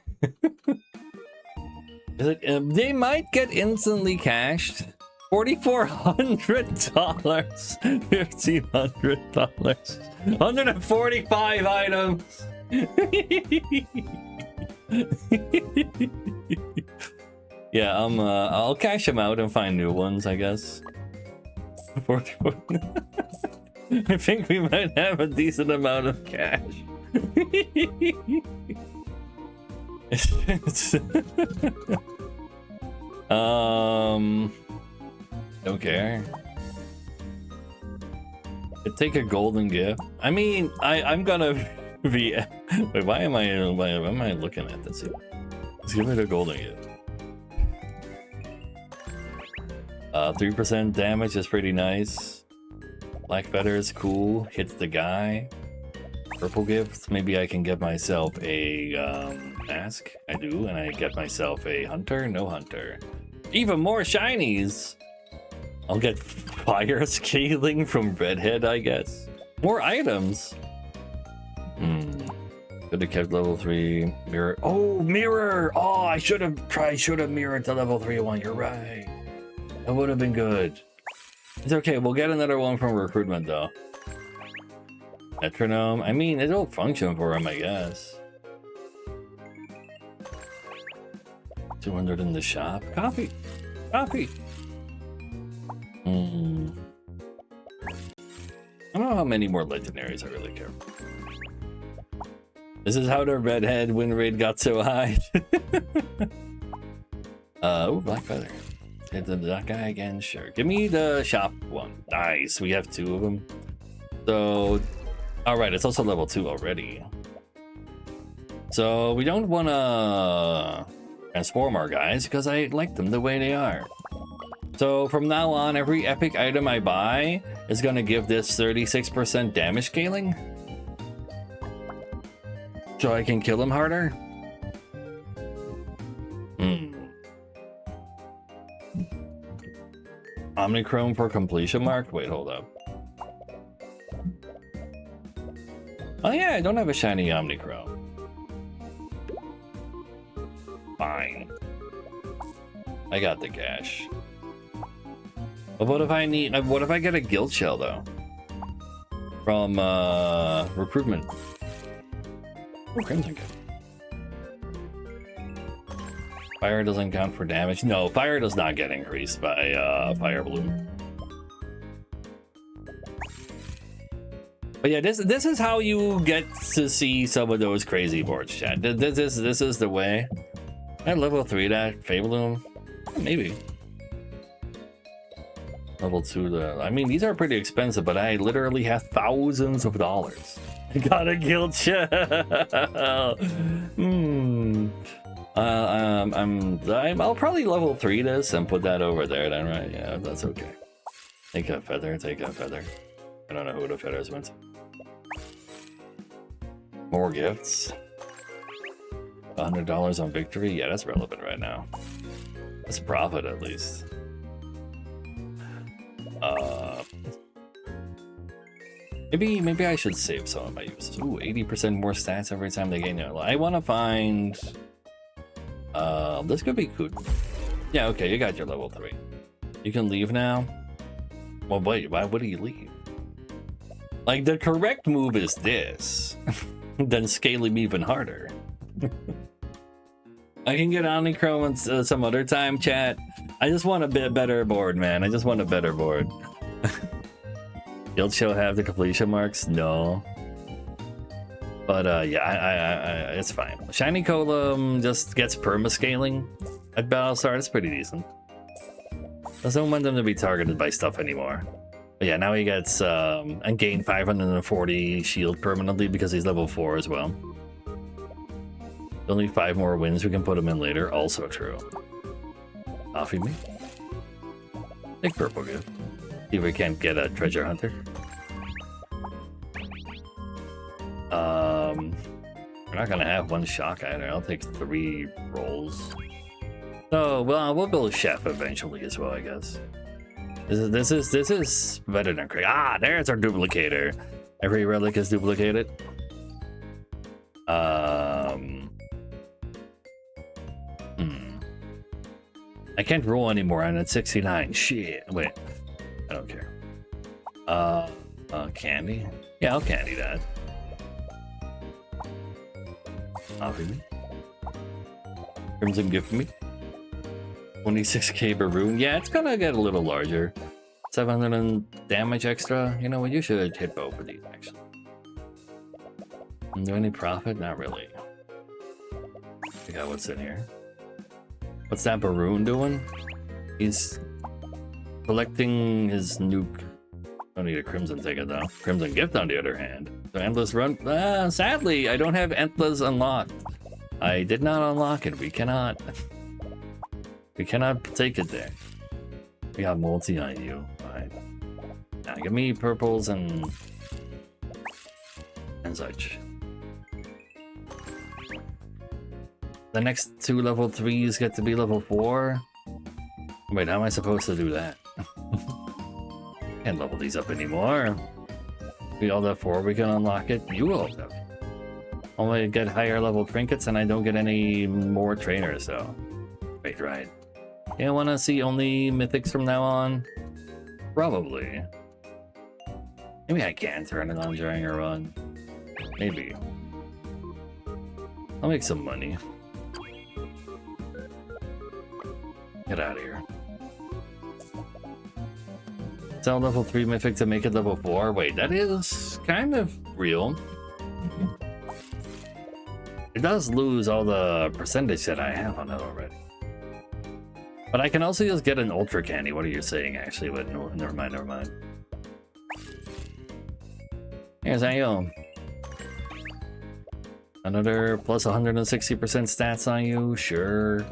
Is it, they might get instantly cashed. $4,400, $1,500, 145 items. Yeah, I'll cash them out and find new ones, I guess. 44. I think we might have a decent amount of cash. Don't care. I'd take a golden gift. I mean, I'm gonna be. Wait, why am I looking at this? Let's give it a golden gift. 3% damage is pretty nice. Black feather is cool. Hits the guy. Purple gifts. Maybe I can get myself a mask. I do, and I get myself a hunter. No hunter. Even more shinies. I'll get fire scaling from Redhead, I guess. More items. Could have kept level 3 mirror. Oh, mirror! Oh, I should have mirrored to level 3 one. You're right. That would have been good. It's okay. We'll get another one from recruitment though. Metronome. I mean, it'll function for him, I guess. 200 in the shop. Coffee. Coffee. I don't know how many more legendaries I really care. This is how the redhead win rate got so high. Oh, black feather. Hit that guy again, sure. Give me the shop one. Nice, we have 2 of them. So, all right, it's also level 2 already. So we don't want to transform our guys because I like them the way they are. So from now on, every epic item I buy is gonna give this 36% damage scaling. So I can kill him harder. Omnichrome for completion mark? Wait, hold up. Oh yeah, I don't have a shiny Omnichrome. Fine. I got the cash. But what if I get a guild shell though? From recruitment. Oh, crimson gift. Fire doesn't count for damage. No, fire does not get increased by fire bloom. But yeah, this is how you get to see some of those crazy boards, chat. This is the way. At level 3 that Fabloom? Maybe. Level 2 I mean, these are pretty expensive, but I literally have thousands of dollars. I got a guild shell. I'll probably level 3 this and put that over there then, right? Yeah, that's okay. Take a feather, take a feather. I don't know who the feathers went to. More gifts. $100 on victory? Yeah, that's relevant right now. That's profit at least. Maybe I should save some of my uses. Ooh, 80% more stats every time they gain it. I want to find... this could be good. Yeah, okay, you got your level 3. You can leave now? Well, wait, why would he leave? Like, the correct move is this. Then scale him even harder. I can get Omnichrome some other time, chat. I just want a bit better board, man. I just want a better board. Guild shell have the completion marks? No. But yeah, it's fine. Shiny Column just gets perma-scaling at Battlestar. It's pretty decent. Doesn't want them to be targeted by stuff anymore. But yeah, now he gets and gain 540 shield permanently because he's level 4 as well. Only 5 more wins, we can put him in later. Also true. Coffee me. Take purple gift. See if we can't get a treasure hunter. We're not gonna have 1 shock either. I'll take 3 rolls. So well, we'll build a chef eventually as well, I guess. This is better than crazy. Ah, there's our duplicator. Every relic is duplicated. I can't roll anymore, and it's 69. Shit. Wait. I don't care. Candy? Yeah, I'll candy that. Offer me. Crimson gift me. 26k Baroon. Yeah, it's gonna get a little larger. 700 damage extra. You know what? You should hit both of these, actually. Do any profit? Not really. I got what's in here. What's that Baroon doing? He's collecting his nuke. Don't need a Crimson ticket though. Crimson gift on the other hand. So endless run. Sadly, I don't have endless unlocked. I did not unlock it. We cannot. We cannot take it there. We got multi on you. Alright. Now give me purples and such. The next 2 level 3s get to be level 4. Wait, how am I supposed to do that? Can't level these up anymore. We all have 4, we can unlock it. You will have. Only get higher level trinkets and I don't get any more trainers, so. Wait, right. You want to see only mythics from now on? Probably. Maybe I can turn it on during a run. Maybe. I'll make some money. Get out of here. Sell level 3 mythic to make it level 4. Wait, that is kind of real. It does lose all the percentage that I have on it already. But I can also just get an ultra candy. What are you saying, actually? But no, never mind, never mind. Here's Ayo. Another plus 160% stats on you, sure.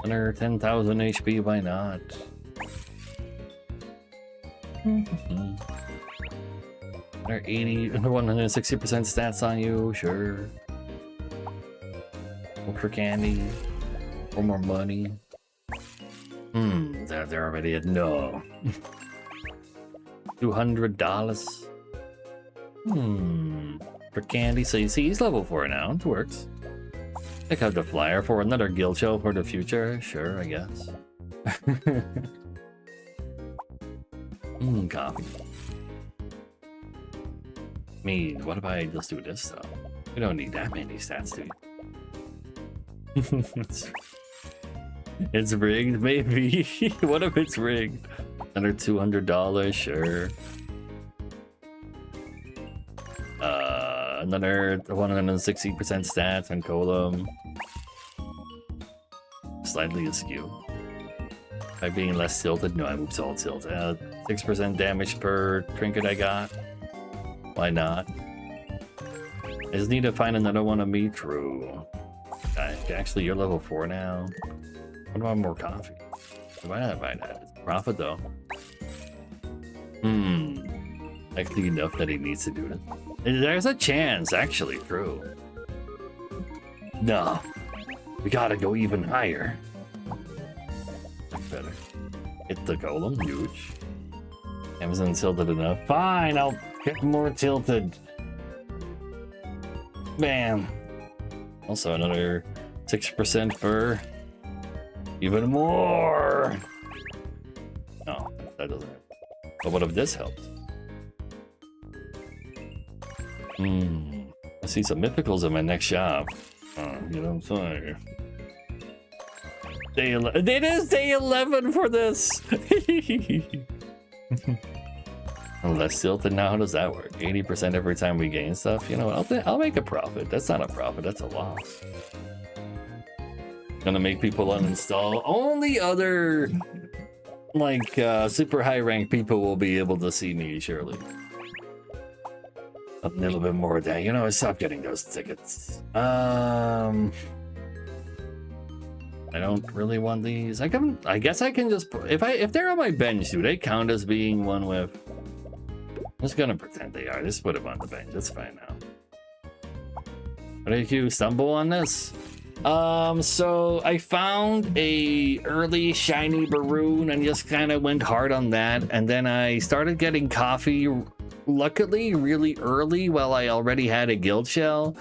Another 10,000 HP, why not? Another 160% stats on you, sure. Ultra candy. Or more money. They're already at no. $200. For candy. So you see, he's level 4 now. It works. Pick out the flyer for another guild shell for the future. Sure, I guess. Coffee. I mean, what if I just do this stuff? We don't need that many stats, do we? It's rigged, maybe. What if it's rigged? Another $200, sure. Another 160% stats on Column. Slightly askew. By being less tilted, no, I moved all tilt. 6% damage per trinket I got. Why not? I just need to find another one of me. True. Actually, you're level 4 now. What about more coffee? Why not buy that? It's profit though. Actually enough that he needs to do it. There's a chance, actually, true. No. We gotta go even higher. That's better. Hit the golem, huge. Amazon tilted enough. Fine, I'll get more tilted. Bam. Also another 6% for even more. No, that doesn't help. But what if this helps? I see some mythicals in my next shop. You know what I'm saying? Day 11. It is day 11 for this. Less tilted now. How does that work? 80% every time we gain stuff. You know what? I'll make a profit. That's not a profit. That's a loss. Gonna make people uninstall. Only other like super high rank people will be able to see me. Surely. A little bit more of that. You know, I stopped getting those tickets. I don't really want these. I guess I can just put, if they're on my bench, do they count as being one with? I'm just gonna pretend they are. Just put them on the bench. That's fine now. What did you stumble on this? So I found a early shiny Baroon and just kind of went hard on that, and then I started getting coffee. Luckily, really early while I already had a guild shell.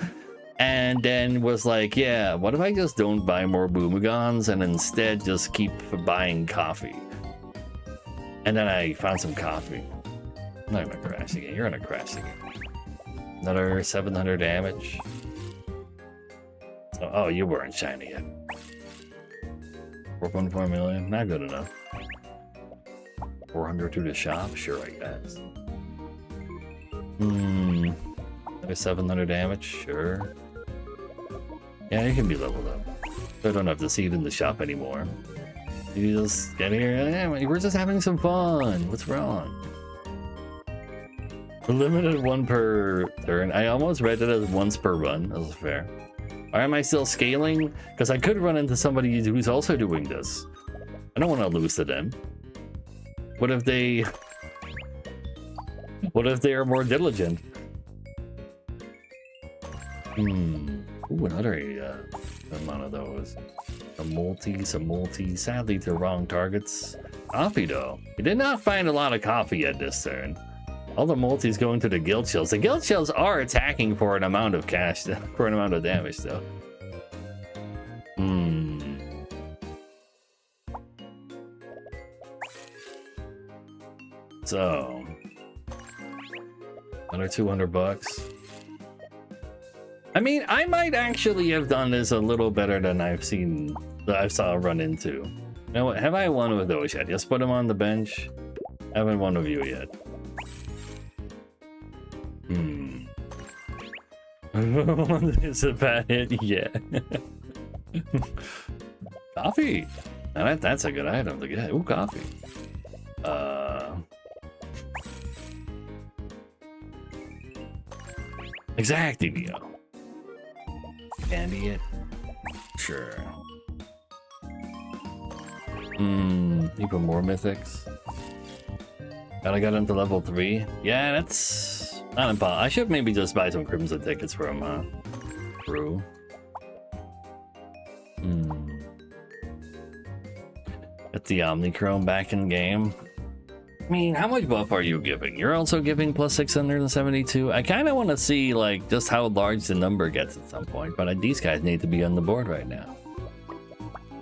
and then was like, yeah, what if I just don't buy more Boomagons and instead just keep buying coffee? And then I found some coffee. I'm not gonna crash again. You're gonna crash again. Another 700 damage. So, oh, you weren't shiny yet. 4.4 million, not good enough. 400 to the shop, sure, I guess. Another 700 damage, sure. Yeah, you can be leveled up. I don't have to see it in the shop anymore. You just get here, yeah, we're just having some fun. What's wrong? Limited one per turn. I almost read it as once per run. That was fair. Or am I still scaling? Because I could run into somebody who's also doing this. I don't want to lose to them. What if they... What if they are more diligent? Ooh, another amount of those. A multi. Sadly, to wrong targets. Coffee, though. We did not find a lot of coffee yet this turn. All the multis going to the guild shells. The guild shells are attacking for an amount of cash, for an amount of damage, though. So, another 200 bucks. I mean, I might actually have done this a little better than I saw run into. You know what? Have I won with those yet? Just put them on the bench. I haven't won with you yet. It's a bad hit, yeah. Coffee. Now that's a good item to get. Ooh, coffee. Exactly, Neo. Candy it. Sure. Even more mythics. Gotta get into level 3. Yeah, that's not impossible. I should maybe just buy some Crimson tickets from Brew. Get the Omnichrome back in game. I mean, how much buff are you giving? You're also giving plus 672. I kind of want to see like just how large the number gets at some point, but these guys need to be on the board right now.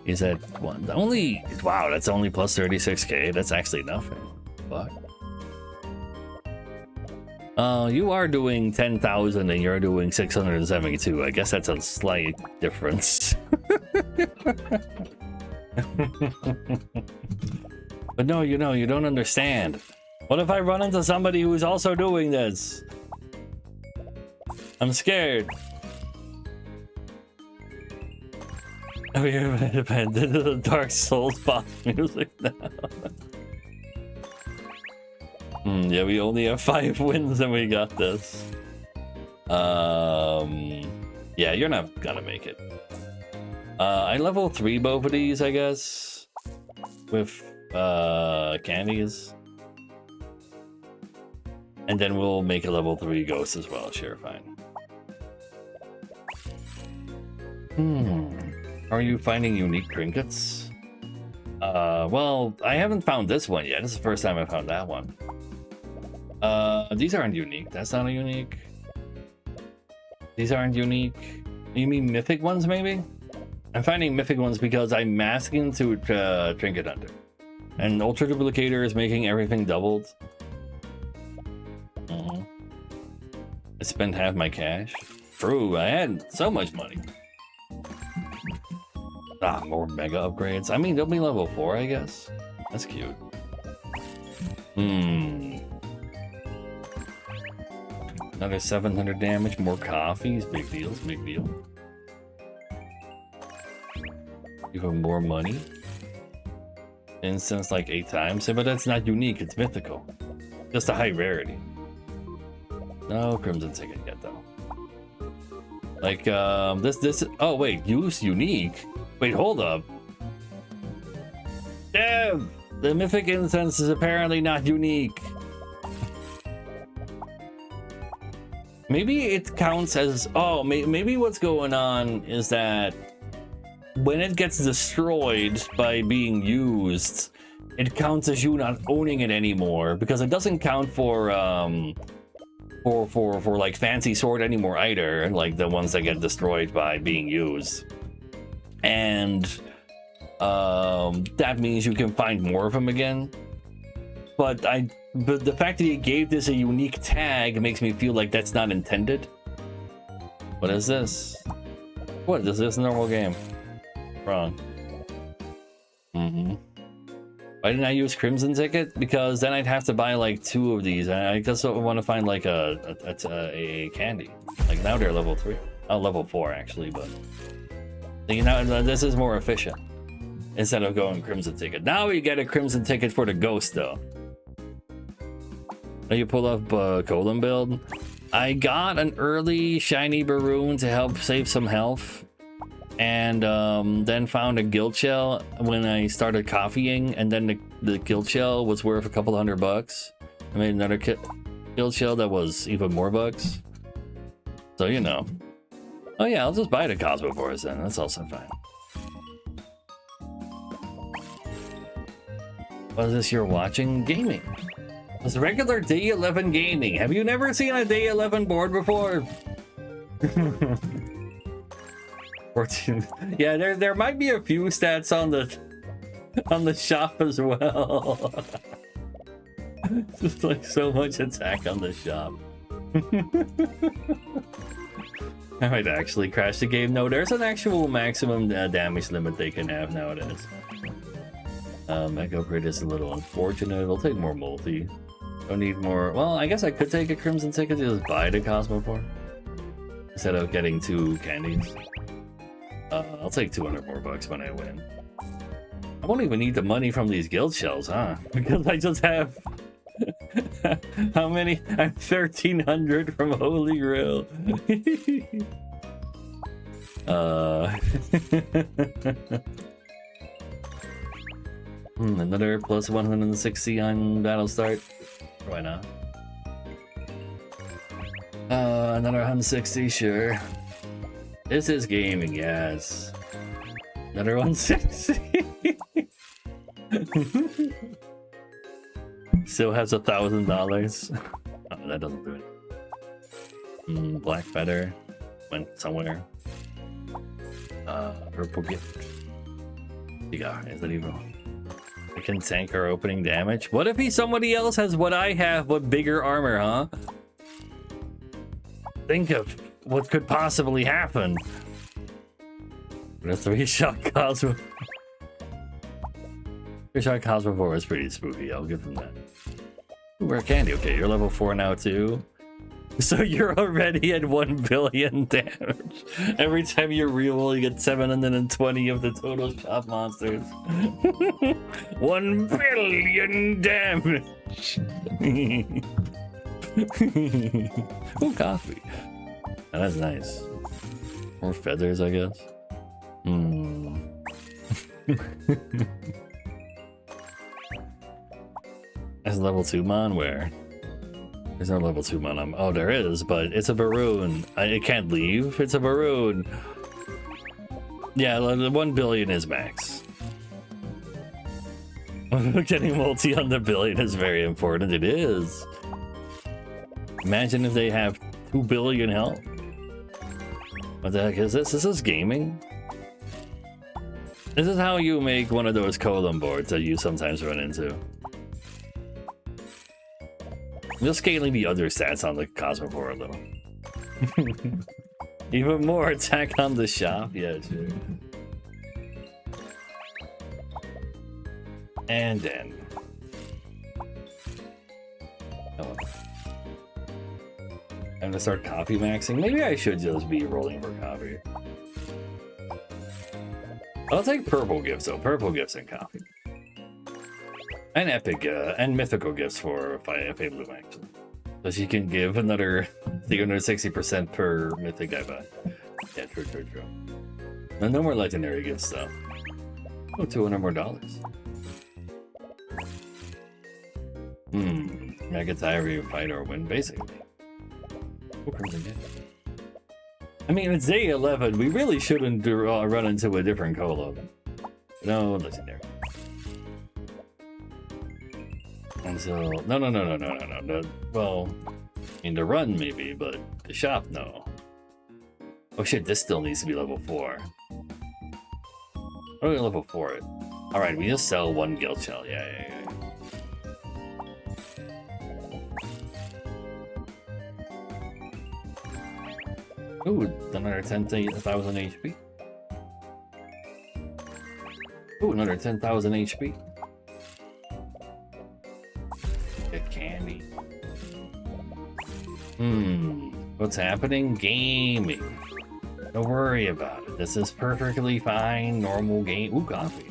Is that one? Only, wow, that's only plus 36k. That's actually nothing. Fuck. You are doing 10,000 and you're doing 672. I guess that's a slight difference. But no, you know, you don't understand. What if I run into somebody who's also doing this? I'm scared. Oh, you're independent of the Dark Souls boss music now. Yeah, we only have 5 wins and we got this. Yeah, you're not gonna make it. I level 3 both of these, I guess. With candies. And then we'll make a level 3 ghost as well. Sure, fine. Are you finding unique trinkets? Well, I haven't found this one yet. This is the first time I found that one. These aren't unique. That's not a unique. These aren't unique. You mean mythic ones, maybe? I'm finding mythic ones because I'm masking to Trinket Hunter. And Ultra Duplicator is making everything doubled. I spent half my cash. True, I had so much money. More mega upgrades. I mean, they'll be level 4, I guess. That's cute. Another 700 damage, more coffees. Big deals, big deal. Even more money. Instance like 8 times. But that's not unique, it's mythical. Just a high rarity. No Crimson Ticket yet, though. Like, this. Oh, wait, use unique. Wait, hold up. Damn! The Mythic Incense is apparently not unique. Maybe it counts as... Oh, maybe what's going on is that when it gets destroyed by being used, it counts as you not owning it anymore, because it doesn't count for for like fancy sword anymore either, like the ones that get destroyed by being used. And that means you can find more of them again. But the fact that he gave this a unique tag makes me feel like that's not intended. What is this? What is this normal game? Wrong. Why didn't I use Crimson Ticket? Because then I'd have to buy like 2 of these. I just want to find like a candy. Like now they're level 3. Oh, level 4 actually, but you know, this is more efficient instead of going Crimson Ticket. Now we get a Crimson Ticket for the ghost though. Now you pull up Golem build. I got an early shiny Baroon to help save some health. And then found a guild shell when I started coffeeing, and then the guild shell was worth a couple $100. I made another guild shell that was even more bucks. So you know. Oh yeah, I'll just buy the Cosmopores then. That's also fine. What is this you're watching? Gaming. It's regular day 11 gaming. Have you never seen a day 11 board before? 14. Yeah, there might be a few stats on the shop as well. Just like so much attack on the shop. I might actually crash the game. No, there's an actual maximum damage limit they can have nowadays. Echo Grid is a little unfortunate. We'll take more multi. Don't need more. Well, I guess I could take a Crimson Ticket to just buy the Cosmopore instead of getting 2 candies. I'll take 200 more bucks when I win. I won't even need the money from these guild shells, huh? Because I just have... How many? I'm 1,300 from Holy Grail. Another plus 160 on battle start. Why not? Another 160, sure. This is gaming, yes. Another 160. Still has $1,000. Oh, that doesn't do it. Black Feather went somewhere. Purple Gift. Yeah, is that evil? I can tank our opening damage. What if somebody else has what I have, but bigger armor, huh? Think of what could possibly happen. A 3-shot Cosmo. 3-shot Cosmopore is pretty spooky. I'll give them that. Ooh, rare candy. Okay, you're level 4 now too. So you're already at 1 billion damage. Every time you reroll, you get 720 of the total shop monsters. 1 billion damage. Ooh, coffee. Oh, that's nice. More feathers, I guess. That's level 2 mon where? There's no level 2 mon. Oh, there is, but it's a Baroon. It can't leave. It's a Baroon. Yeah, 1 billion is max. Getting multi on the billion is very important. It is. Imagine if they have 2 billion health. What the heck is this? This is gaming? This is how you make one of those column boards that you sometimes run into. I'm just scaling the other stats on the Cosmopore a little. Even more attack on the shop? Yeah, sure. And then... Oh. I'm gonna start copy maxing. Maybe I should just be rolling for copy. I'll take purple gifts though. Purple gifts and copy. And epic and mythical gifts for Fey Bloom actually. So she can give another 360% per mythic I buy. Yeah, true. No more legendary gifts though. Oh, $200 more. McIntyre fight or win basically. I mean, it's day 11. We really shouldn't run into a different colo. No legendary. And so, no. Well, mean, to run maybe, but the shop, no. Oh shit, this still needs to be level 4. How do we level 4 it? Alright, we just sell 1 guild shell. Yeah. Ooh, another 10,000 HP. Ooh, another 10,000 HP. Get candy. What's happening? Gaming. Don't worry about it. This is perfectly fine, normal game. Ooh, coffee.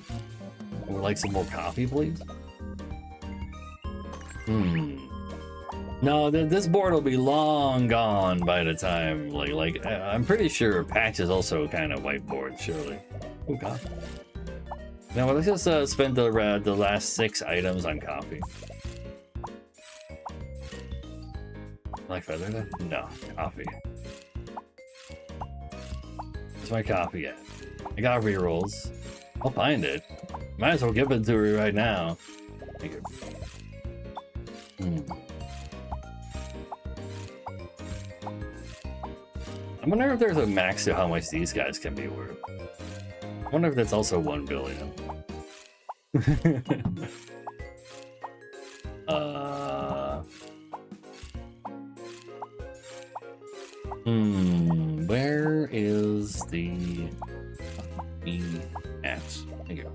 Would like some more coffee, please? No, this board will be long gone by the time, like I'm pretty sure patch is also kind of whiteboard, surely. Ooh, coffee. Now let's just spend the last 6 items on coffee. Like feather then? No, coffee. Where's my coffee at? I got rerolls. I'll find it. Might as well give it to her right now. Thank you. I wonder if there's a max to how much these guys can be worth. I wonder if that's also 1 billion. Where is the at? There you go.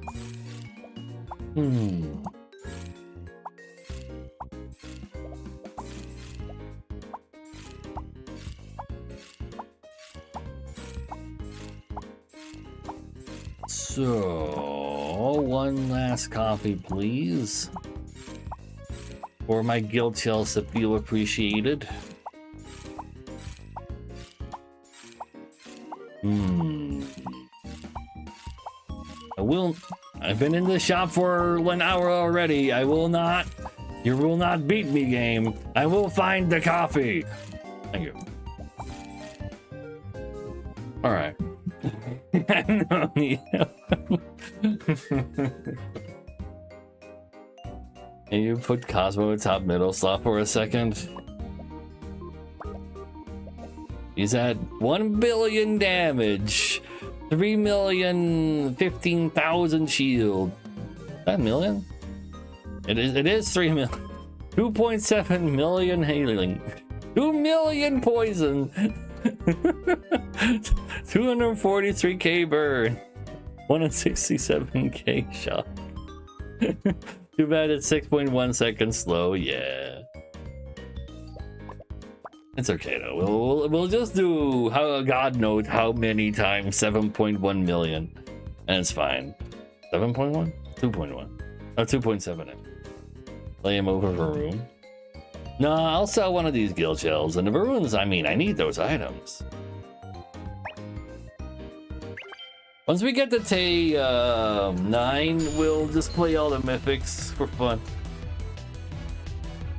So, 1 last coffee, please. For my guild shells to feel appreciated. I've been in the shop for 1 hour already. I will not. You will not beat me, game. I will find the coffee. Thank you. All right. No need. Can you put Cosmo in top middle slot for a second? He's at 1 billion damage, 3,015,000 shield. Is that million? It is 3 million. 2.7 million healing. 2 million poison. 243k burn. 167k shot. Too bad it's 6.1 seconds slow. Yeah. It's okay though. We'll just do how God knows how many times 7.1 million, and it's fine. 7.1, 2.1, oh 2.7. Lay him over Varun. No, I'll sell one of these guild shells, and the Varuns. I mean, I need those items. Once we get to Tay 9, we'll just play all the mythics for fun.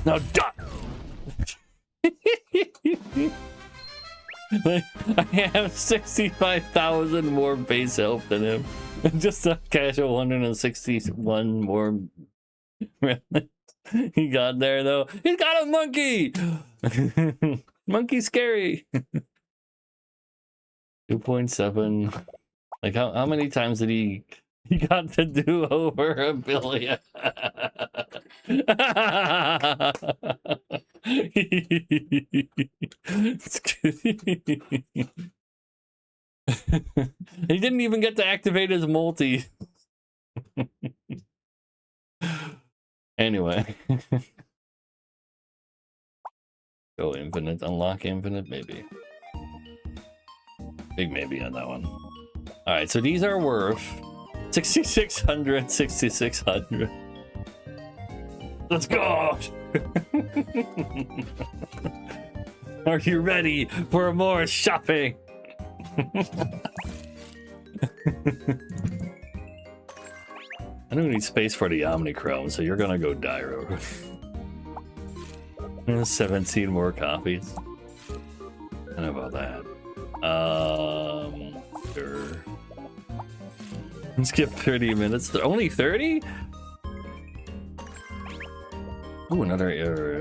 Now, duck. I have 65,000 more base health than him. Just a casual 161 more. He got there though. He's got a monkey. Monkey scary. 2.7. Like how many times did he got to do over 1 billion? He didn't even get to activate his multi. Anyway. Go infinite, unlock infinite, maybe. Big maybe on that one. Alright, so these are worth 6,600, 6,600. Let's go! Are you ready for more shopping? I don't need space for the Omnichrome, so you're gonna go Dyro. 17 more copies. I don't know about that. Sure. Skip 30 minutes. Only 30? Ooh, another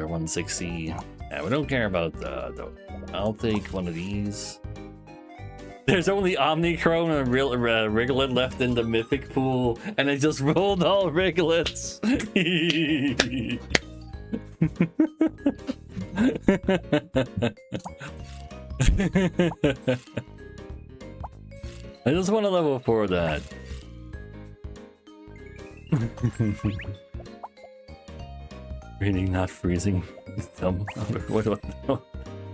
160. Yeah, we don't care about the. I'll take one of these. There's only Omnichrome and a real Wriglet left in the mythic pool, and I just rolled all Wriglets. I just want to level 4 that. Greeting, not freezing.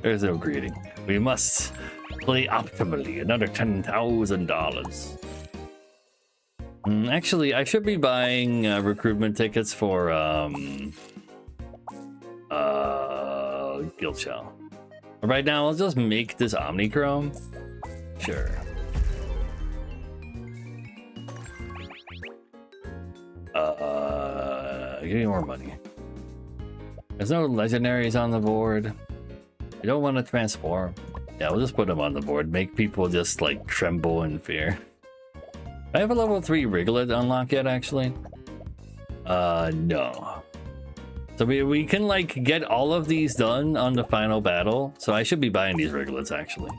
There's no greeting. We must play optimally. Another $10,000. Actually, I should be buying recruitment tickets for Guild Shell. Right now, I'll just make this Omnichrome. Sure. Give me more money. There's no legendaries on the board. You don't want to transform. Yeah, we'll just put them on the board. Make people just like tremble in fear. I have a level 3 Wriglet unlocked yet, actually. No. So we can like get all of these done on the final battle. So I should be buying these Wriglets actually.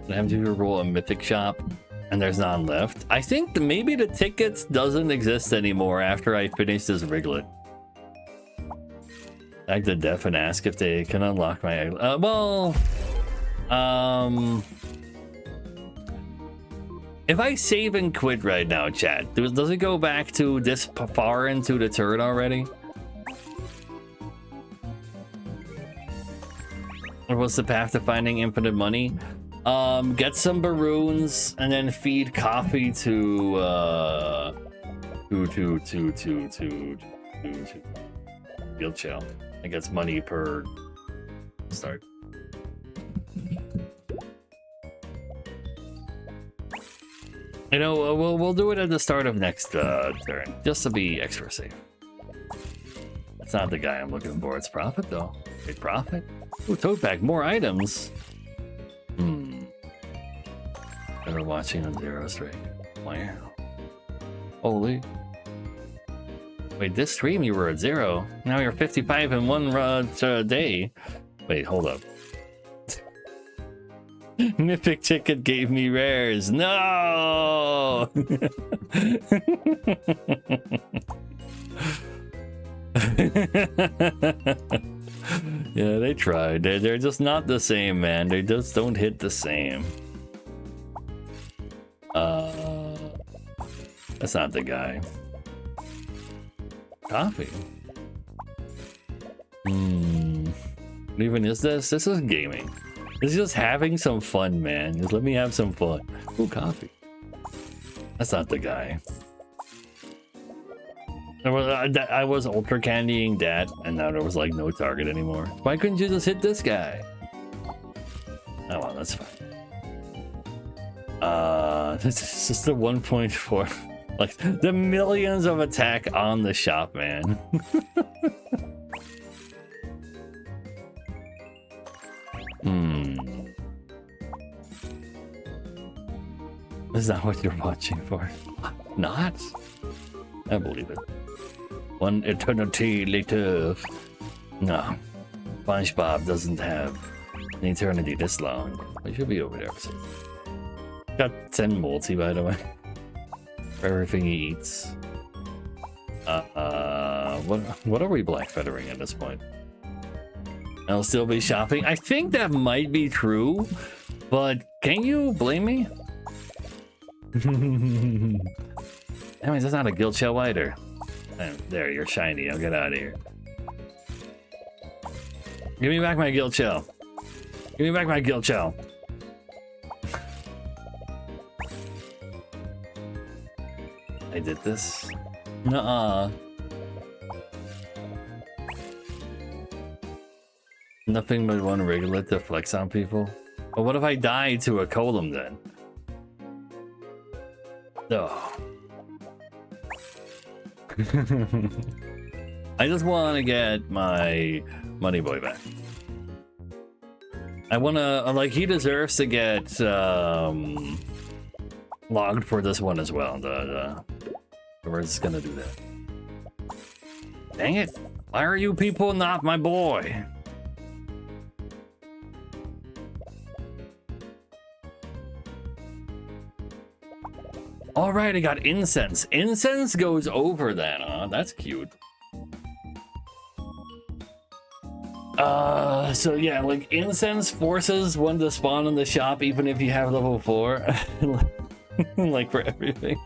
I have to roll a mythic shop and there's none left. I think maybe the tickets doesn't exist anymore after I finish this Wriglet. I have to def and ask if they can unlock my if I save and quit right now, chat, does it go back to this far into the turn already? Or was the path to finding infinite money? Get some Baroons and then feed coffee to Guild Shell. It gets money per start. You know, we'll do it at the start of next turn, just to be extra safe. It's not the guy I'm looking for. It's Profit though. Hey, Profit. Ooh, tote bag, more items. Never watching on Zero Straight. Wow. Holy. Wait, this stream you were at 0. Now you're 55 in one day. Wait, hold up. Mythic ticket gave me rares. No! Yeah, they tried. They're just not the same, man. They just don't hit the same. That's not the guy. Coffee. What even is this? This is gaming. This is just having some fun, man. Just let me have some fun. Ooh, coffee. That's not the guy. I was ultra candying that, and now there was like no target anymore. Why couldn't you just hit this guy? Oh well, that's fine. This is just the 1.4. Like the millions of attack on the shop, man. Is that what you're watching for? Not? I believe it. One eternity later. No. SpongeBob doesn't have an eternity this long. I should be over there. Got 10 multi, by the way. For everything he eats. What are we black feathering at this point? I'll still be shopping. I think that might be true, but can you blame me? I mean, that's not a Guild Shell either. There, you're shiny. I'll get out of here. Give me back my Guild Shell. Give me back my Guild Shell. I did this. Nuh-uh. Nothing but one Wriglet to flex on people. But what if I die to a Column then? Oh. I just want to get my money boy back. I want to, like, he deserves to get, logged for this one as well. We're just gonna do that. Dang it! Why are you people not my boy? All right, I got incense. Incense goes over that, huh? That's cute. So yeah, like incense forces one to spawn in the shop even if you have level 4. Like for everything.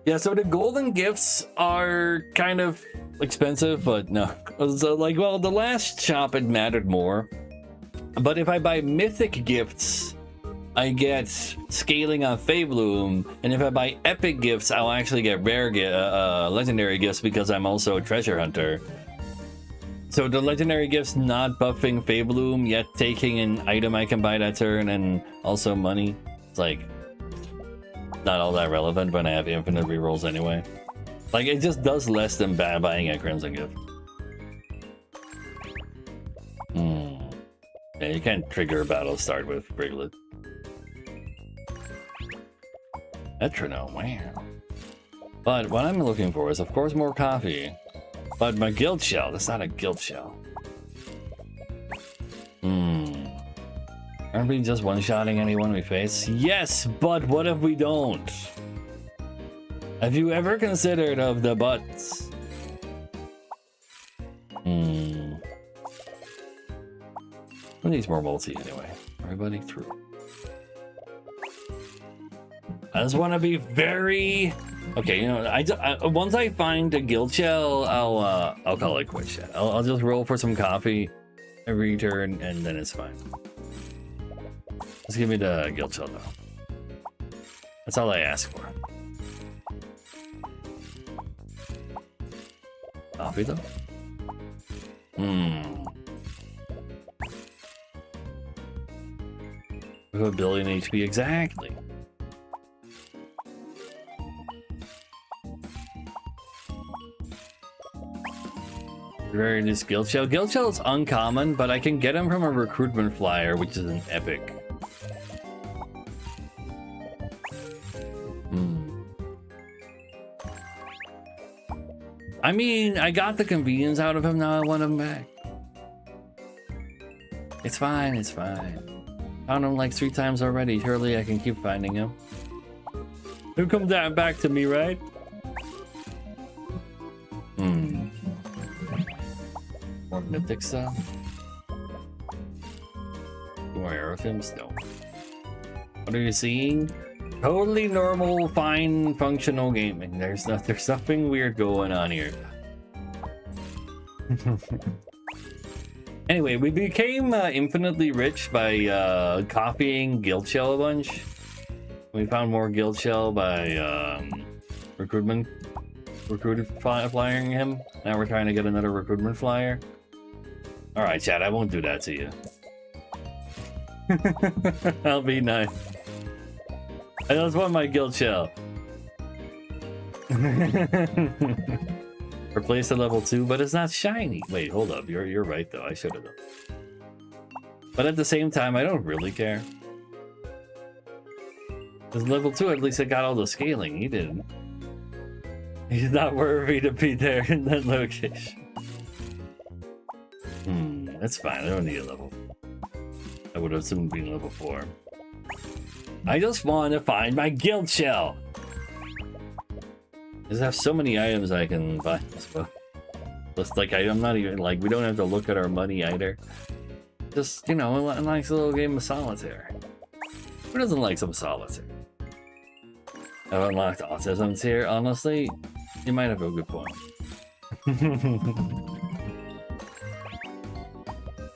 Yeah, so the golden gifts are kind of expensive, but no. So like, well, the last shop it mattered more. But if I buy mythic gifts, I get scaling on Faebloom, and if I buy epic gifts, I'll actually get rare legendary gifts because I'm also a treasure hunter. So the legendary gifts not buffing Faebloom, yet taking an item I can buy that turn, and also money. It's like not all that relevant when I have infinite rerolls anyway. Like it just does less than buying a crimson gift. Yeah, you can't trigger a battle start with Friglet. Metronome, wow. But what I'm looking for is, of course, more coffee. But my guild shell, that's not a guild shell. Aren't we just one-shotting anyone we face? Yes, but what if we don't? Have you ever considered of the buts? Who needs more multi anyway? Everybody through. I just want to be very okay. You know, I once I find a guild shell, I'll call it quits. I'll just roll for some coffee every turn, and then it's fine. Just give me the guild shell though. That's all I ask for. Coffee though. We have 1 billion HP exactly. Very nice guild shell. Guild shell is uncommon, but I can get him from a recruitment flyer, which is an epic. I mean, I got the convenience out of him, now I want him back. It's fine, it's fine. Found him like 3 times already, surely I can keep finding him. He'll come down back to me, right? More mythic stuff. More aerothems? No. What are you seeing? Totally normal, fine, functional gaming. There's nothing weird going on here. Anyway, we became infinitely rich by copying guild shell a bunch. We found more guild shell by recruited flying him. Now we're trying to get another recruitment flyer. All right, chat, I won't do that to you. I'll be nice. I just want my guild shell. Replace the level 2, but it's not shiny. Wait, hold up. You're right though. I should have done. But at the same time, I don't really care. Because level 2, at least I got all the scaling. He didn't. He's not worthy to be there in that location. That's fine. I don't need a level. I would have soon been level 4. I just want to find my guild shell. I just have so many items I can buy as well. Just like I'm not even like we don't have to look at our money either. Just, you know, a nice little game of solitaire. Who doesn't like some solitaire? I've unlocked autisms here. Honestly, you might have a good point.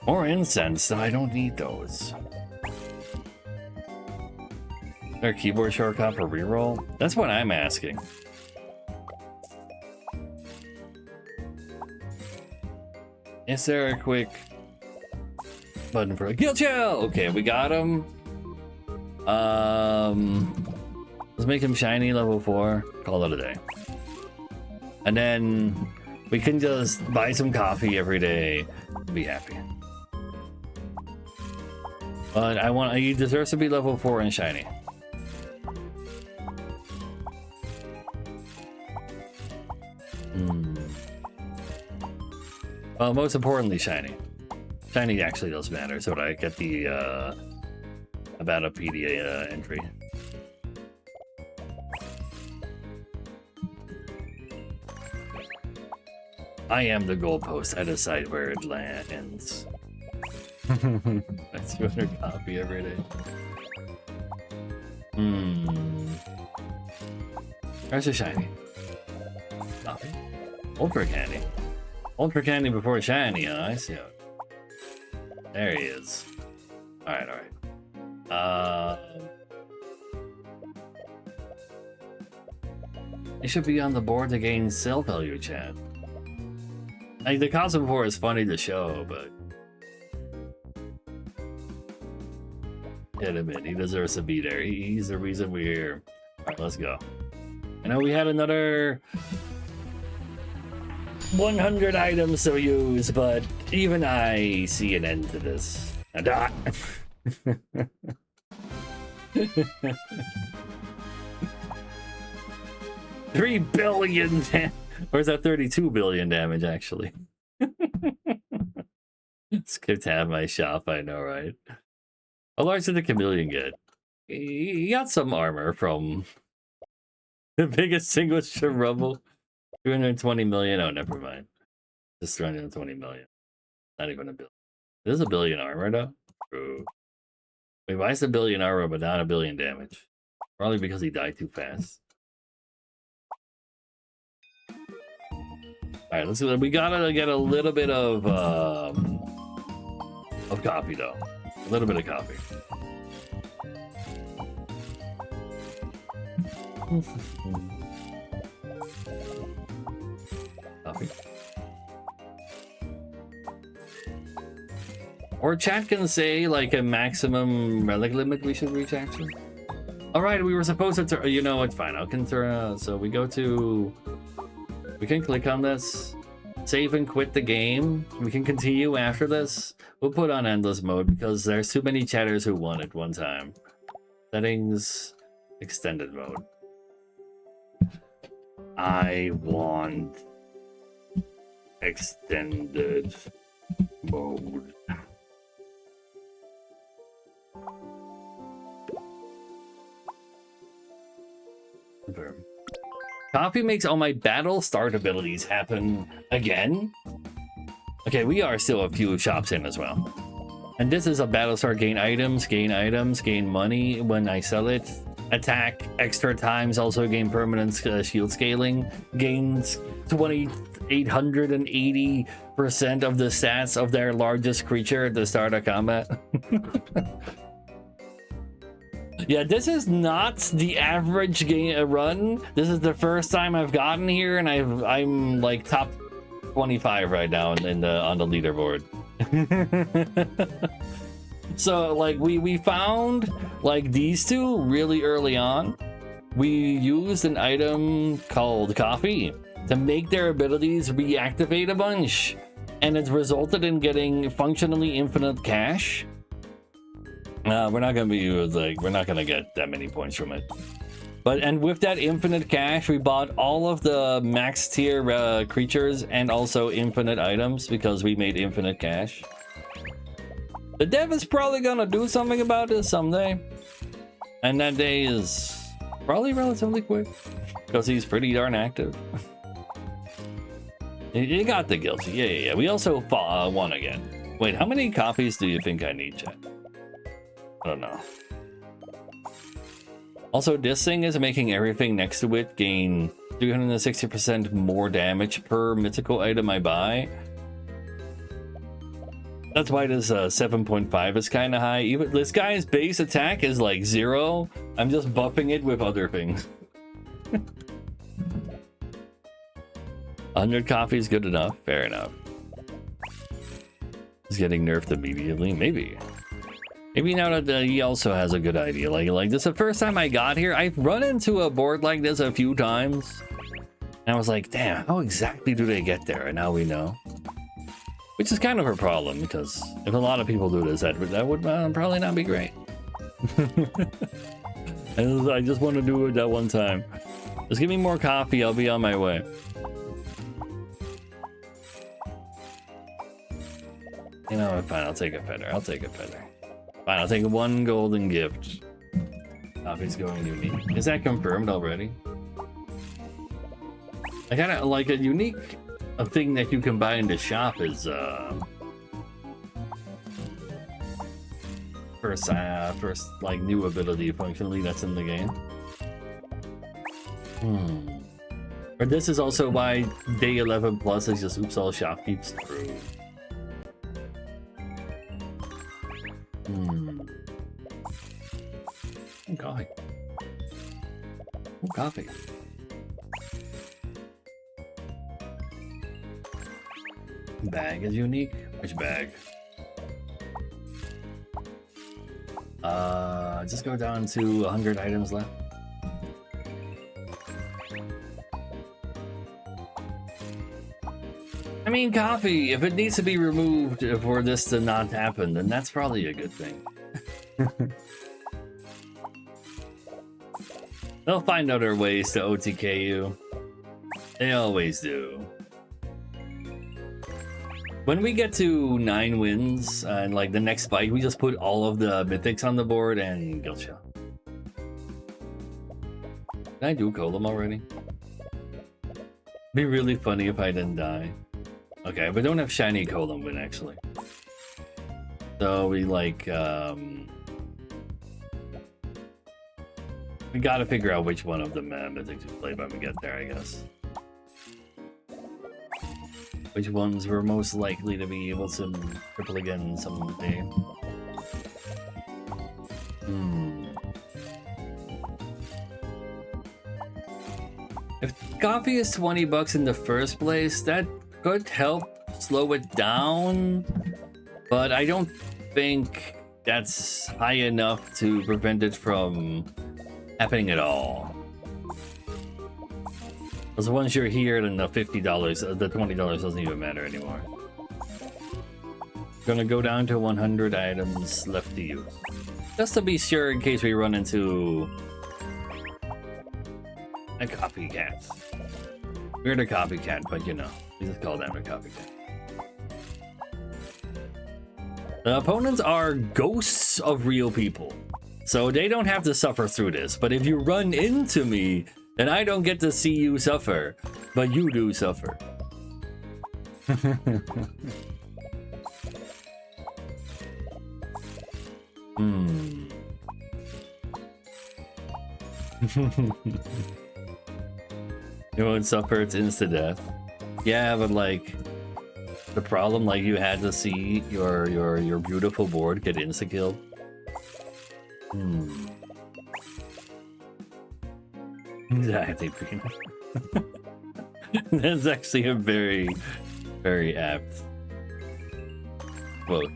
More incense. I don't need those. Is there a keyboard shortcut for reroll? That's what I'm asking. Is there a quick button for a guild shell? Okay, we got him. Let's make him shiny level 4. Call it a day. And then we can just buy some coffee every day and be happy. But he deserves to be level 4 and shiny. Well, most importantly, shiny. Shiny actually does matter, so that I get the Abatopedia entry. I am the goalpost. I decide where it ends. That's 200 copy every day. There's a shiny. Copy. Ultra candy. Ultra candy before shiny, huh? I see. There he is. Alright, alright. It should be on the board to gain sale value, chat. Like, the costume before is funny to show, but gotta admit, he deserves to be there. He's the reason we're here. Alright, let's go. I know we had another 100 items to use, but even I see an end to this. A dot. 3 billion or is that 32 billion damage actually? It's good to have my shop, I know, right? How large did the chameleon get? He got some armor from the biggest single rumble. 220 million. Oh, never mind. Just 320 million. Not even a billion. There's a billion armor though. True. Wait, why is the billion armor but not a billion damage? Probably because he died too fast. All right, let's see. We gotta get a little bit of copy though. A little bit of copy. Copy. Or chat can say like a maximum relic limit we should reach actually. All right, we were supposed to. You know, it's fine. I can turn. So we go to. We can click on this, save and quit the game. We can continue after this. We'll put on endless mode because there's too many chatters who want it one time. Settings, extended mode. I want extended mode. Confirm. Copy makes all my battle start abilities happen again. Okay, we are still a few shops in as well. And this is a battle start, gain items, gain money when I sell it. Attack extra times, also gain permanent shield scaling. Gains 2,880% of the stats of their largest creature at the start of combat. Yeah, this is not the average game run. This is the first time I've gotten here, and I'm like top 25 right now on the leaderboard. So like we found like these two really early on. We used an item called coffee to make their abilities reactivate a bunch, and it's resulted in getting functionally infinite cash. We're not gonna be like, we're not gonna get that many points from it. And with that infinite cash, we bought all of the max tier creatures and also infinite items because we made infinite cash. The dev is probably gonna do something about this someday, and that day is probably relatively quick because he's pretty darn active. You got the guilty, yeah. We also won again. Wait, how many copies do you think I need, chat? I don't know. Also, this thing is making everything next to it gain 360% more damage per mythical item I buy. That's why this 7.5 is kind of high. Even this guy's base attack is like 0. I'm just buffing it with other things. 100 copies good enough. Fair enough. He's getting nerfed immediately. Maybe now that he also has a good idea. Like this is the first time I got here. I've run into a board like this a few times, and I was like, damn, how exactly do they get there? And now we know. Which is kind of her problem, because if a lot of people do this, that would probably not be great. I just want to do it that one time. Just give me more coffee, I'll be on my way. You know what, fine, I'll take a feather. I'll take a feather. Fine, I'll take one golden gift. Coffee's going unique. Is that confirmed already? I kind of like a unique thing that you can buy in the shop is first like new ability functionally that's in the game. Or this is also why day 11 plus is just oops all shopkeeps through. Coffee. Coffee. Bag is unique. Which bag? Just go down to 100 items left. I mean, coffee, if it needs to be removed for this to not happen, then that's probably a good thing. They'll find other ways to OTK you. They always do. When we get to 9 wins and like the next fight, we just put all of the mythics on the board and gotcha. Did I do Golem already? Be really funny if I didn't die. Okay, we don't have shiny Golem win actually. So we like we gotta figure out which one of the mythics we play when we get there, I guess. Which ones we're most likely to be able to triple again someday. If coffee is 20 bucks in the first place, that could help slow it down, but I don't think that's high enough to prevent it from happening at all. Because once you're here, then the $50, the $20 doesn't even matter anymore. Gonna go down to 100 items left to use. Just to be sure in case we run into a copycat. We're the copycat, but you know, we just call them a copycat. The opponents are ghosts of real people, so they don't have to suffer through this. But if you run into me, then I don't get to see you suffer, but you do suffer. You won't suffer, it's insta-death. Yeah, but like, the problem, like, you had to see your beautiful board get insta-killed. Exactly. That's actually a very, very apt quote.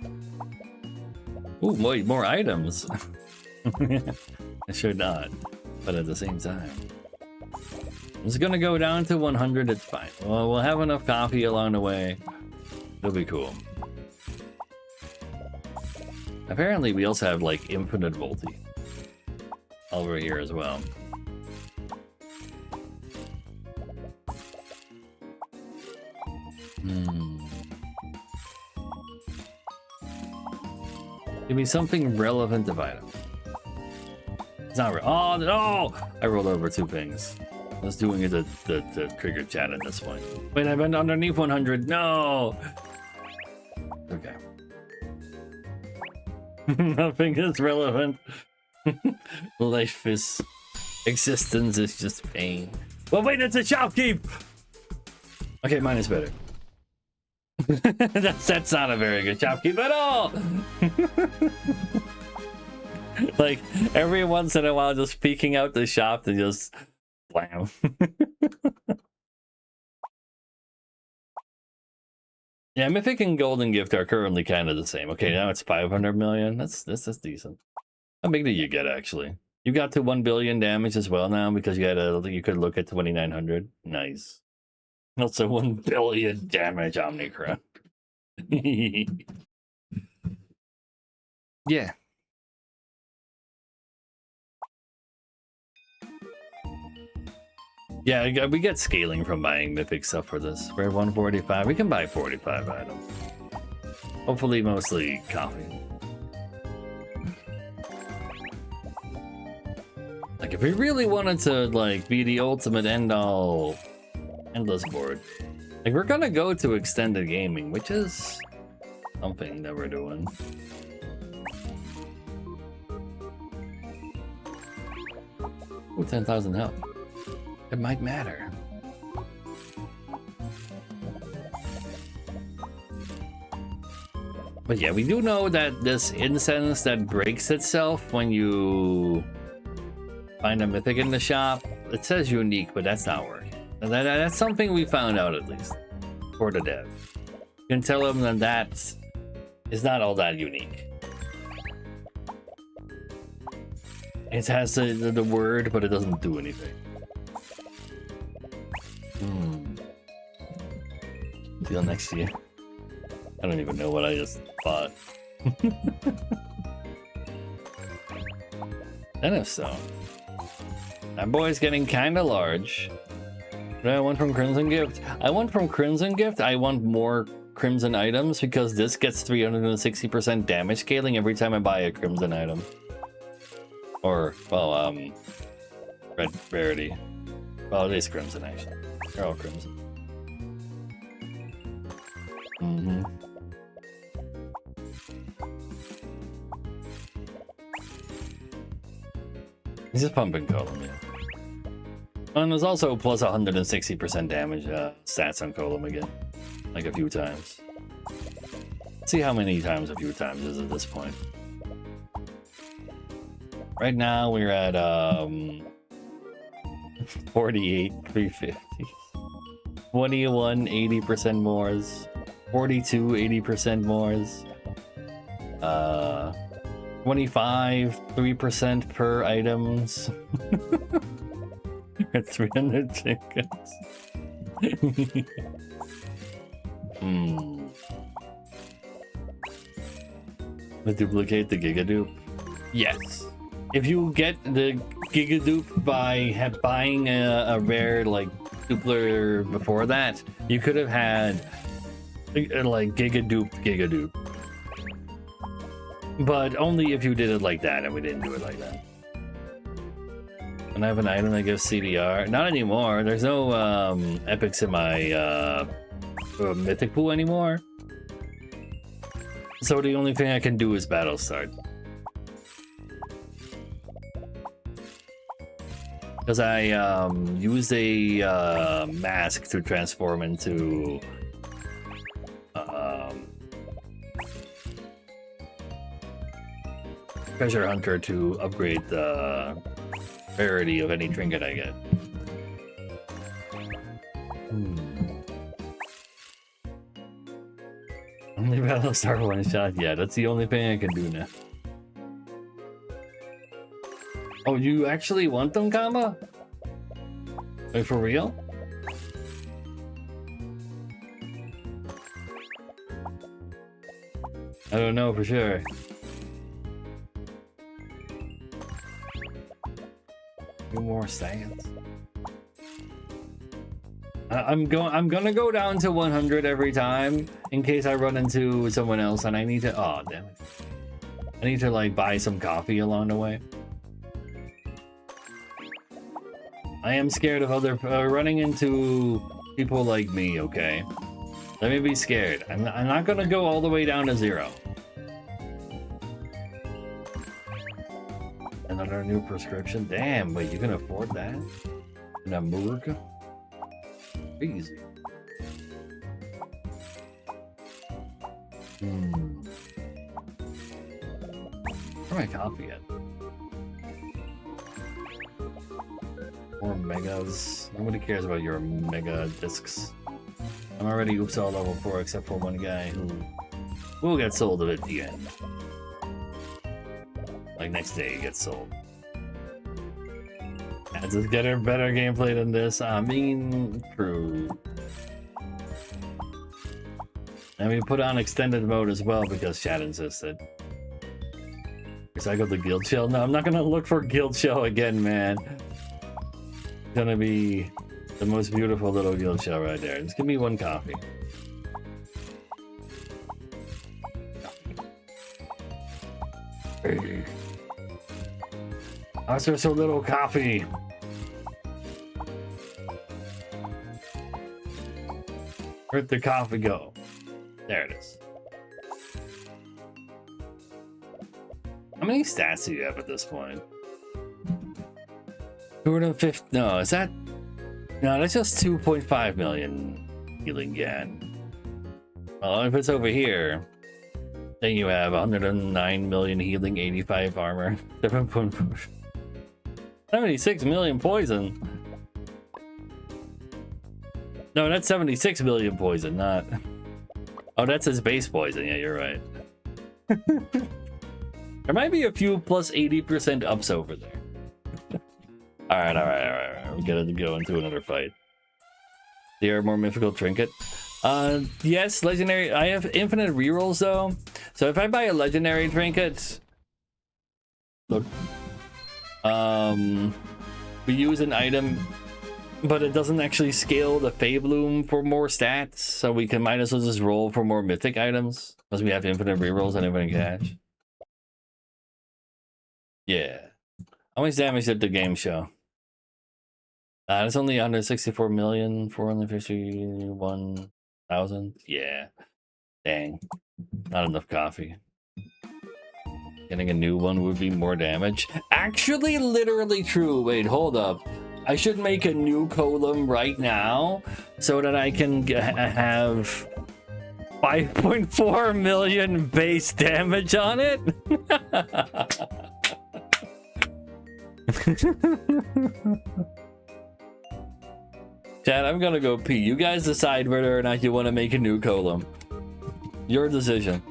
Ooh, wait, more items. I should not, but at the same time. It's gonna go down to 100, it's fine. Well, we'll have enough coffee along the way. It'll be cool. Apparently, we also have, like, infinite multi over here as well. Give me something relevant to item. It's not real. Oh no! I rolled over 2 things. I was doing it the trigger chat at this point. Wait, I went underneath 100. No! Okay. Nothing is relevant. Life is... existence is just pain. Well, wait, it's a shopkeep! Okay, mine is better. That's not a very good shopkeep at all! Like, every once in a while, just peeking out the shop to just... blam. Yeah, Mythic and Golden Gift are currently kind of the same. Okay, now it's 500 million. That's decent. How big did you get, actually? You got to 1 billion damage as well now because you could look at 2,900. Nice. Also 1 billion damage, Omnicron. Yeah. Yeah, we get scaling from buying mythic stuff for this. We're at 145. We can buy 45 items. Hopefully, mostly coffee. Like, if we really wanted to, like, be the ultimate end-all endless board, like, we're gonna go to extended gaming, which is something that we're doing. Ooh, 10,000 health. It might matter. But yeah, we do know that this incense that breaks itself when you find a mythic in the shop, it says unique, but that's not working. That's something we found out at least for the dev. You can tell them that that is not all that unique. It has the word, but it doesn't do anything. Till next year. I don't even know what I just thought. And if so, that boy's getting kind of large. What do I want from Crimson Gift? I want from Crimson Gift, I want more Crimson items because this gets 360% damage scaling every time I buy a Crimson item. Or, well, red rarity. Well, it is Crimson actually. They're all Crimson. He's just pumping Golem, yeah. And there's also plus 160% damage stats on Golem again. Like a few times. Let's see how many times a few times is at this point. Right now we're at 48, 350. 21, 80% mores. 42, 80% mores. 25, 3% per items. At 300 chickens. We duplicate the Gigadupe? Yes. If you get the Gigadupe by buying a rare like dupler before that, you could have had like Gigadupe. But only if you did it like that, and we didn't do it like that. And I have an item that gives CDR. Not anymore. There's no epics in my mythic pool anymore. So the only thing I can do is battle start. Because I used a mask to transform into treasure hunter to upgrade the rarity of any trinket I get. Only battle star one shot. Yeah, that's the only thing I can do now. Oh, you actually want them, Kama? Wait, for real? I don't know for sure. Few more seconds. I'm gonna go down to 100 every time in case I run into someone else and I need to. Oh damn it! I need to like buy some coffee along the way. I am scared of other running into people like me. Okay, let me be scared. I'm not gonna go all the way down to 0. Another new prescription? Damn, wait, you can afford that? In a morgue? Easy. Where's my coffee at? More megas. Nobody cares about your mega discs. I'm already oops all level 4 except for one guy who will get sold at the end. Like next day it gets sold. And to get a better gameplay than this, I mean, true. And we put on extended mode as well because chat insisted. Recycle the guild shell? No, I'm not gonna look for guild shell again, man. It's gonna be the most beautiful little guild shell right there. Just give me one coffee. Why is there so little coffee? Where'd the coffee go? There it is. How many stats do you have at this point? 250. No, is that? No, that's just 2.5 million healing yen. Well, if it's over here, then you have 109 million healing, 85 armor, 7.4, 76 million poison. No, that's 76 million poison, not. Oh, that's his base poison. Yeah, you're right. There might be a few plus 80% ups over there. All right. We gotta go into another fight. There are more mythical trinket. Yes, legendary. I have infinite rerolls though, so if I buy a legendary trinket, look, we use an item, but it doesn't actually scale the Fey Bloom for more stats, so we can might as well just roll for more mythic items because we have infinite rerolls and infinite cash. Yeah. How much damage did the game show? It's only 164,451,000. Yeah. Dang. Not enough coffee. Getting a new one would be more damage. Actually, literally true. Wait, hold up. I should make a new column right now so that I can have 5.4 million base damage on it. Chad, I'm gonna go pee. You guys decide whether or not you want to make a new column. Your decision.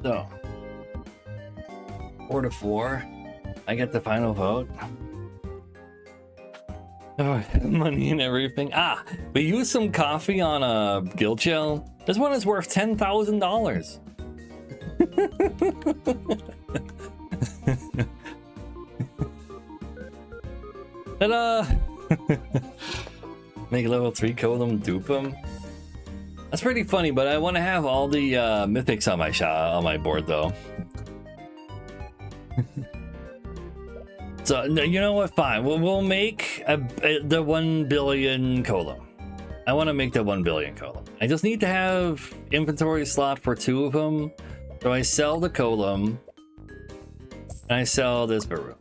So, 4-4. I get the final vote. Oh, money and everything. Ah, we used some coffee on a guild shell. This one is worth $10,000. Ta-da! Make level 3 column, dupe him. That's pretty funny, but I want to have all the mythics on my board though. So you know what? Fine. We'll make the 1 billion column. I want to make the 1 billion column. I just need to have inventory slot for 2 of them. So I sell the column and I sell this Baru.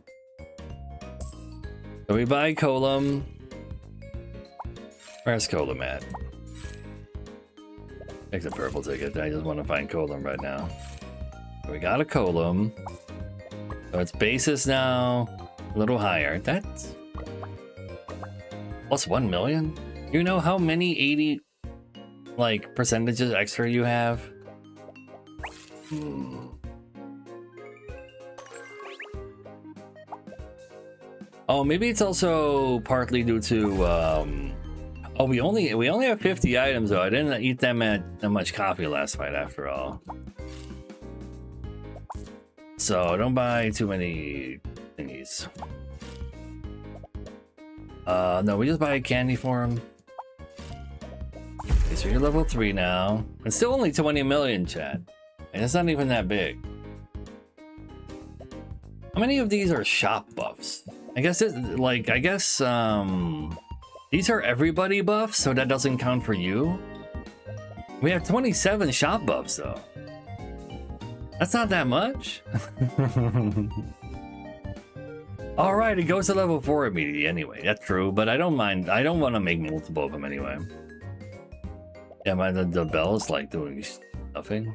So we buy column. Where's column at? Take the purple ticket. I just want to find column right now. We got a column. So its basis now a little higher. That's plus 1 million. You know how many 80 like percentages extra you have? Oh, maybe it's also partly due to oh, we only have 50 items though. I didn't eat that much coffee last fight after all. So don't buy too many thingies. No, we just buy candy for him. Okay, so you're level 3 now. It's still only 20 million, chat. And it's not even that big. How many of these are shop buffs? I guess these are everybody buffs, so that doesn't count for you. We have 27 shop buffs though. That's not that much. All right, it goes to level 4 immediately anyway. That's true, but I don't mind. I don't want to make multiple of them anyway. Yeah, the bell is like doing nothing.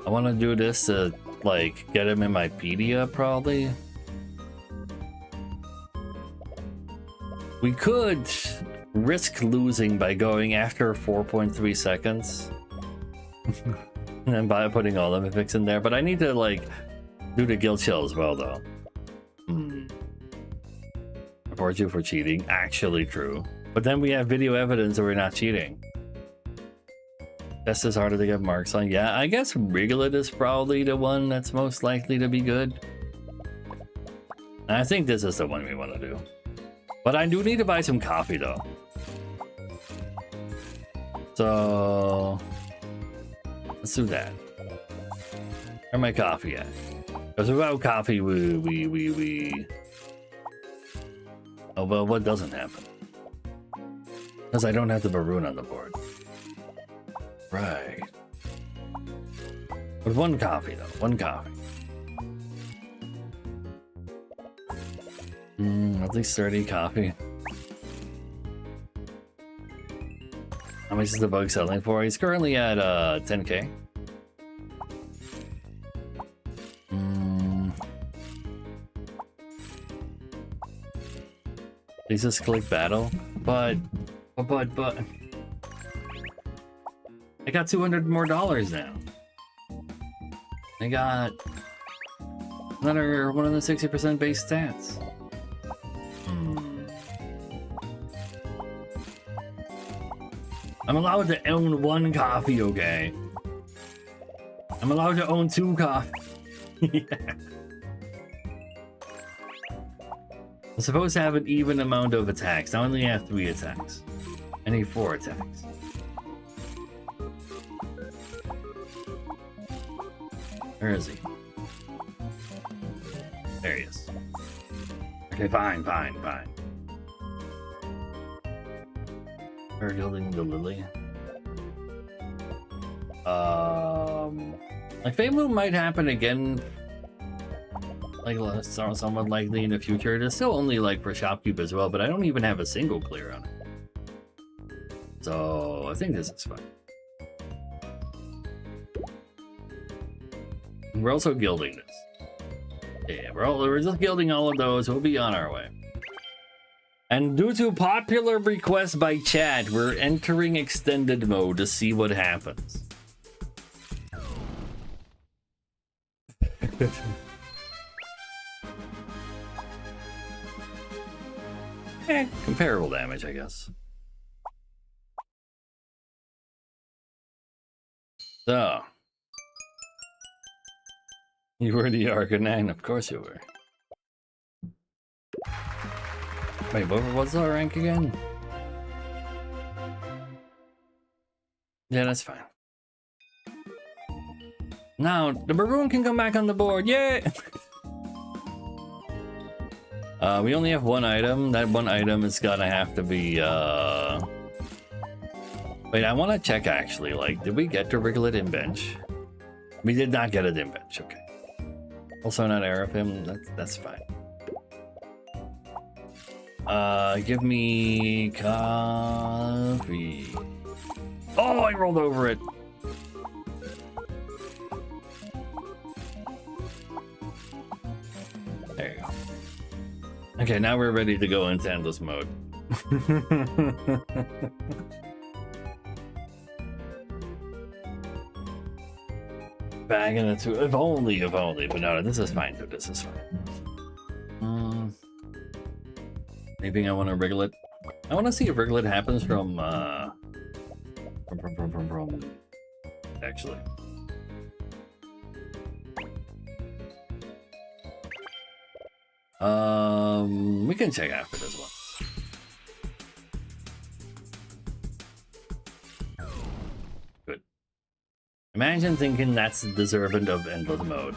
I wanna do this to like get him in my pedia probably. We could risk losing by going after 4.3 seconds. And by putting all of it in there, but I need to like do the guild chill as well though. Report you for cheating. Actually true. But then we have video evidence that we're not cheating. Best is harder to get marks on. Yeah, I guess Riglet is probably the one that's most likely to be good. I think this is the one we want to do. But I do need to buy some coffee though. So let's do that. Where's my coffee at? Because without coffee, we. Oh, well, what doesn't happen? Because I don't have the Baroon on the board. Right. With one coffee, though. One coffee. At least 30 coffee. How much is the bug selling for? He's currently at 10k. Please just click battle, but I got $200 more now. I got another one of the 60% base stats. I'm allowed to own one coffee, okay? I'm allowed to own 2 coffee. Yeah. I'm supposed to have an even amount of attacks. I only have 3 attacks. I need 4 attacks. Where is he? There he is. Okay, fine. We're gilding the lily. Like Fame Moon might happen again. Like somewhat likely in the future. It's still only like for Shopkeep as well, but I don't even have a single clear on it. So I think this is fine. We're also gilding this. Yeah, we're just gilding all of those. We'll be on our way. And due to popular request by chat, we're entering extended mode to see what happens. Comparable damage, I guess. So. You were the Arcanine, of course you were. Wait, what's our rank again? Yeah, that's fine. Now, the Baroon can come back on the board, yay! We only have 1 item. That 1 item is gonna have to be, Wait, I want to check actually, like, did we get to Riglet in bench? We did not get it in bench, okay. Also not Aerophim, that's fine. Give me coffee. Oh, I rolled over it. There you go. Okay, now we're ready to go into endless mode. Back in the two. If only, but no, this is fine, dude. This is fine. Anything I want to wriggle it? I want to see if wriggle it happens from actually. We can check after this one. Good. Imagine thinking that's deserving of endless mode.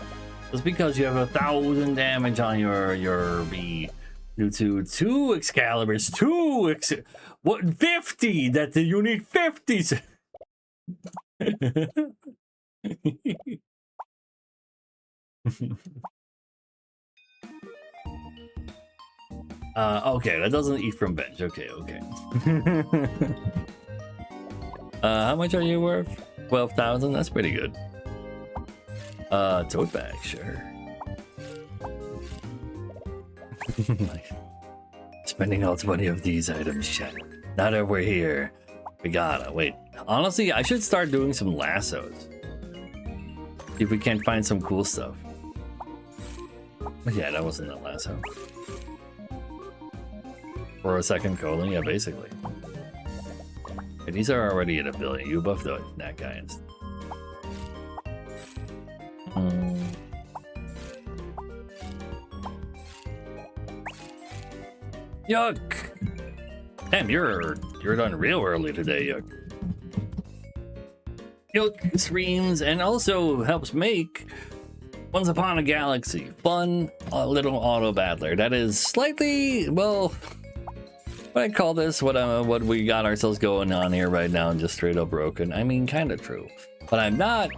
Just because you have 1,000 damage on your B due to 2 Excaliburs, 50? That you need 50. Okay, that doesn't eat from bench. Okay. How much are you worth? 12,000. That's pretty good. Tote bag, sure. Spending all 20 of these items, chat. Now that we're here, we gotta wait. Honestly, I should start doing some lassos. See if we can't find some cool stuff. But yeah, that wasn't a lasso. For a second colon, yeah, basically. Okay, these are already at 1 billion. You buff that guy instead. Yuck! Damn, you're done real early today, Yuck. Yuck streams and also helps make Once Upon a Galaxy fun, a little auto battler. That is slightly, well, what I call this, what we got ourselves going on here right now, and just straight up broken. I mean, kind of true, but I'm not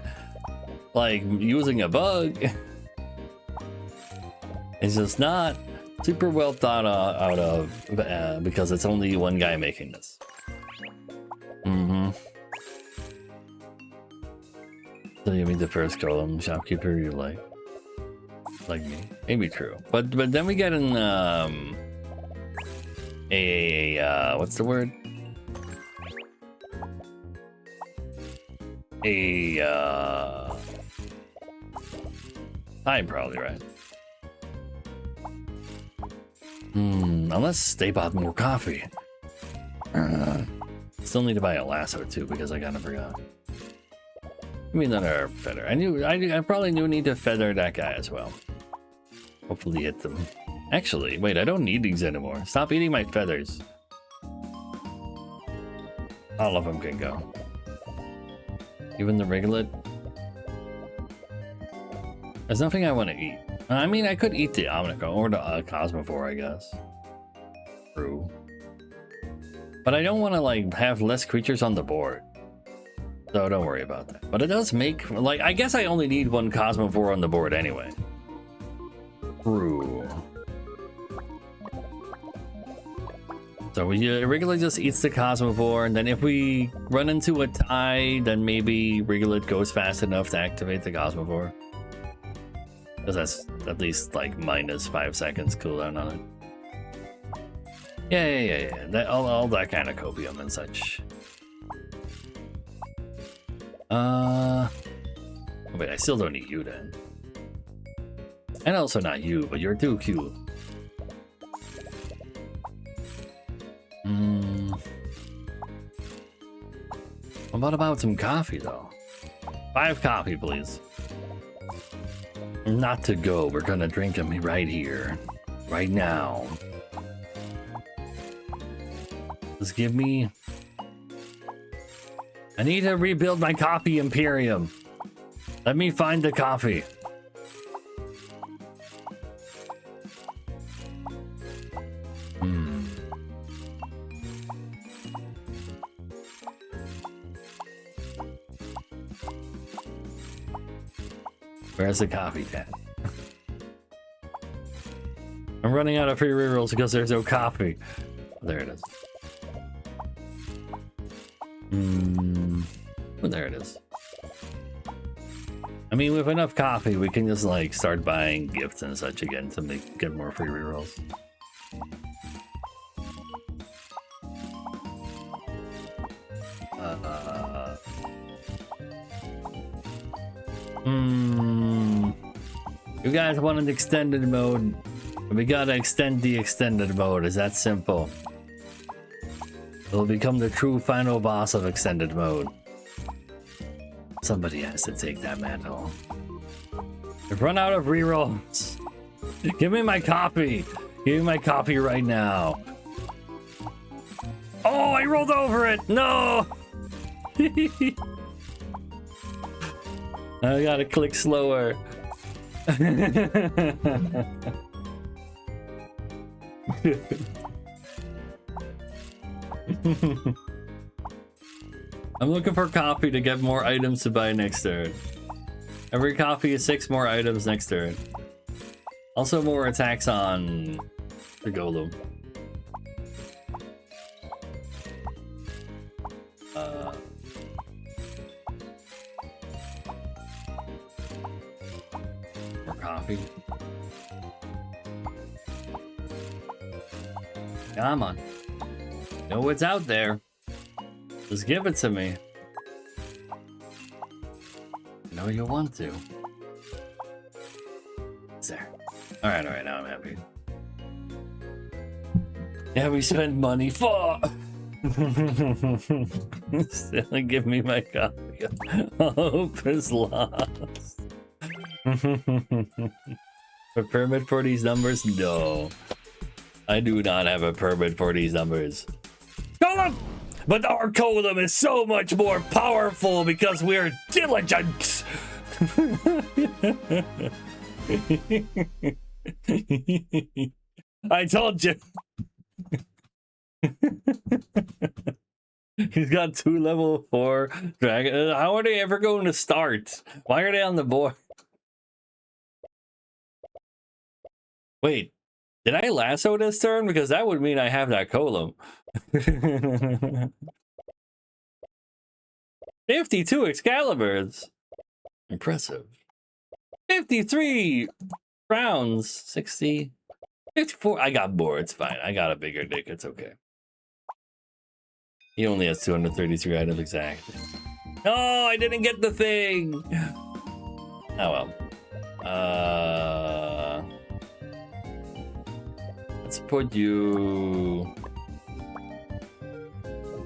like using a bug. It's just not super well thought out of because it's only one guy making this. So you mean the first column shopkeeper you like me? Maybe true, but then we get in what's the word? I'm probably right. Unless they bought more coffee. Still need to buy a lasso too because I kind of forgot. I mean, another feather. I probably do need to feather that guy as well. Hopefully hit them. Actually, wait, I don't need these anymore. Stop eating my feathers. All of them can go. Even the ringlet. There's nothing I want to eat. I mean, I could eat the Omnico or the Cosmophore, I guess. True. But I don't want to, like, have less creatures on the board. So don't worry about that. But it does make, like, I guess I only need 1 Cosmophore on the board anyway. True. So we regularly just eats the Cosmophore, and then if we run into a tie, then maybe Wrigglet goes fast enough to activate the Cosmophore. Because that's at least like minus 5 seconds cooldown on it. Yeah. That, all that kind of copium and such. Wait, I still don't need you then. And also not you, but you're too cute. What about some coffee though? 5 coffee, please. Not to go, we're gonna drink them right here, right now. Just give me... I need to rebuild my coffee imperium. Let me find the coffee. Where's the coffee cat? I'm running out of free rerolls because there's no coffee. There it is. Oh, there it is. I mean, with enough coffee, we can just like start buying gifts and such again to get more free rerolls. You guys want an extended mode? We gotta extend the extended mode. It's that simple. It'll become the true final boss of extended mode. Somebody has to take that mantle. I've run out of rerolls. Give me my copy. Give me my copy right now. Oh, I rolled over it. No. I gotta click slower. I'm looking for coffee to get more items to buy next turn. Every coffee is 6 more items next turn. Also more attacks on the golem. More coffee. Come on. Know what's out there. Just give it to me. I know you want to. It's there. Alright, now I'm happy. Yeah, we spent money for. Still give me my copy. Hope is lost. A permit for these numbers? No. I do not have a permit for these numbers. Golem! But our golem is so much more powerful because we're diligent. I told you. He's got 2 level 4 dragon. How are they ever going to start? Why are they on the board? Wait, did I lasso this turn? Because that would mean I have that golem. 52 Excaliburs. Impressive. 53 rounds. 60. 54. I got bored. It's fine. I got a bigger dick. It's okay. He only has 233 items exactly. No, I didn't get the thing. Oh well. Let's put you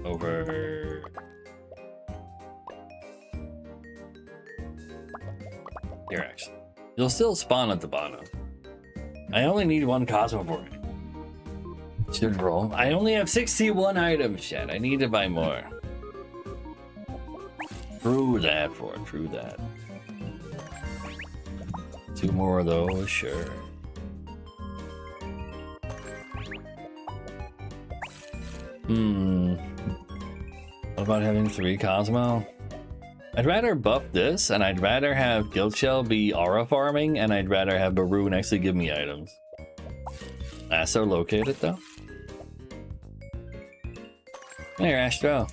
over here, actually. You'll still spawn at the bottom. I only need 1 Cosmo for it. Should roll. I only have 61 items, shit. I need to buy more. True that. 2 more of those, sure. What about having 3 Cosmo? I'd rather buff this, and I'd rather have Guild Shell be aura farming, and I'd rather have Baroon actually give me items. Lasso located though. Hey Astro.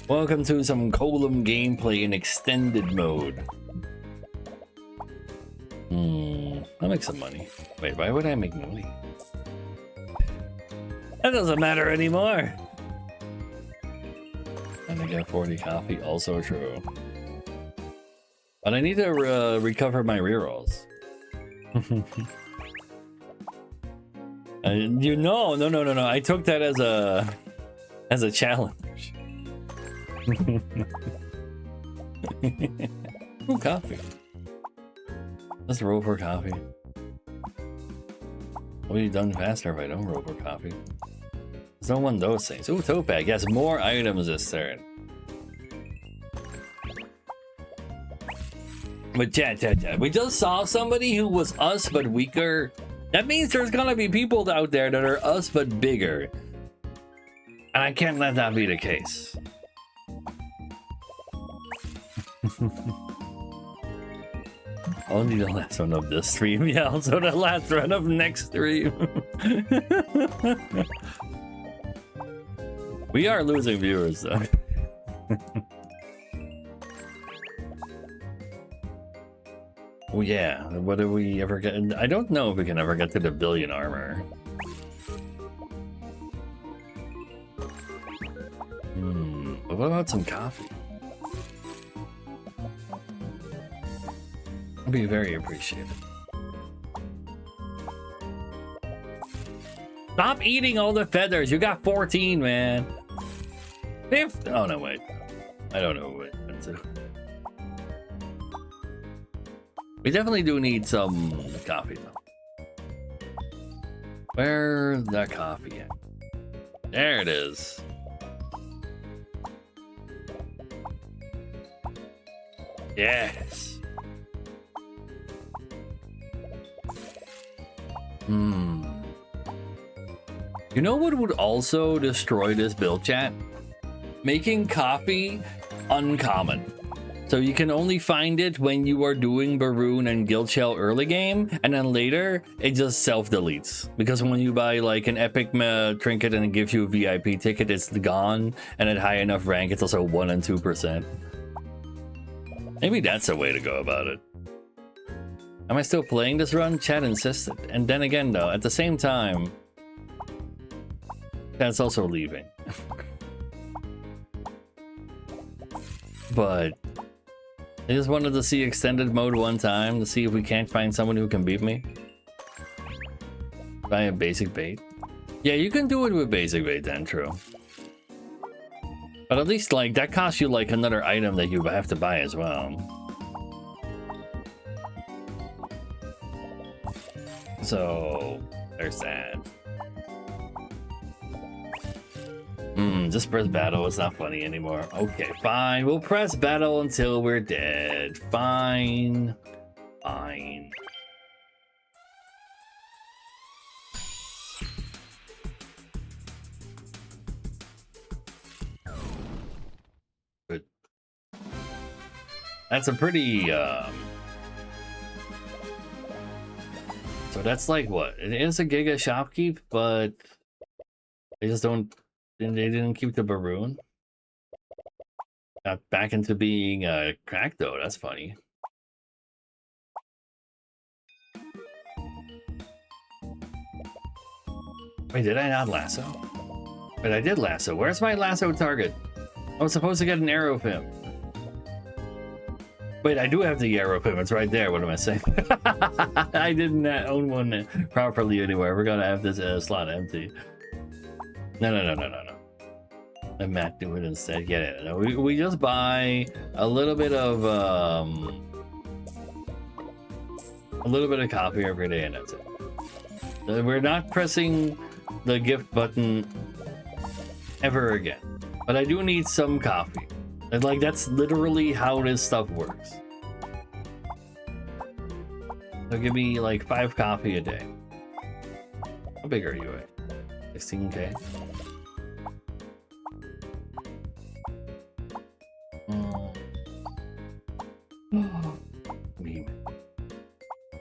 Welcome to some golem gameplay in extended mode. I'll make some money. Wait, why would I make money? That doesn't matter anymore. And I get 40 coffee, also true. But I need to recover my rerolls. No. I took that as a challenge. Ooh, coffee. Let's roll for coffee. I'll be done faster if I don't roll for coffee. There's no one of those things. Ooh, tote bag. Yes, more items this turn. But chat. We just saw somebody who was us but weaker. That means there's gonna be people out there that are us but bigger. And I can't let that be the case. Only the last one of this stream. Yeah, also the last run of next stream. We are losing viewers though. Oh yeah, what do we ever get? I don't know if we can ever get to the 1 billion armor. What about some coffee? I'd be very appreciated. Stop eating all the feathers. You got 14, man. 5th. Oh no, wait. I don't know what it went to. We definitely do need some coffee though. Where's that coffee at? There it is. Yes. You know what would also destroy this build, chat? Making coffee uncommon. So you can only find it when you are doing Baroon and Guild Shell early game, and then later it just self-deletes. Because when you buy like an epic trinket and it gives you a VIP ticket, it's gone, and at high enough rank, it's also 1 and 2%. Maybe that's a way to go about it. Am I still playing this run? Chat insisted. And then again though, at the same time, Chat's also leaving. But I just wanted to see extended mode one time to see if we can't find someone who can beat me. Buy a basic bait. Yeah, you can do it with basic bait then, true. But at least like that costs you like another item that you have to buy as well. So there's that. Just press battle. It's not funny anymore. Okay, fine. We'll press battle until we're dead. Fine. Fine. Good. That's a pretty, so that's like what? It is a Giga Shopkeep, but they just don't. They didn't keep the Baroon. Got back into being cracked though. That's funny. Wait, did I not lasso? Wait, I did lasso. Where's my lasso target? I was supposed to get an arrow of him. Wait, I do have the arrow of him. It's right there. What am I saying? I didn't own one properly anywhere. We're gonna have this slot empty. No. Let Matt do it instead. Get it. No, we just buy a little bit of coffee every day, and that's it. We're not pressing the gift button ever again. But I do need some coffee. And like that's literally how this stuff works. So give me like 5 coffee a day. How big are you at? 16K?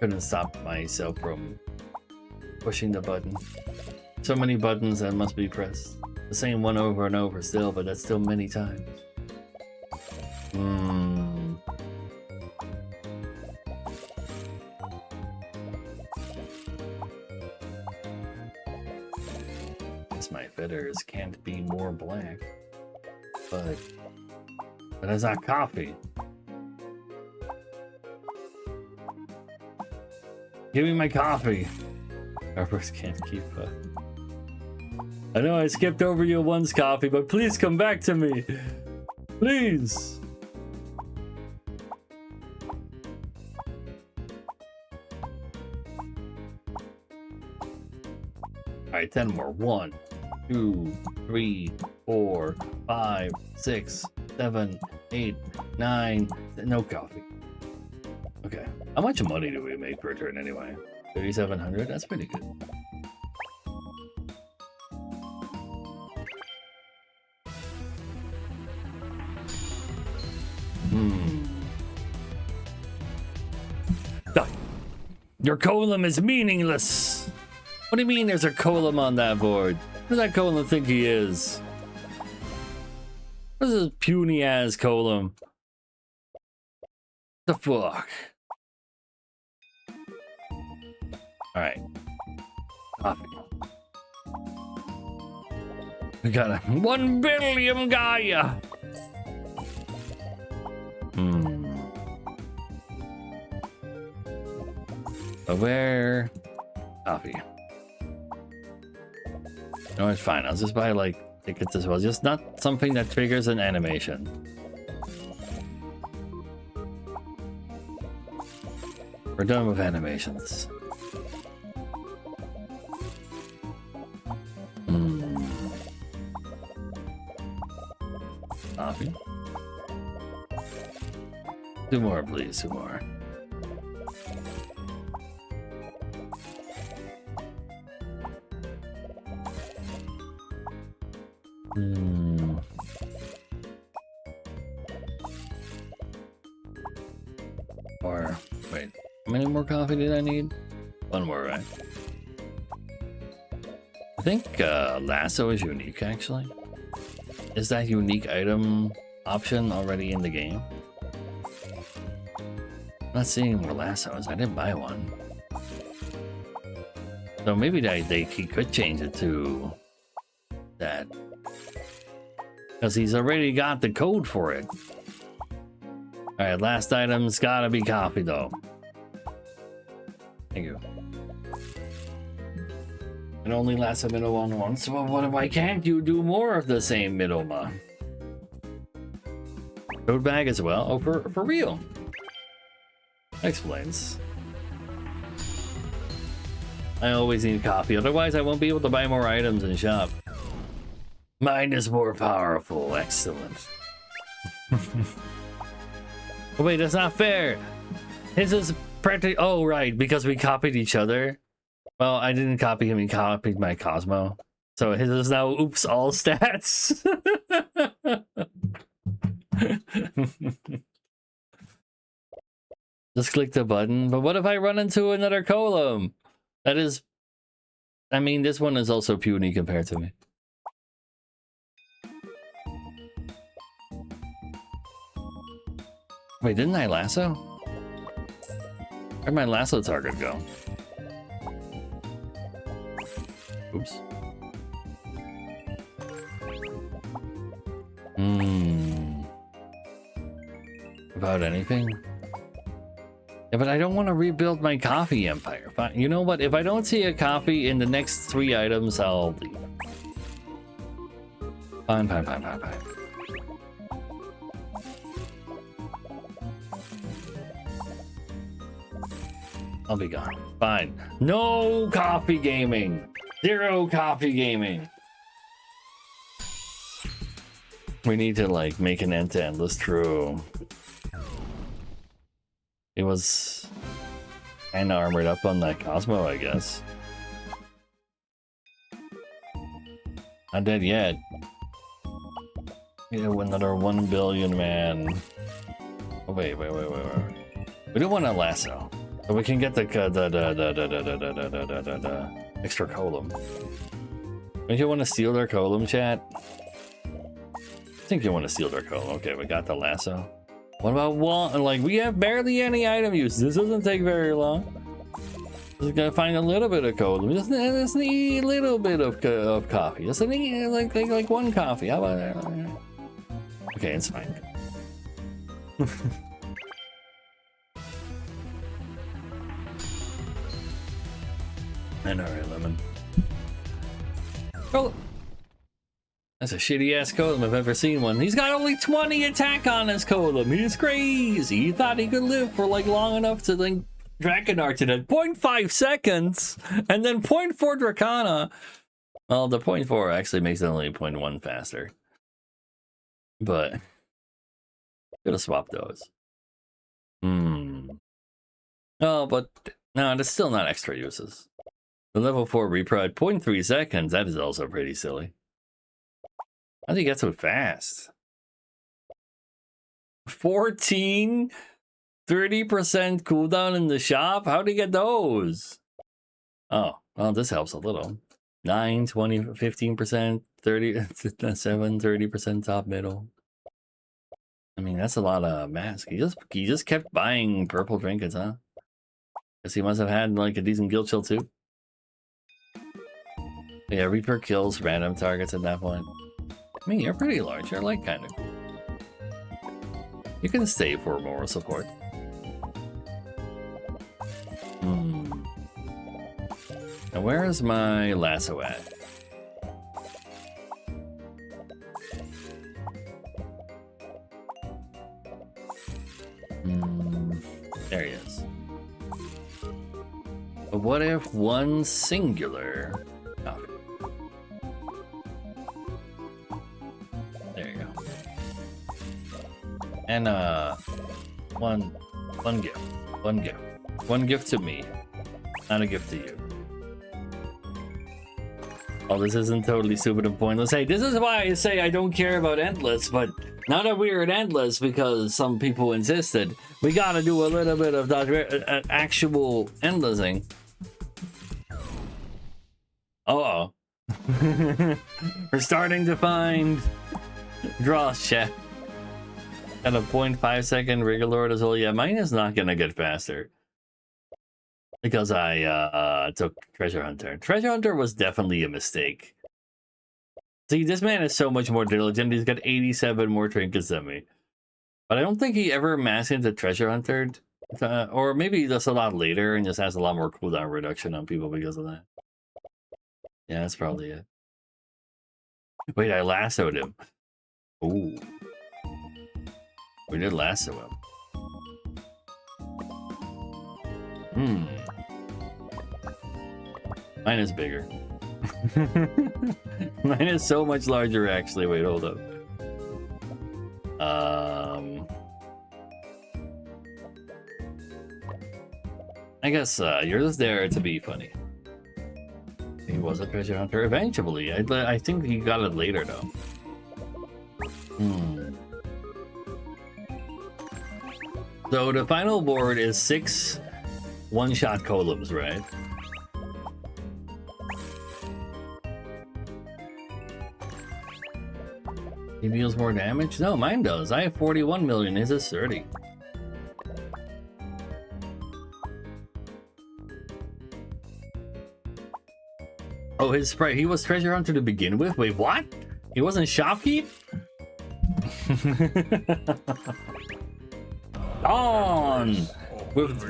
Couldn't stop myself from pushing the button. So many buttons that must be pressed. The same one over and over still, but that's still many times. My feathers can't be more black, but it's not coffee. Give me my coffee. Carpers can't keep up. I know I skipped over you once, coffee, but please come back to me. Please. All right, 10 more. 1, 2, 3, 4, 5, 6, 7, 8, 9. No coffee. Okay. How much money do we make per turn anyway? 3,700? That's pretty good. Your column is meaningless. What do you mean there's a column on that board? Who does that column think he is? What is this puny ass column? The fuck? Alright. Coffee. We got a 1 billion Gaia. Where? Coffee. No, it's fine. I'll just buy like tickets as well. Just not something that triggers an animation. We're done with animations. Coffee. 2 more, please. 2 more. Or wait, how many more coffee did I need? 1 more, right? I think lasso is unique, actually. Is that unique item option already in the game? I'm not seeing more lassos. I didn't buy one. So maybe he could change it to that. Because he's already got the code for it. Alright, last item's gotta be coffee though. Thank you. It only lasts a middle one once. Well, why can't you do more of the same middlema? Code bag as well? Oh, for real? That explains. I always need coffee, otherwise I won't be able to buy more items in shop. Mine is more powerful. Excellent. Oh wait, that's not fair. His is practically... Oh, right, because we copied each other. Well, I didn't copy him, he copied my Cosmo. So his is now oops all stats. Just click the button. But what if I run into another column? That is... I mean, this one is also puny compared to me. Wait, didn't I lasso? Where'd my lasso target go? Oops. About anything? Yeah, but I don't want to rebuild my coffee empire. Fine. You know what? If I don't see a coffee in the next 3 items, I'll leave. Fine. I'll be gone. Fine. No coffee gaming. 0 coffee gaming. We need to like make an end to endless. True. It was kinda armored up on that Cosmo, I guess. Not dead yet. Yeah, another 1 billion man. Oh, wait. We don't want a lasso. So we can get the extra column. Don't you want to steal their column, chat? I think you want to steal their column. Okay, we got the lasso. What about one? Like, we have barely any item use. This doesn't take very long. Just gotta find a little bit of column. Just need a little bit of coffee. Just need like 1 coffee. How about that? Okay, it's fine. And alright, lemon. Oh, that's a shitty ass column I've ever seen one. He's got only 20 attack on his column. He's crazy. He thought he could live for like long enough to like Dragon Art it at 0.5 seconds and then 0.4 Dracana. Well, the 0.4 actually makes it only 0.1 faster. But could have swapped those. Oh, but no, that's still not extra uses. The level 4 repro at 0.3 seconds, that is also pretty silly. How do you get so fast? 14? 30% cooldown in the shop? How do you get those? Oh, well, this helps a little. 9, 20, 15%, 30, 7, 30% top middle. I mean, that's a lot of mask. He just kept buying purple trinkets, huh? Guess he must have had like a decent guild chill too. Yeah, Reaper kills random targets at that point. I mean, you're pretty large. You're like kind of cool. You can stay for moral support. Now, where is my lasso at? There he is. But what if one singular? Oh. There you go. And one gift to me, not a gift to you. Oh, this isn't totally stupid and pointless. Hey, this is why I say I don't care about Endless, but now that we're at Endless, because some people insisted, we gotta do a little bit of that actual Endlessing. Uh-oh. We're starting to find draws, chat. Got a 0.5 second Rigolord as well. Yeah, mine is not gonna get faster. Because I took Treasure Hunter. Treasure Hunter was definitely a mistake. See, this man is so much more diligent. He's got 87 more trinkets than me. But I don't think he ever massed into Treasure Hunter. Or maybe just a lot later and just has a lot more cooldown reduction on people because of that. Yeah, that's probably it. Wait, I lassoed him. Ooh. We did lasso him. Mine is bigger. Mine is so much larger, actually. Wait, hold up. I guess yours there to be funny. He was a treasure hunter eventually. I think he got it later, though. So the final board is 6 one-shot columns, right? He deals more damage? No, mine does. I have 41 million. His is 30. Oh, his sprite. He was treasure hunter to begin with? Wait, what? He wasn't shopkeep? Dawn! With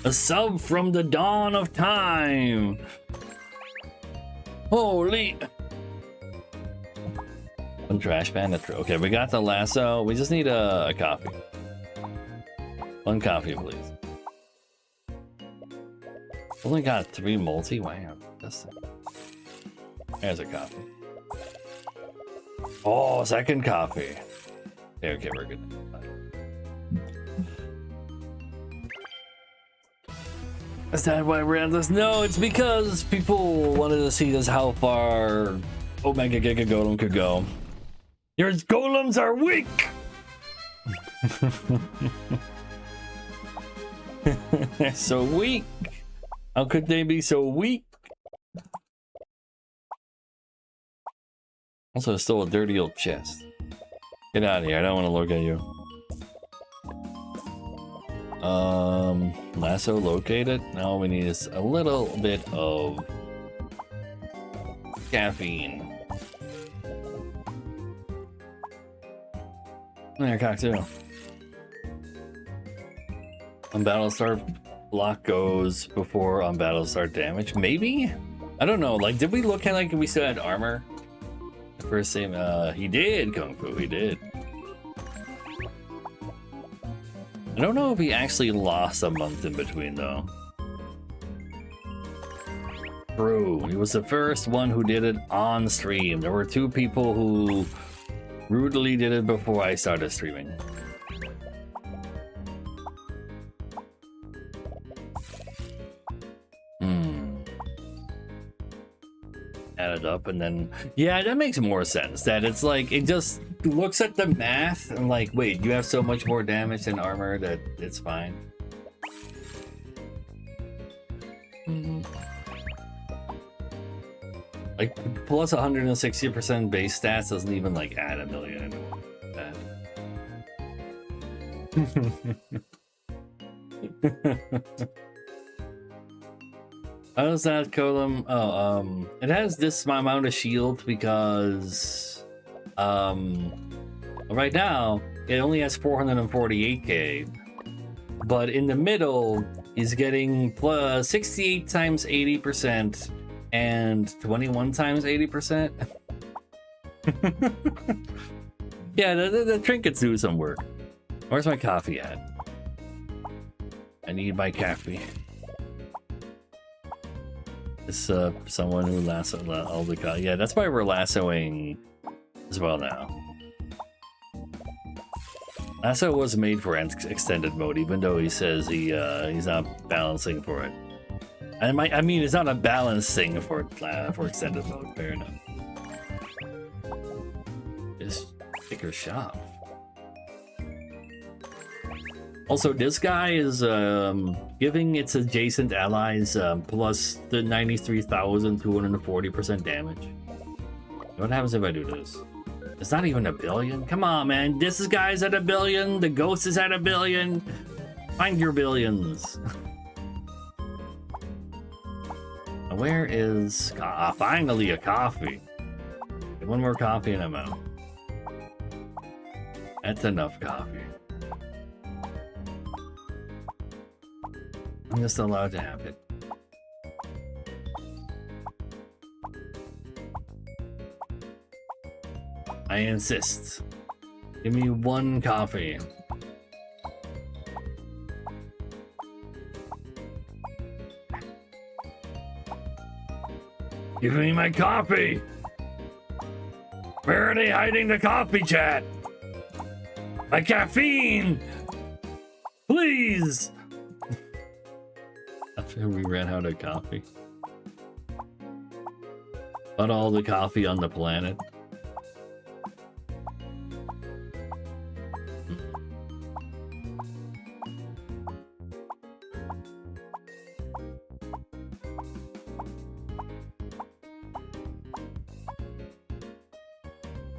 a sub from the dawn of time. Holy... One trash bandit. Okay, we got the lasso. We just need a coffee. One coffee, please. Only got 3 multi. Wow. There's a coffee. Oh, second coffee. Okay, we're good. Is that why we're at this? No, it's because people wanted to see just how far Omega Giga Golem could go. Your golems are weak! They're so weak. How could they be so weak? Also, it's still a dirty old chest. Get out of here. I don't want to look at you. Lasso located. Now we need is a little bit of caffeine. There, cocktail. On Battlestar block goes before on Battlestar damage. Maybe? I don't know. Like, did we look at like we still had armor? The first same. He did Kung Fu. He did. I don't know if he actually lost a month in between though. True. He was the first one who did it on stream. There were 2 people who rudely did it before I started streaming. Add it up and then... Yeah, that makes more sense. That it's like, it just looks at the math and like, wait, you have so much more damage than armor that it's fine. Like plus 160% base stats doesn't even like add a million anymore. How does that column? Oh, it has this amount of shield because right now it only has 448k, but in the middle he's getting plus 68 times 80% and 21 times 80%. Yeah, the trinkets do some work. Where's my coffee at? I need my coffee. It's someone who lassoed all the coffee. Yeah, that's why we're lassoing as well now. Lasso was made for extended mode, even though he says he's not balancing for it. I mean, it's not a balancing for extended mode. Fair enough. Just sticker shop. Also, this guy is giving its adjacent allies plus the 93,240% damage. What happens if I do this? It's not even a billion. Come on, man. This guy's at a billion. The ghost is at a billion. Find your billions. Where is... finally a coffee. Get one more coffee and I'm out. That's enough coffee. I'm just allowed to have it. I insist. Give me one coffee. Give me my coffee! Where are they hiding the coffee, chat? My caffeine! Please! After we ran out of coffee. But all the coffee on the planet.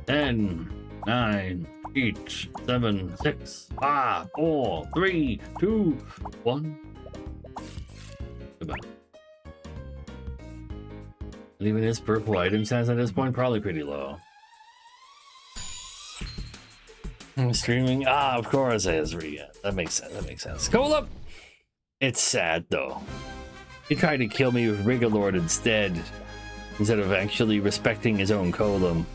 Ten, 9, 8, 7, 6, 5, 4, 3, 2, 1. Goodbye. And even his purple item sense at this point probably pretty low. I'm streaming. Of course it is Ria. That makes sense. That makes sense. Cool up. It's sad though. He tried to kill me with Rigolord instead of actually respecting his own column.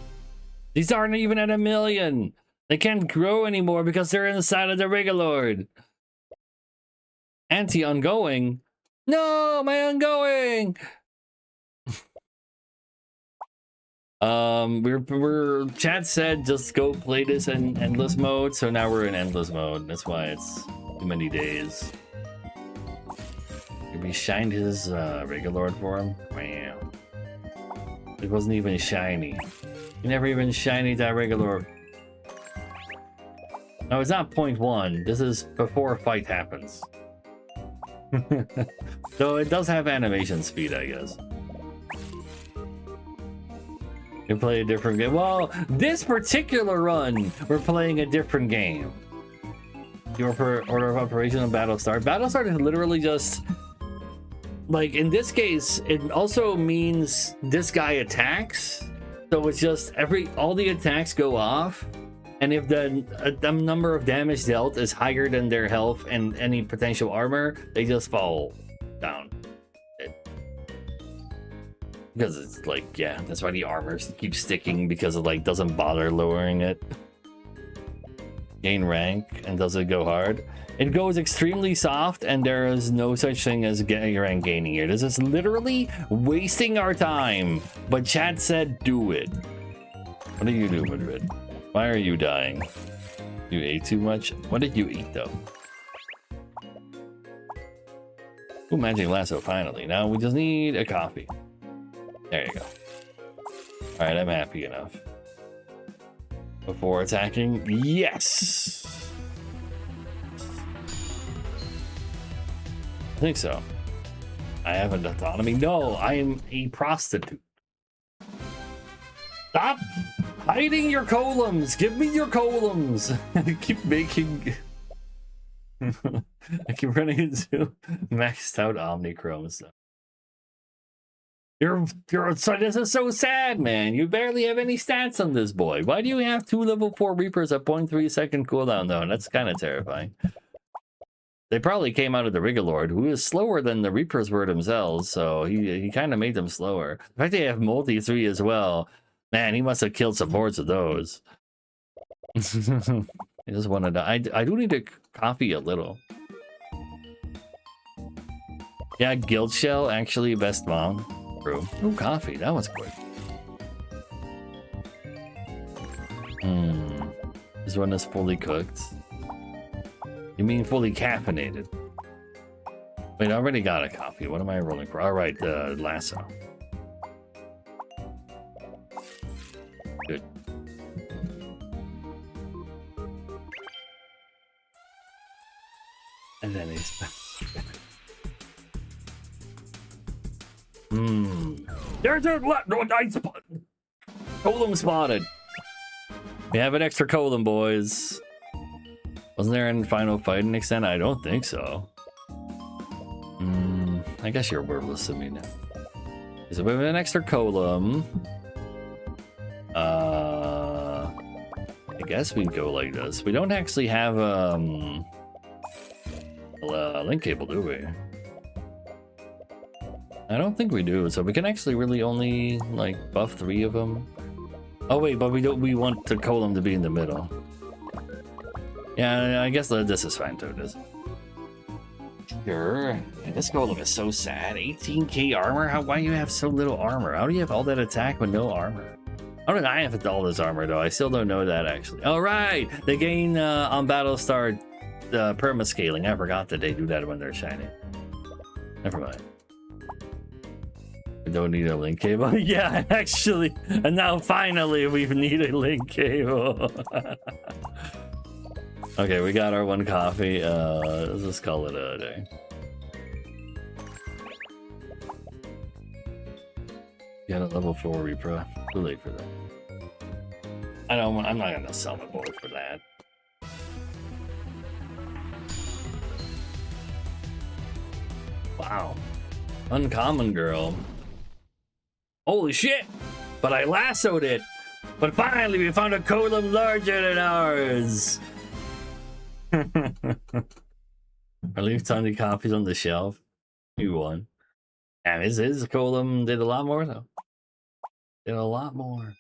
These aren't even at 1 million. They can't grow anymore because they're inside of the Rigolord. Anti-ongoing? No, my ongoing! we're chat said just go play this in endless mode, so now we're in endless mode. That's why it's too many days. We shined his Rigolord for him. Wow. It wasn't even shiny. You never even shiny that Rigolord. No, it's not 0.1. This is before a fight happens. So it does have animation speed, I guess. You play a different game. Well, this particular run, we're playing a different game. Your order of operation on Battlestar. Battlestar is literally just... like, in this case, it also means this guy attacks. So it's just all the attacks go off, and if the number of damage dealt is higher than their health and any potential armor, they just fall down. Because it's like, yeah, that's why the armor keeps sticking, because it like doesn't bother lowering it. Gain rank, and does it go hard? It goes extremely soft, and there is no such thing as getting rank gaining here. This is literally wasting our time. But chat said do it. What do you do, Madrid? Why are you dying? You ate too much? What did you eat, though? Ooh, Magic Lasso, finally. Now we just need a coffee. There you go. Alright, I'm happy enough. before attacking? Yes! I think so. I have an autonomy. No, I am a prostitute. Stop hiding your columns. Give me your columns. I keep making... I keep running into maxed out Omnichrome stuff. This is so sad, man. You barely have any stats on this boy. Why do you have 2 level 4 Reapers at 0.3 second cooldown though? That's kind of terrifying. They probably came out of the Rigolord, who is slower than the Reapers were themselves, so he kind of made them slower. The fact they have multi 3 as well, man, he must have killed some hordes of those. I just wanted to. I do need to coffee a little. Yeah, Guild Shell actually best mom. True. Ooh, coffee. That was quick. This one is fully cooked. You mean fully caffeinated? Wait, I already got a coffee. What am I rolling for? All right, the lasso. Good. And then he's... There's a nice column spotted. We have an extra column, boys. Wasn't there any final fighting extent? I don't think so. I guess you're wordless to me now. So we have an extra column. I guess we'd go like this. We don't actually have a link cable, do we? I don't think we do. So we can actually really only like buff 3 of them. Oh wait, but we don't. We want the column to be in the middle. Yeah, I guess this is fine too. This. Sure. Man, this golem is so sad. 18k armor? Why do you have so little armor? How do you have all that attack with no armor? How did I have all this armor though? I still don't know that actually. All right, they gain on Battlestar perma scaling. I forgot that they do that when they're shiny. Never mind. We don't need a link cable. Yeah, actually, and now finally we need a link cable. Okay, we got our 1 coffee. Let's just call it a day. Got a level 4 repro. Too late for that. I'm not gonna sell my board for that. Wow. Uncommon girl. Holy shit! But I lassoed it! But finally we found a column larger than ours! I leave tons of copies on the shelf. You won. And his column did a lot more though. Did a lot more.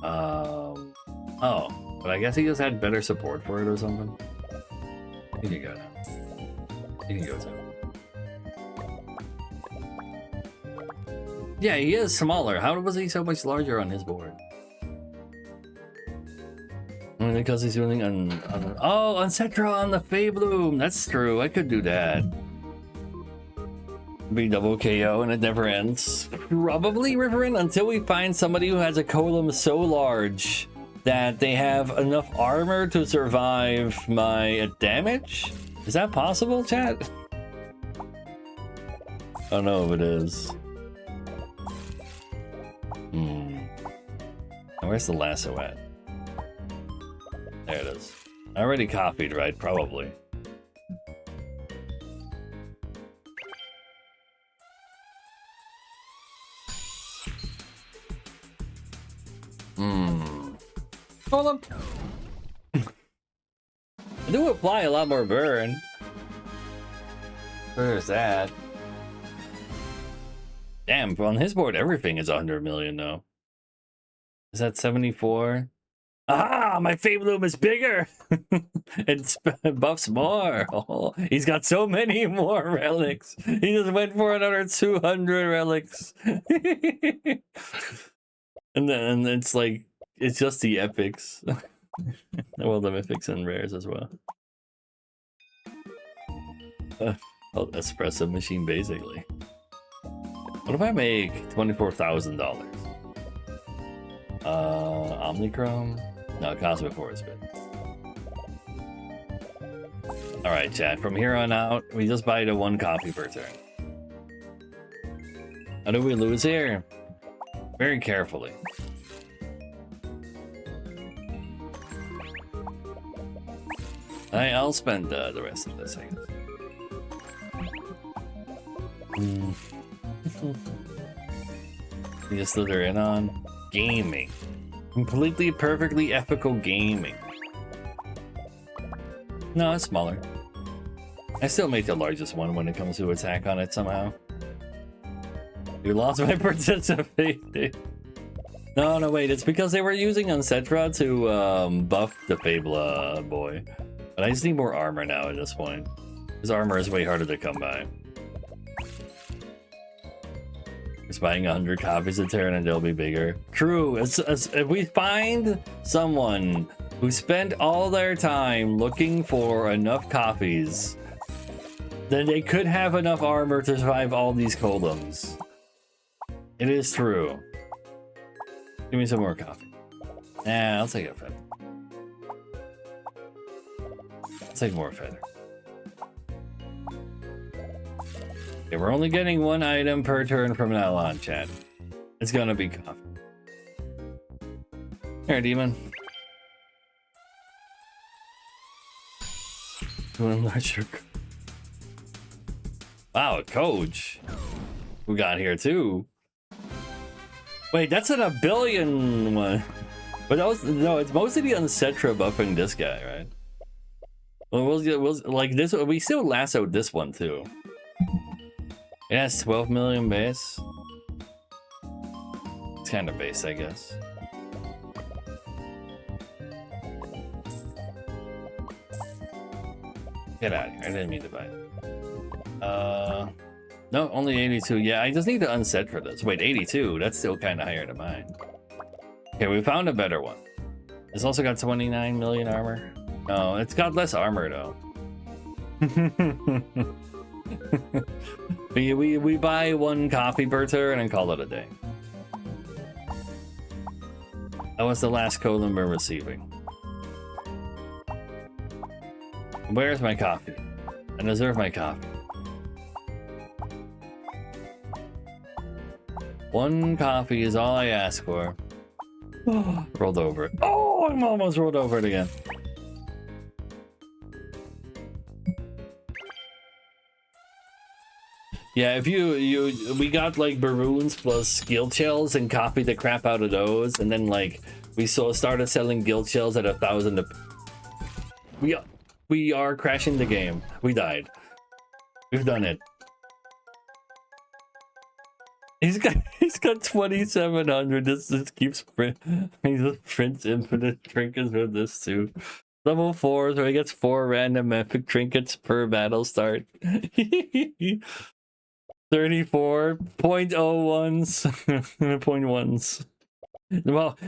Oh, but I guess he just had better support for it or something. You can go now. You can go too. Yeah, he is smaller. How was he so much larger on his board? Because he's doing on Cetra on the Faebloom. That's true. I could do that. Be double KO and it never ends. Probably Riverin until we find somebody who has a column so large that they have enough armor to survive my damage. Is that possible, chat? I don't know if it is. Where's the lasso at? There it is. I already copied, right? Probably. Hold on. I do apply a lot more burn. Where's that? Damn, on his board, everything is 100 million though. Is that 74? Ah, my Faebloom is bigger. It buffs more. Oh, he's got so many more relics. He just went for another 200 relics. And then it's like, it's just the epics. Well, the mythics and rares as well. Espresso machine, basically. What if I make $24,000? Omnichrome? No, Cosmic Force Bit. Alright, chat. From here on out, we just buy the 1 copy per turn. How do we lose here? Very carefully. I'll spend the rest of this, I guess. We just slither in on gaming. Completely, perfectly ethical gaming. No, it's smaller. I still make the largest one when it comes to attack on it somehow. You lost my participation. No, wait. It's because they were using Uncetra to buff the Fabla boy. But I just need more armor now at this point. His armor is way harder to come by. Just buying 100 copies a turn and they'll be bigger. True. If we find someone who spent all their time looking for enough copies, then they could have enough armor to survive all these columns. It is true. Give me some more coffee. Nah, I'll take a feather. I'll take more feather. Okay, we're only getting 1 item per turn from now on, chat. It's gonna be coffee. Here, demon. I'm not sure. Wow, a coach. We got here too. Wait, that's an 1 billion one. But that was no. It's mostly the Uncetra buffing this guy, right? Well, we'll like this. We still lassoed this one too. It has 12 million base. It's kind of base, I guess. Get out of here. I didn't mean to buy it. No, only 82. Yeah, I just need to unset for this. Wait, 82? That's still kind of higher than mine. Okay, we found a better one. It's also got 29 million armor. No, it's got less armor, though. we buy 1 coffee per turn and call it a day. That was the last column we're receiving. Where's my coffee? I deserve my coffee. 1 coffee is all I ask for. Oh, rolled over it. Oh, I'm almost rolled over it again. Yeah, if we got like Baroons plus guild shells and copied the crap out of those, and then like we started selling guild shells at 1,000. We are crashing the game. We died. We've done it. He's got 2,700. This keeps he just prints infinite trinkets with this too. Level 4, so he gets 4 random epic trinkets per battle start. 34 0.01s. 0.1s. Well,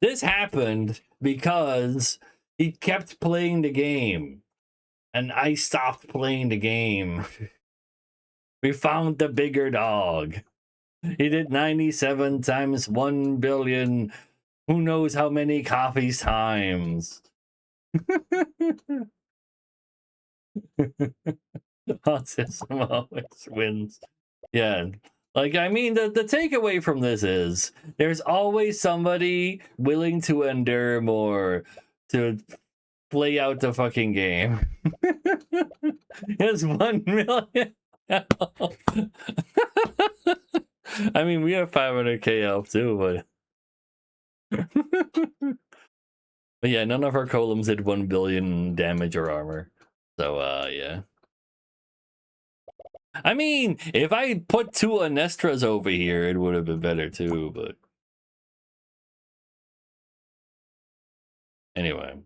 this happened because he kept playing the game, and I stopped playing the game. We found the bigger dog. He did 97 times 1 billion. Who knows how many coffees times? Autism always wins. Yeah. Like, I mean, the takeaway from this is there's always somebody willing to endure more to play out the fucking game. It's 1 million. I mean, we have 500k health too, but but yeah, none of our columns did 1 billion damage or armor. So yeah. I mean, if I put 2 Anestras over here, it would have been better too, but anyway.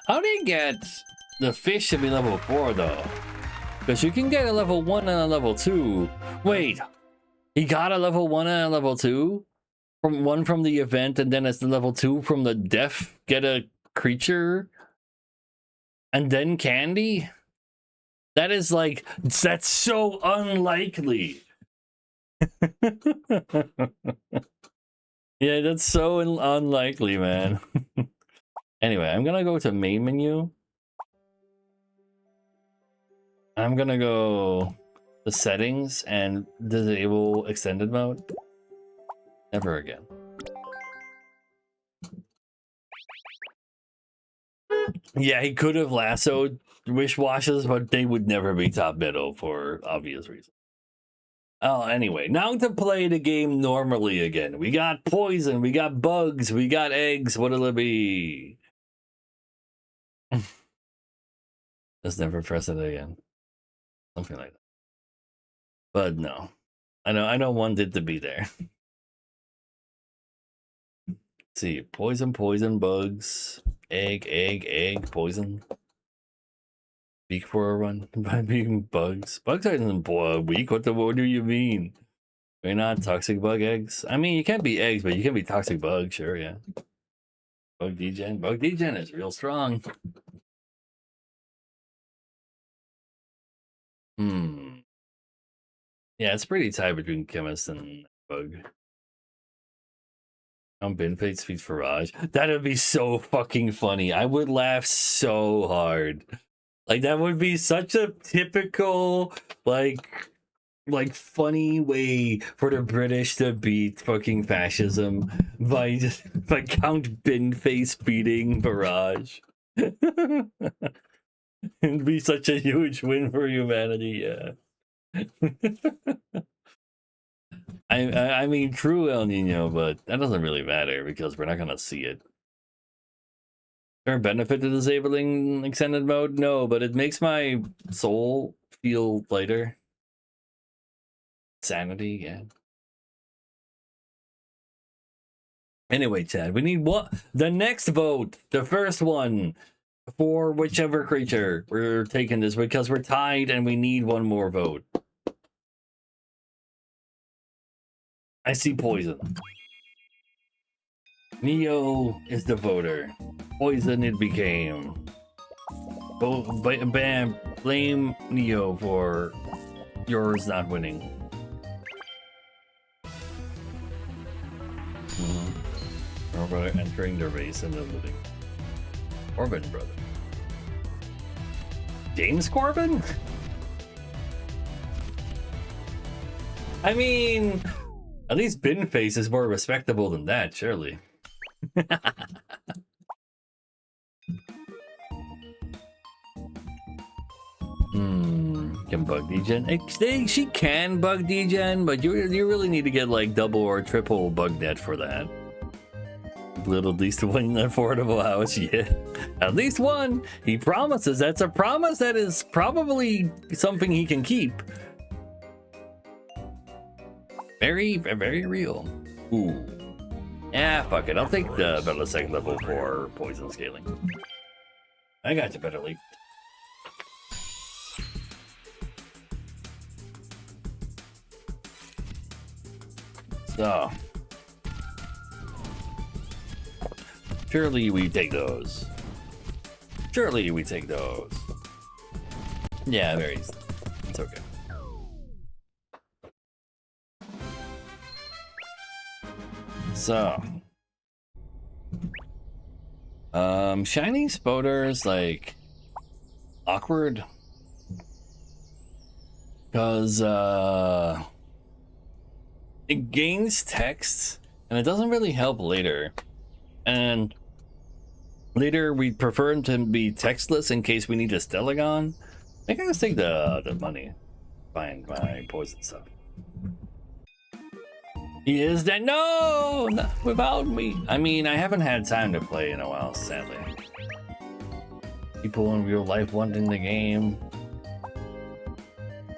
How do you get the fish to be level 4 though? Because you can get a level 1 and a level 2. Wait, he got a level 1 and a level 2? From 1 from the event, and then it's the level 2 from the death, get a creature? And then candy? That is like, that's so unlikely. Yeah, that's so unlikely, man. Anyway, I'm gonna go to main menu. I'm gonna go to settings and disable extended mode. Never again. Yeah, he could have lassoed wish washes, but they would never be top middle for obvious reasons. Oh, anyway, now to play the game normally again. We got poison, we got bugs, we got eggs. What'll it be? Let's never press it again. Something like that. But no. I know wanted to be there. Let's see, poison, bugs, egg, poison. Weak for a run by being bugs. Bugs aren't weak. What do you mean? They're not toxic bug eggs. I mean, you can't be eggs, but you can be toxic bugs. Sure, yeah. Bug degen. Bug degen is real strong. Yeah, it's pretty tight between chemist and bug. Bin Fate's feet Farage. That would be so fucking funny. I would laugh so hard. Like, that would be such a typical, like funny way for the British to beat fucking fascism by Count Binface beating Barrage. It'd be such a huge win for humanity, yeah. I mean, true El Nino, but that doesn't really matter because we're not gonna see it. Is there a benefit to disabling extended mode? No, but it makes my soul feel lighter. Sanity, yeah. Anyway, Chad, we need what? The next vote, the first one, for whichever creature we're taking this because we're tied and we need one more vote. I see poison. Neo is the voter. Poison it became. Bam, blame Neo for yours not winning. Brother entering the race in the living. Corbin brother. James Corbin? I mean, at least Binface is more respectable than that, surely. Can bug degen? She can bug degen, but you really need to get like double or triple bug net for that. Little at least one affordable house, yeah. At least one. He promises. That's a promise that is probably something he can keep. Very, very real. Ooh. Yeah, fuck it. I'll take the Belisec level 4 poison scaling. I got you, better leap. So. Surely we take those. Surely we take those. Yeah, very easy. It's okay. So. Shiny Spoder is like awkward. Because it gains text and it doesn't really help later. And later we prefer him to be textless in case we need a Stellagon. I think I just take the money. Find my poison stuff. He is dead. No, not without me. I mean, I haven't had time to play in a while, sadly. People in real life wanting the game.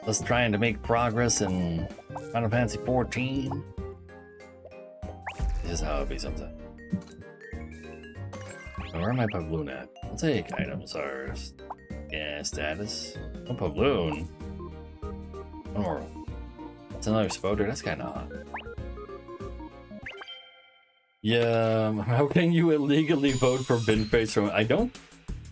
Just trying to make progress in Final Fantasy 14. This is how it be sometimes. Where am I Pavloon at? I'll take items are status. Oh, Pavloon. One more. It's another Spoder. That's kind of hot. Yeah, how can you illegally vote for Binface from? I don't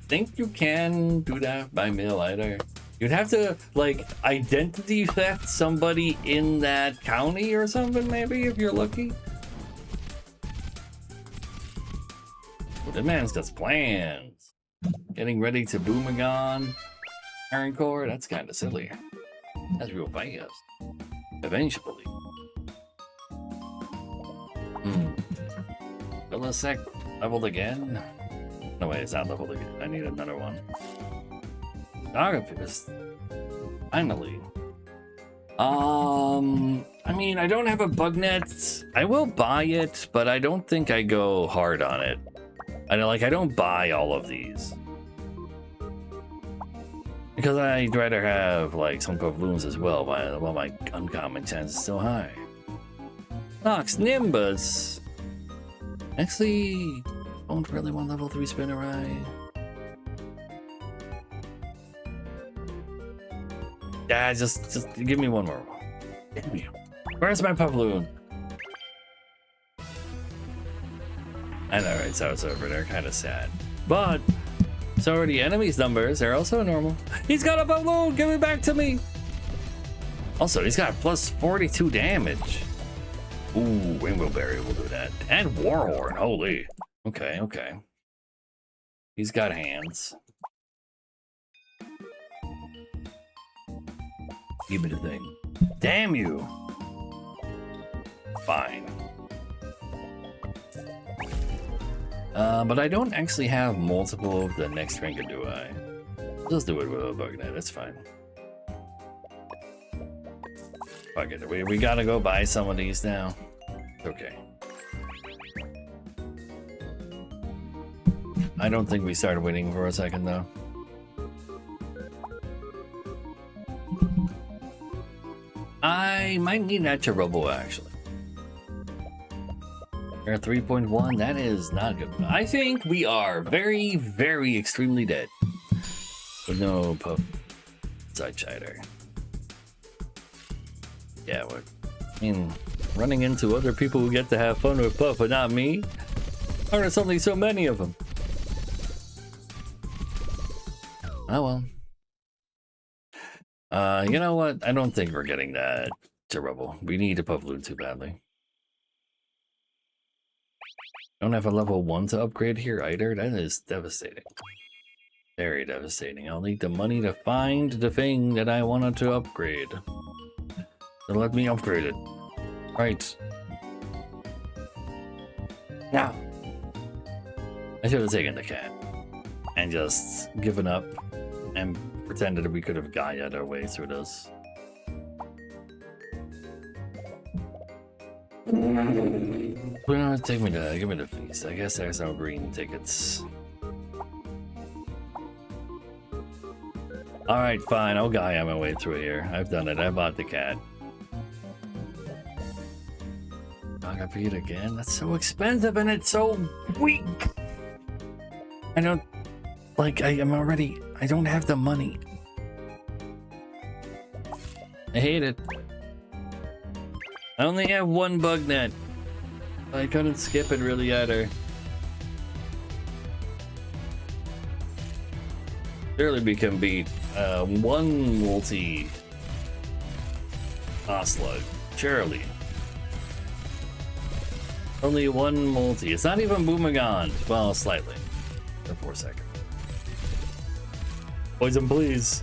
think you can do that by mail either. You'd have to, like, identity theft somebody in that county or something, maybe, if you're lucky. The man's got plans. Getting ready to Boomagon. Iron Core, that's kind of silly. That's real fast. Eventually. Millisec leveled again? No way, it's not leveled again. I need another one. Dogapist. Finally. I mean, I don't have a bug net. I will buy it, but I don't think I go hard on it. I don't buy all of these. Because I'd rather have, like, some Pavloons as well, while my uncommon chance is so high. Nox Nimbus! Actually, don't really want level 3 Spinnerai. Yeah, just give me one more. Damn you. Where's my Pavloon? I know, right? So it's over. They're kind of sad. But, so the enemy's numbers are also normal. He's got a Pavloon! Give it back to me! Also, he's got plus 42 damage. Ooh, Rainbow Berry will do that. And Warhorn, holy. Okay, okay. He's got hands. Give me the thing. Damn you! Fine. But I don't actually have multiple of the next ranker, do I? Let's do it with a bug net, it's fine. Fuck it, we gotta go buy some of these now. Okay. I don't think we started waiting for a second though. I might need that Cherubo actually. We're at 3.1, that is not good. I think we are very, very extremely dead. With no puff side chatter. Yeah, I mean, running into other people who get to have fun with Puff, but not me? Why are there suddenly so many of them? Oh well. You know what? I don't think we're getting that Cherubo. We need a Puffloon too badly. Don't have a level 1 to upgrade here either. That is devastating. Very devastating. I'll need the money to find the thing that I wanted to upgrade. So let me upgrade it. Right. Now. I should have taken the cat. And just given up. And pretended that we could have Gaia our way through this. Well, give me the feast. I guess there's no green tickets. Alright, fine. I'll Gaia my way through here. I've done it. I bought the cat. Dogapede again? That's so expensive and it's so weak. I don't... Like, I don't have the money. I hate it. I only have one bug net. I couldn't skip it really either. Surely we can beat one multi slug. Surely. Only one multi. It's not even Boomagon. Well, slightly. For a second. Poison, please.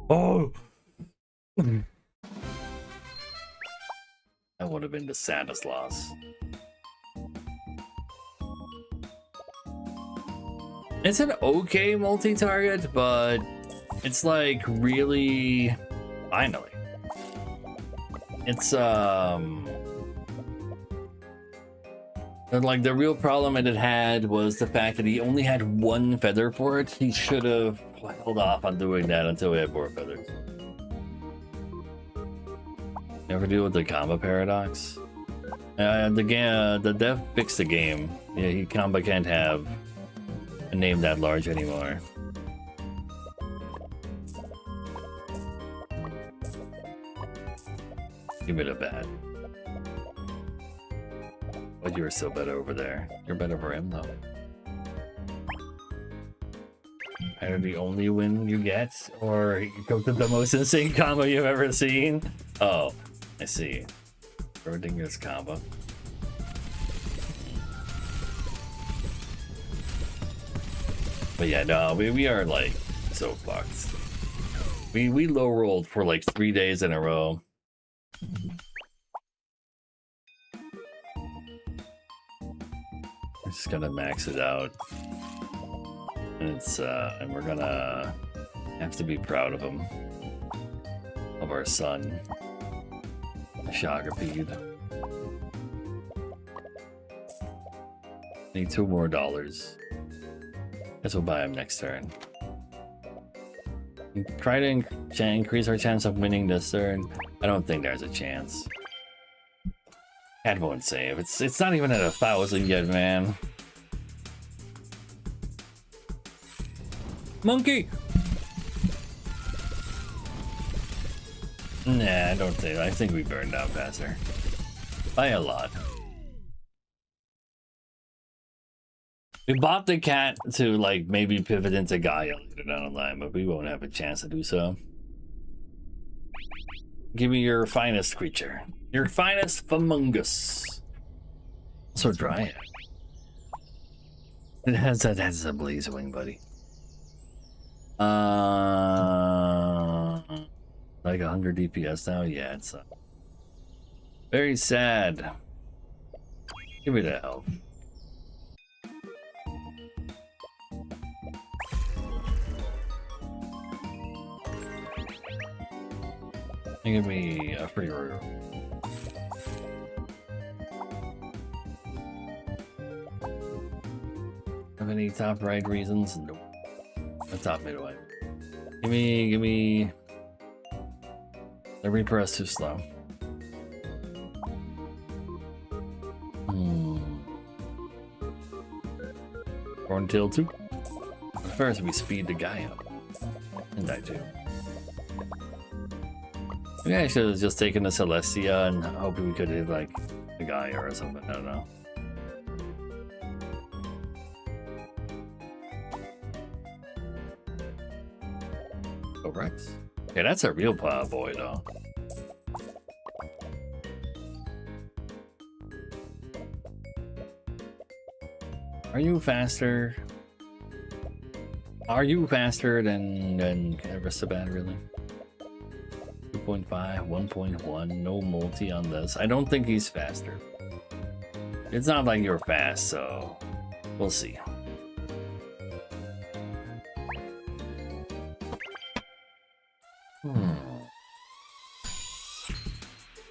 Oh! That would have been the saddest loss. It's an okay multi-target, but it's like really... Finally. It's like the real problem that it had was the fact that he only had one feather for it. He should have held off on doing that until we had more feathers. You ever deal with the combo paradox? The dev fixed the game. Yeah, combo can't have a name that large anymore. Give it a bad. But you were still better over there. You're better for him though. Either the only win you get, or you go to the most insane combo you've ever seen. Oh, I see. Schrodinger's combo. But yeah, no, we are like so fucked. We low rolled for like 3 days in a row. We're just gonna max it out. And it's and we're gonna have to be proud of him. Of our son. Shogapede. Need $2 more. Guess we'll buy him next turn. Try to increase our chance of winning this turn. I don't think there's a chance. Cat won't save. It's not even at 1,000 yet, man. Monkey! Nah, I don't think. I think we burned out faster. By a lot. We bought the cat to like maybe pivot into Gaia later down the line, but we won't have a chance to do so. Give me your finest creature. Your finest Famungus. So dry. It has a blaze wing, buddy. Like 100 DPS now? Yeah, it's very sad. Give me the health. Give me a free room. Have any top right reasons? Nope. The top midway. Give me. The Reaper is too slow. Horntail 2. But first we speed the guy up. And die too. Maybe I should have just taken the Celestia and hoping we could hit like the Gaia or something. I don't know. Oh, Rex. Okay, that's a real boy though. Are you faster? Are you faster than Aristobat, really? 2.5, 1.1, no multi on this. I don't think he's faster. It's not like you're fast, so we'll see.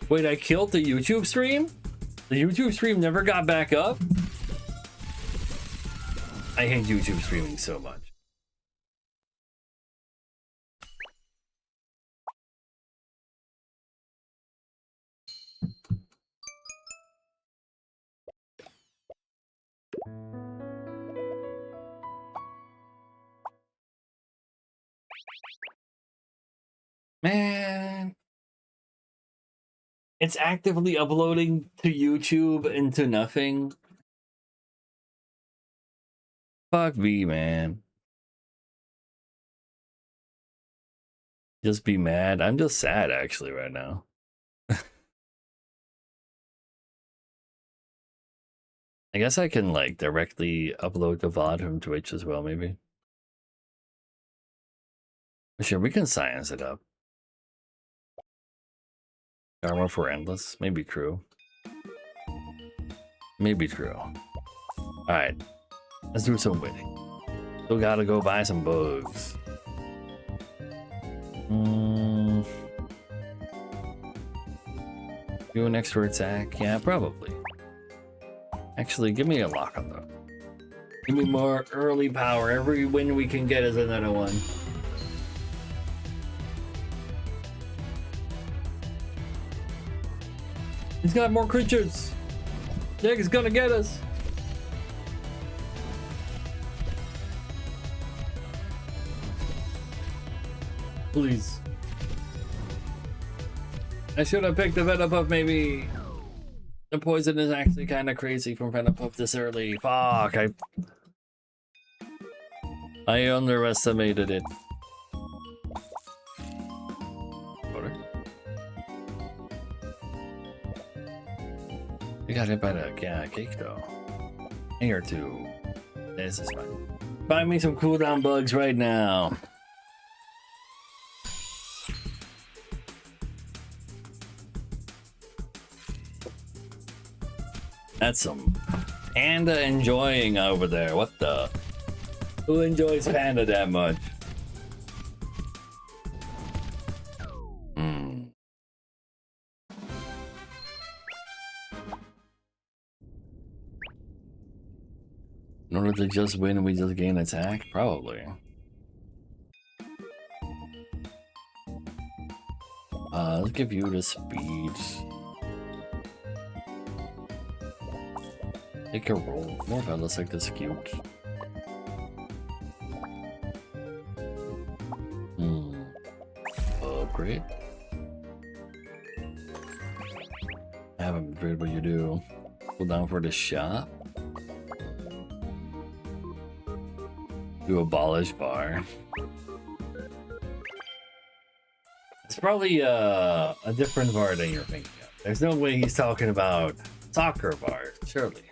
Wait, I killed the YouTube stream? The YouTube stream never got back up? I hate YouTube streaming so much. Man. It's actively uploading to YouTube into nothing. Fuck me, man. Just be mad. I'm just sad actually right now. I guess I can like directly upload the VOD from Twitch as well, maybe. Sure, we can science it up. Armor for endless, maybe true. Maybe true. Alright, let's do some winning. Still gotta go buy some bugs. Do an extra attack? Yeah, probably. Actually, give me a lock on though. Give me more early power. Every win we can get is another one. He's got more creatures. Nick is gonna get us. Please. I should have picked the Venopuff maybe. The poison is actually kind of crazy from Venopuff this early. Fuck. I underestimated it. Water. You got hit by the cake though. Hang or two. This is fine. Find me some cooldown bugs right now. That's some panda enjoying over there. What the? Who enjoys panda that much? In order to just win, we just gain attack? Probably. Let's give you the speed. Take a roll. More of it looks like this cute. Upgrade. I haven't read what you do. Pull down for the shop. Do abolish bar. It's probably a different bar than you're thinking of. There's no way he's talking about soccer bars, surely.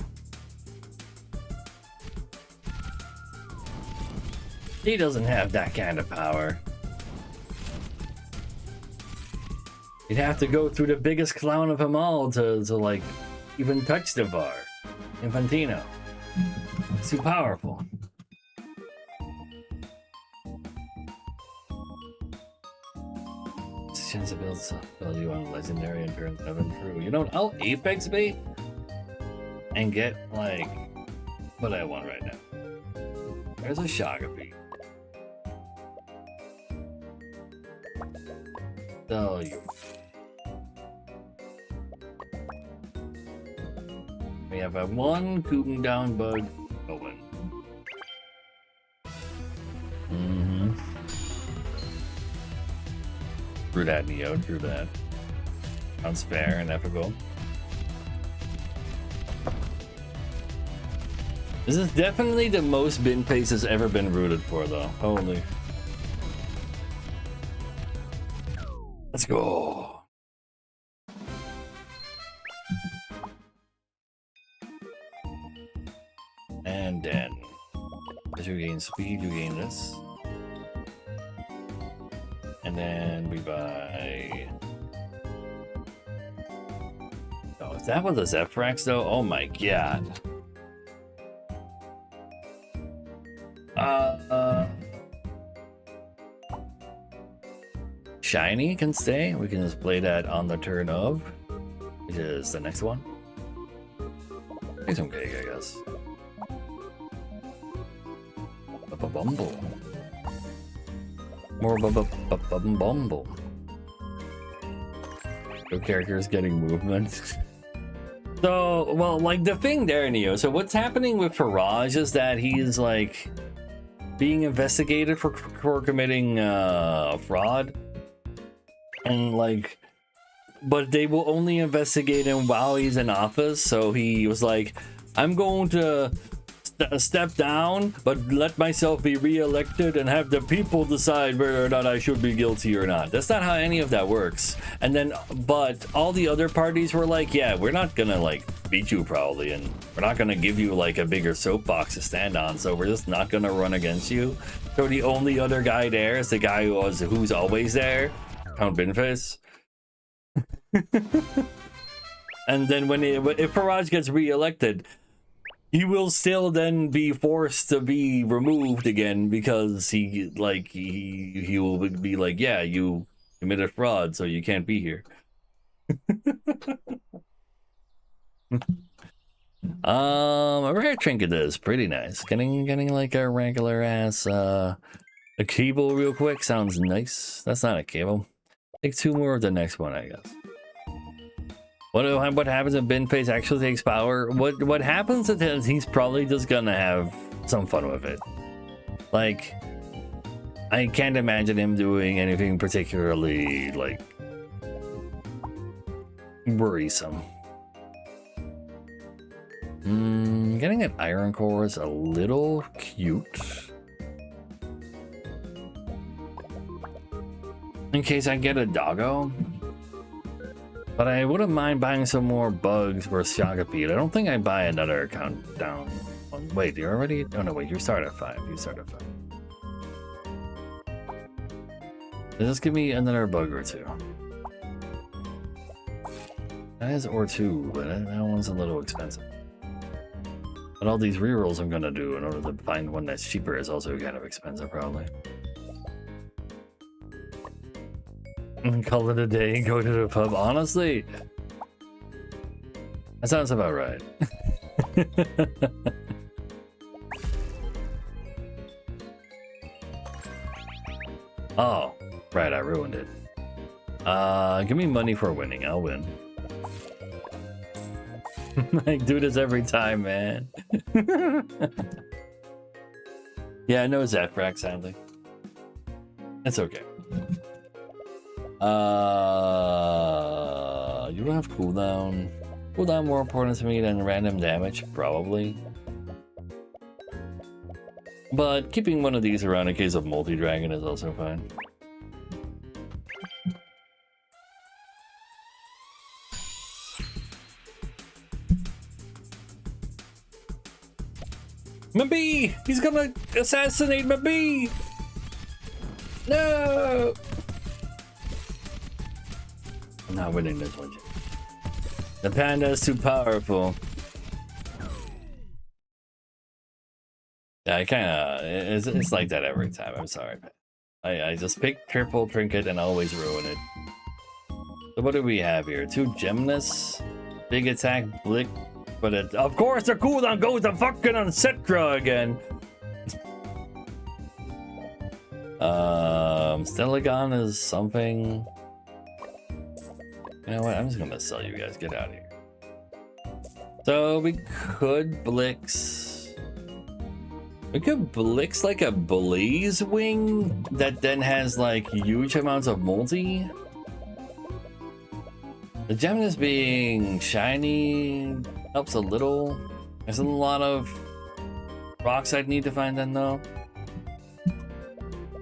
He doesn't have that kind of power. You'd have to go through the biggest clown of them all to like even touch the bar. Infantino. It's too powerful. Chance to build value on legendary and turn 7 through. You know what? I'll Apex bait and get like what I want right now. There's a Shagapi. Tell you. We have a one cooling down bug going. True that, Neo, true that. Sounds fair and ethical. This is definitely the most bin pace has ever been rooted for, though. Holy. Let's go. And then, as you gain speed, you gain this. And then we buy... Oh, is that what the Zephyrax though? Oh my god. Shiny can stay. We can just play that on the turn of, which is the next one. Take some cake, I guess. Bumble. More bumble. Your character is getting movement. So, well, like the thing there, Neo. So what's happening with Faraj is that he's like being investigated for committing fraud, and like, but they will only investigate him while he's in office. So he was like, "I'm going to step down, but let myself be re-elected and have the people decide whether or not I should be guilty or not." That's not how any of that works. And then, but all the other parties were like, yeah, we're not gonna like beat you probably, and we're not gonna give you like a bigger soapbox to stand on, so we're just not gonna run against you. So the only other guy there is the guy who's always there, Count Binface. And then if Faraj gets re-elected, he will still then be forced to be removed again, because he will be like, yeah, you committed fraud, so you can't be here. A rare trinket is pretty nice. Getting like a regular ass a cable real quick sounds nice. That's not a cable. Take two more of the next one, I guess. What happens if Bin Pace actually takes power? What happens is he's probably just gonna have some fun with it. Like, I can't imagine him doing anything particularly like worrisome. Getting an iron core is a little cute. in case I get a doggo. But I wouldn't mind buying some more bugs for Shagapede. I don't think I buy another countdown one. Wait, you already? Oh no, wait, you start at 5. You start at 5. Just give me another bug or two. That is or two, but that one's a little expensive. But all these rerolls I'm gonna do in order to find one that's cheaper is also kind of expensive, probably. Call it a day and go to the pub. Honestly, that sounds about right. Oh, right, I ruined it. Give me money for winning. I'll win. I do this every time, man. Yeah, I know Zafrak sounding. It's okay. You don't have cooldown. Cooldown more important to me than random damage, probably. But keeping one of these around in case of multi-dragon is also fine. My bee! He's gonna assassinate my bee! No! I'm not winning this one. The panda is too powerful. Yeah, I kinda... It's like that every time. I'm sorry, man. I just pick triple trinket and always ruin it. So what do we have here? 2 gymnasts, big attack, blick, but it, of course the cooldown goes to fucking on Citra again. Stelagon is something. You know what? I'm just gonna sell you guys. Get out of here. So we could Blix. We could Blix like a Blaze Wing that then has like huge amounts of multi. The Gymnast being shiny helps a little. There's a lot of rocks I'd need to find then though.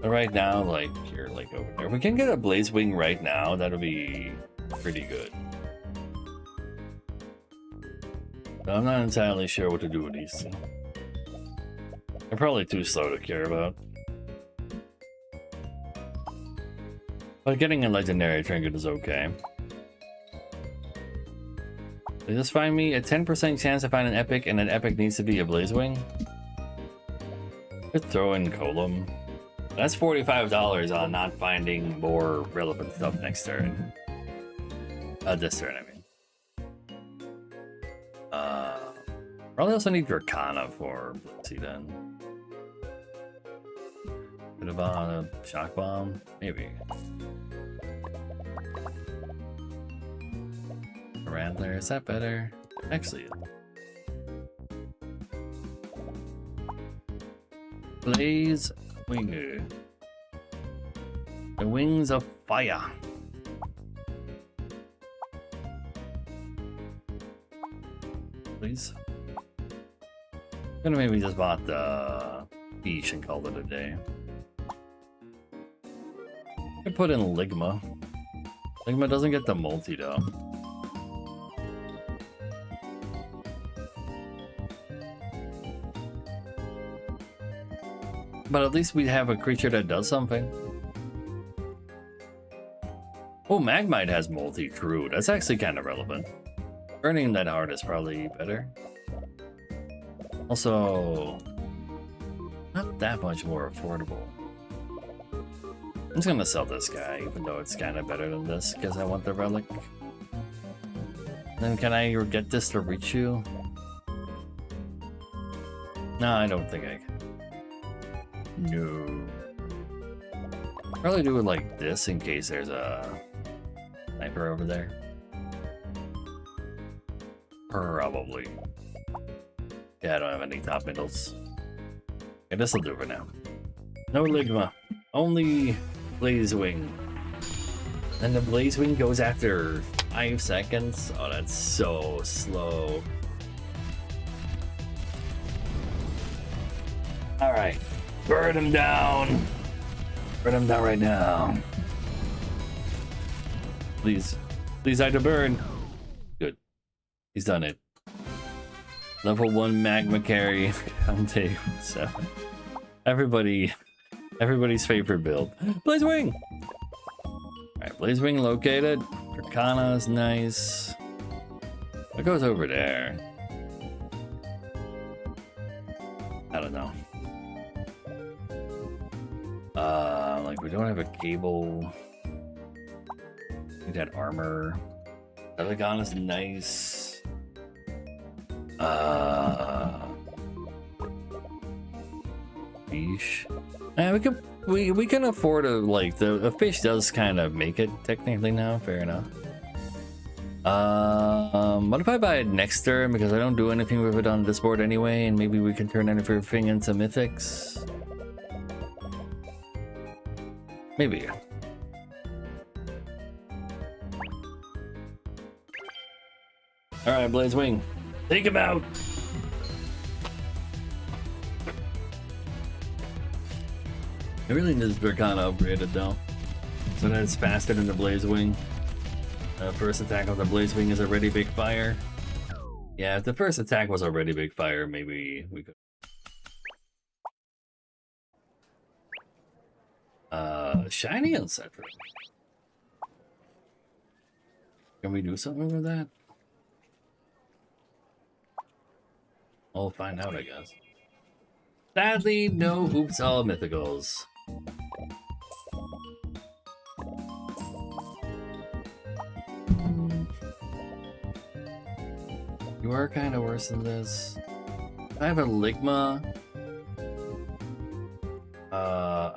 But right now, like, you're like over there. If we can get a Blaze Wing right now, that'll be pretty good. But I'm not entirely sure what to do with these two. They're probably too slow to care about. But getting a legendary trinket is okay. They just find me a 10% chance to find an epic, and an epic needs to be a Blaze Wing. Could throw in Colum. That's $45 on not finding more relevant stuff next turn. This turn, I mean. Probably also need Dracana for Blitzy then. Bit of a shock bomb, maybe. Randler, is that better? Actually, Blaze Wing. The wings of fire. Please. I'm gonna maybe just bought the Beach and call it a day. I could put in Ligma. Ligma doesn't get the multi though. But at least we have a creature that does something. Oh, Magmite has multi, true. That's actually kind of relevant. Burning that hard is probably better. Also, not that much more affordable. I'm just gonna sell this guy, even though it's kind of better than this, because I want the relic. Then can I get this to reach you? No, I don't think I can. No. Probably do it like this in case there's a sniper over there. Probably. Yeah, I don't have any top middles. Yeah, this'll do for now. No Ligma. Only Blaze Wing. And the Blaze Wing goes after 5 seconds. Oh, that's so slow. Alright. Burn him down. Burn him down right now. Please. Please hide the burn. Good. He's done it. Level 1 magma carry on day 7. Everybody's favorite build. Blaze Wing! Alright, Blaze Wing located. Arcana is nice. What goes over there? I don't know. Like we don't have a cable. We got armor. Telegon is nice. Fish. Yeah, we can afford a like the fish does kind of make it technically now. Fair enough. What if I buy it next turn because I don't do anything with it on this board anyway, and maybe we can turn everything into mythics. Maybe. All right, Blaze Wing, take him out. I really need this Dracana upgraded though, so that it's faster than the Blaze Wing. First attack of the Blaze Wing is already big fire. Yeah, if the first attack was already big fire, maybe we could. Shiny Ancestral. Can we do something with that? We'll find out, I guess. Sadly, no oops all mythicals. You are kind of worse than this. I have a Ligma.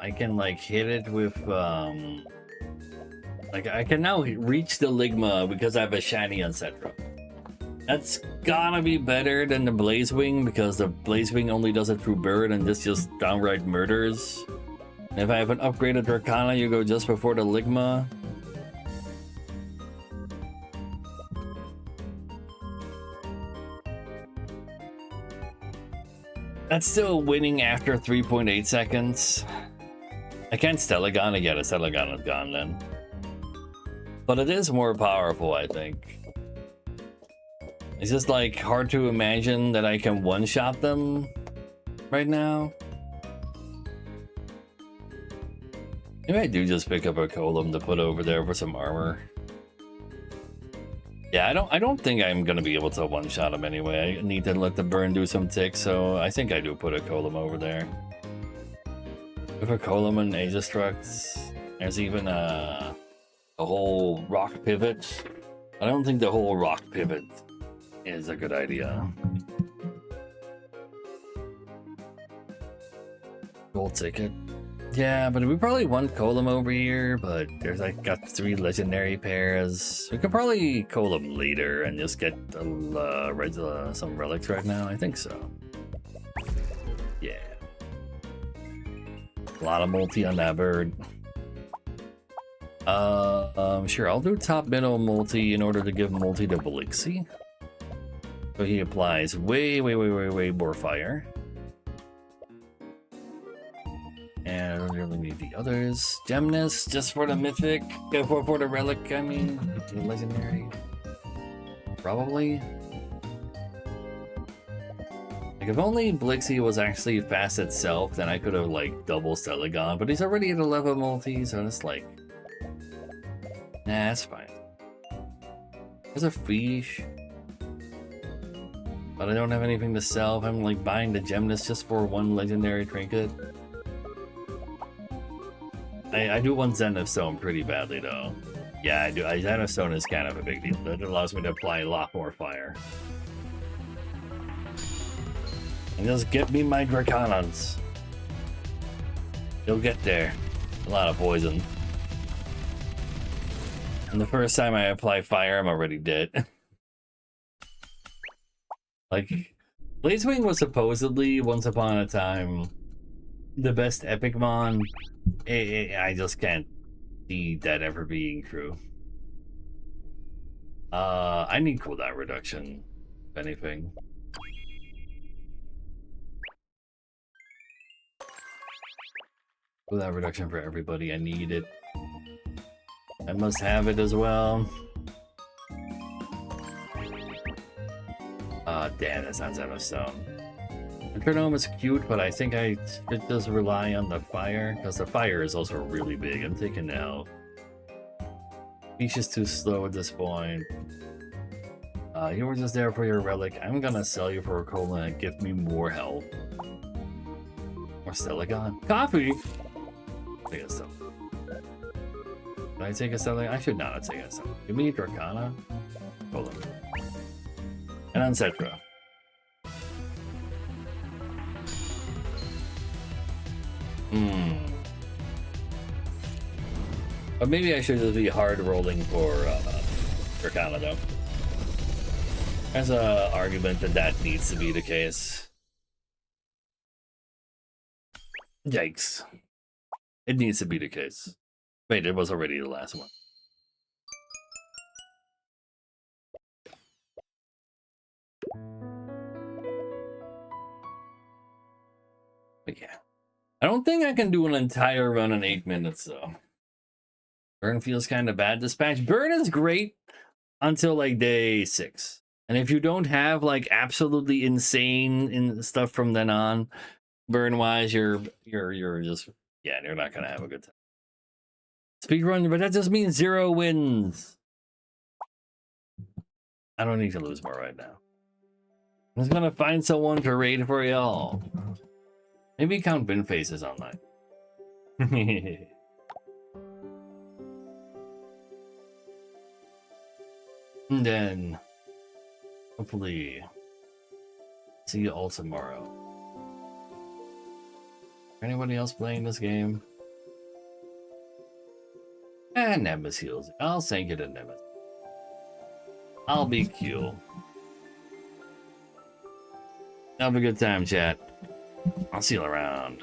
I can like hit it with like I can now reach the Ligma because I have a shiny Ancestral. That's gotta be better than the Blaze Wing because the Blaze Wing only does it through bird and this just downright murders. And if I have an upgraded Dracana, you go just before the Ligma. That's still winning after 3.8 seconds. I can't Stellagana yet, a Stellagana's gone then. But it is more powerful, I think. It's just like hard to imagine that I can one-shot them right now. Maybe I do just pick up a Golem to put over there for some armor. Yeah, I don't think I'm gonna be able to one-shot him anyway. I need to let the burn do some ticks, so I think I do put a Golem over there. With a Golem and Aegistruct, there's even a whole rock pivot. I don't think the whole rock pivot is a good idea. Gold ticket. Yeah, but we probably want Golem over here, but there's like got 3 legendary pairs. We could probably Golem later and just get some relics right now. I think so. Yeah. A lot of multi on that bird. Sure, I'll do top middle multi in order to give multi to Blixie. So he applies way more fire. And I don't really need the others. Gemnus, just for the mythic. For the relic, I mean. The legendary. Probably. Like, if only Blixie was actually fast itself, then I could have, like, double Stellagone. But he's already at 11 multi, so it's like... Nah, that's fine. There's a fish. But I don't have anything to sell. If I'm, like, buying the Gemnus just for 1 legendary trinket. I do want Zenith Stone pretty badly, though. Yeah, I do. Zenith Stone is kind of a big deal. That allows me to apply a lot more fire. And just get me my Draconons. You'll get there. A lot of poison. And the first time I apply fire, I'm already dead. Like, Blazewing was supposedly, once upon a time, the best epic mon. I just can't see that ever being true. I need cooldown reduction, if anything. Cooldown reduction for everybody, I need it. I must have it as well. Damn, that sounds out of stone. Metronome is cute, but I think it does rely on the fire, because the fire is also really big. I'm thinking now. Peach is too slow at this point. You were just there for your relic. I'm gonna sell you for a cola and give me more health. Or Stelagon. Coffee? Take a sell. Can I take a selling? I should not take a selling. Give me Dracana. Hold on. And then Cetra. But maybe I should just be hard rolling for Dracana though. There's an argument that that needs to be the case. Yikes. It needs to be the case. Wait, it was already the last one. But yeah. I don't think I can do an entire run in 8 minutes though. Burn feels kind of bad. Dispatch. Burn is great until like day 6. And if you don't have like absolutely insane in stuff from then on, burn wise, you're just, yeah, you're not gonna have a good time. Speedrun, but that just means 0 wins. I don't need to lose more right now. I'm just gonna find someone to raid for y'all. Maybe Count Binface is online. And then hopefully see you all tomorrow. Anybody else playing this game? And Nemesis heals. I'll sink it in Nemesis. I'll be cool. Have a good time, chat. I'll see you around.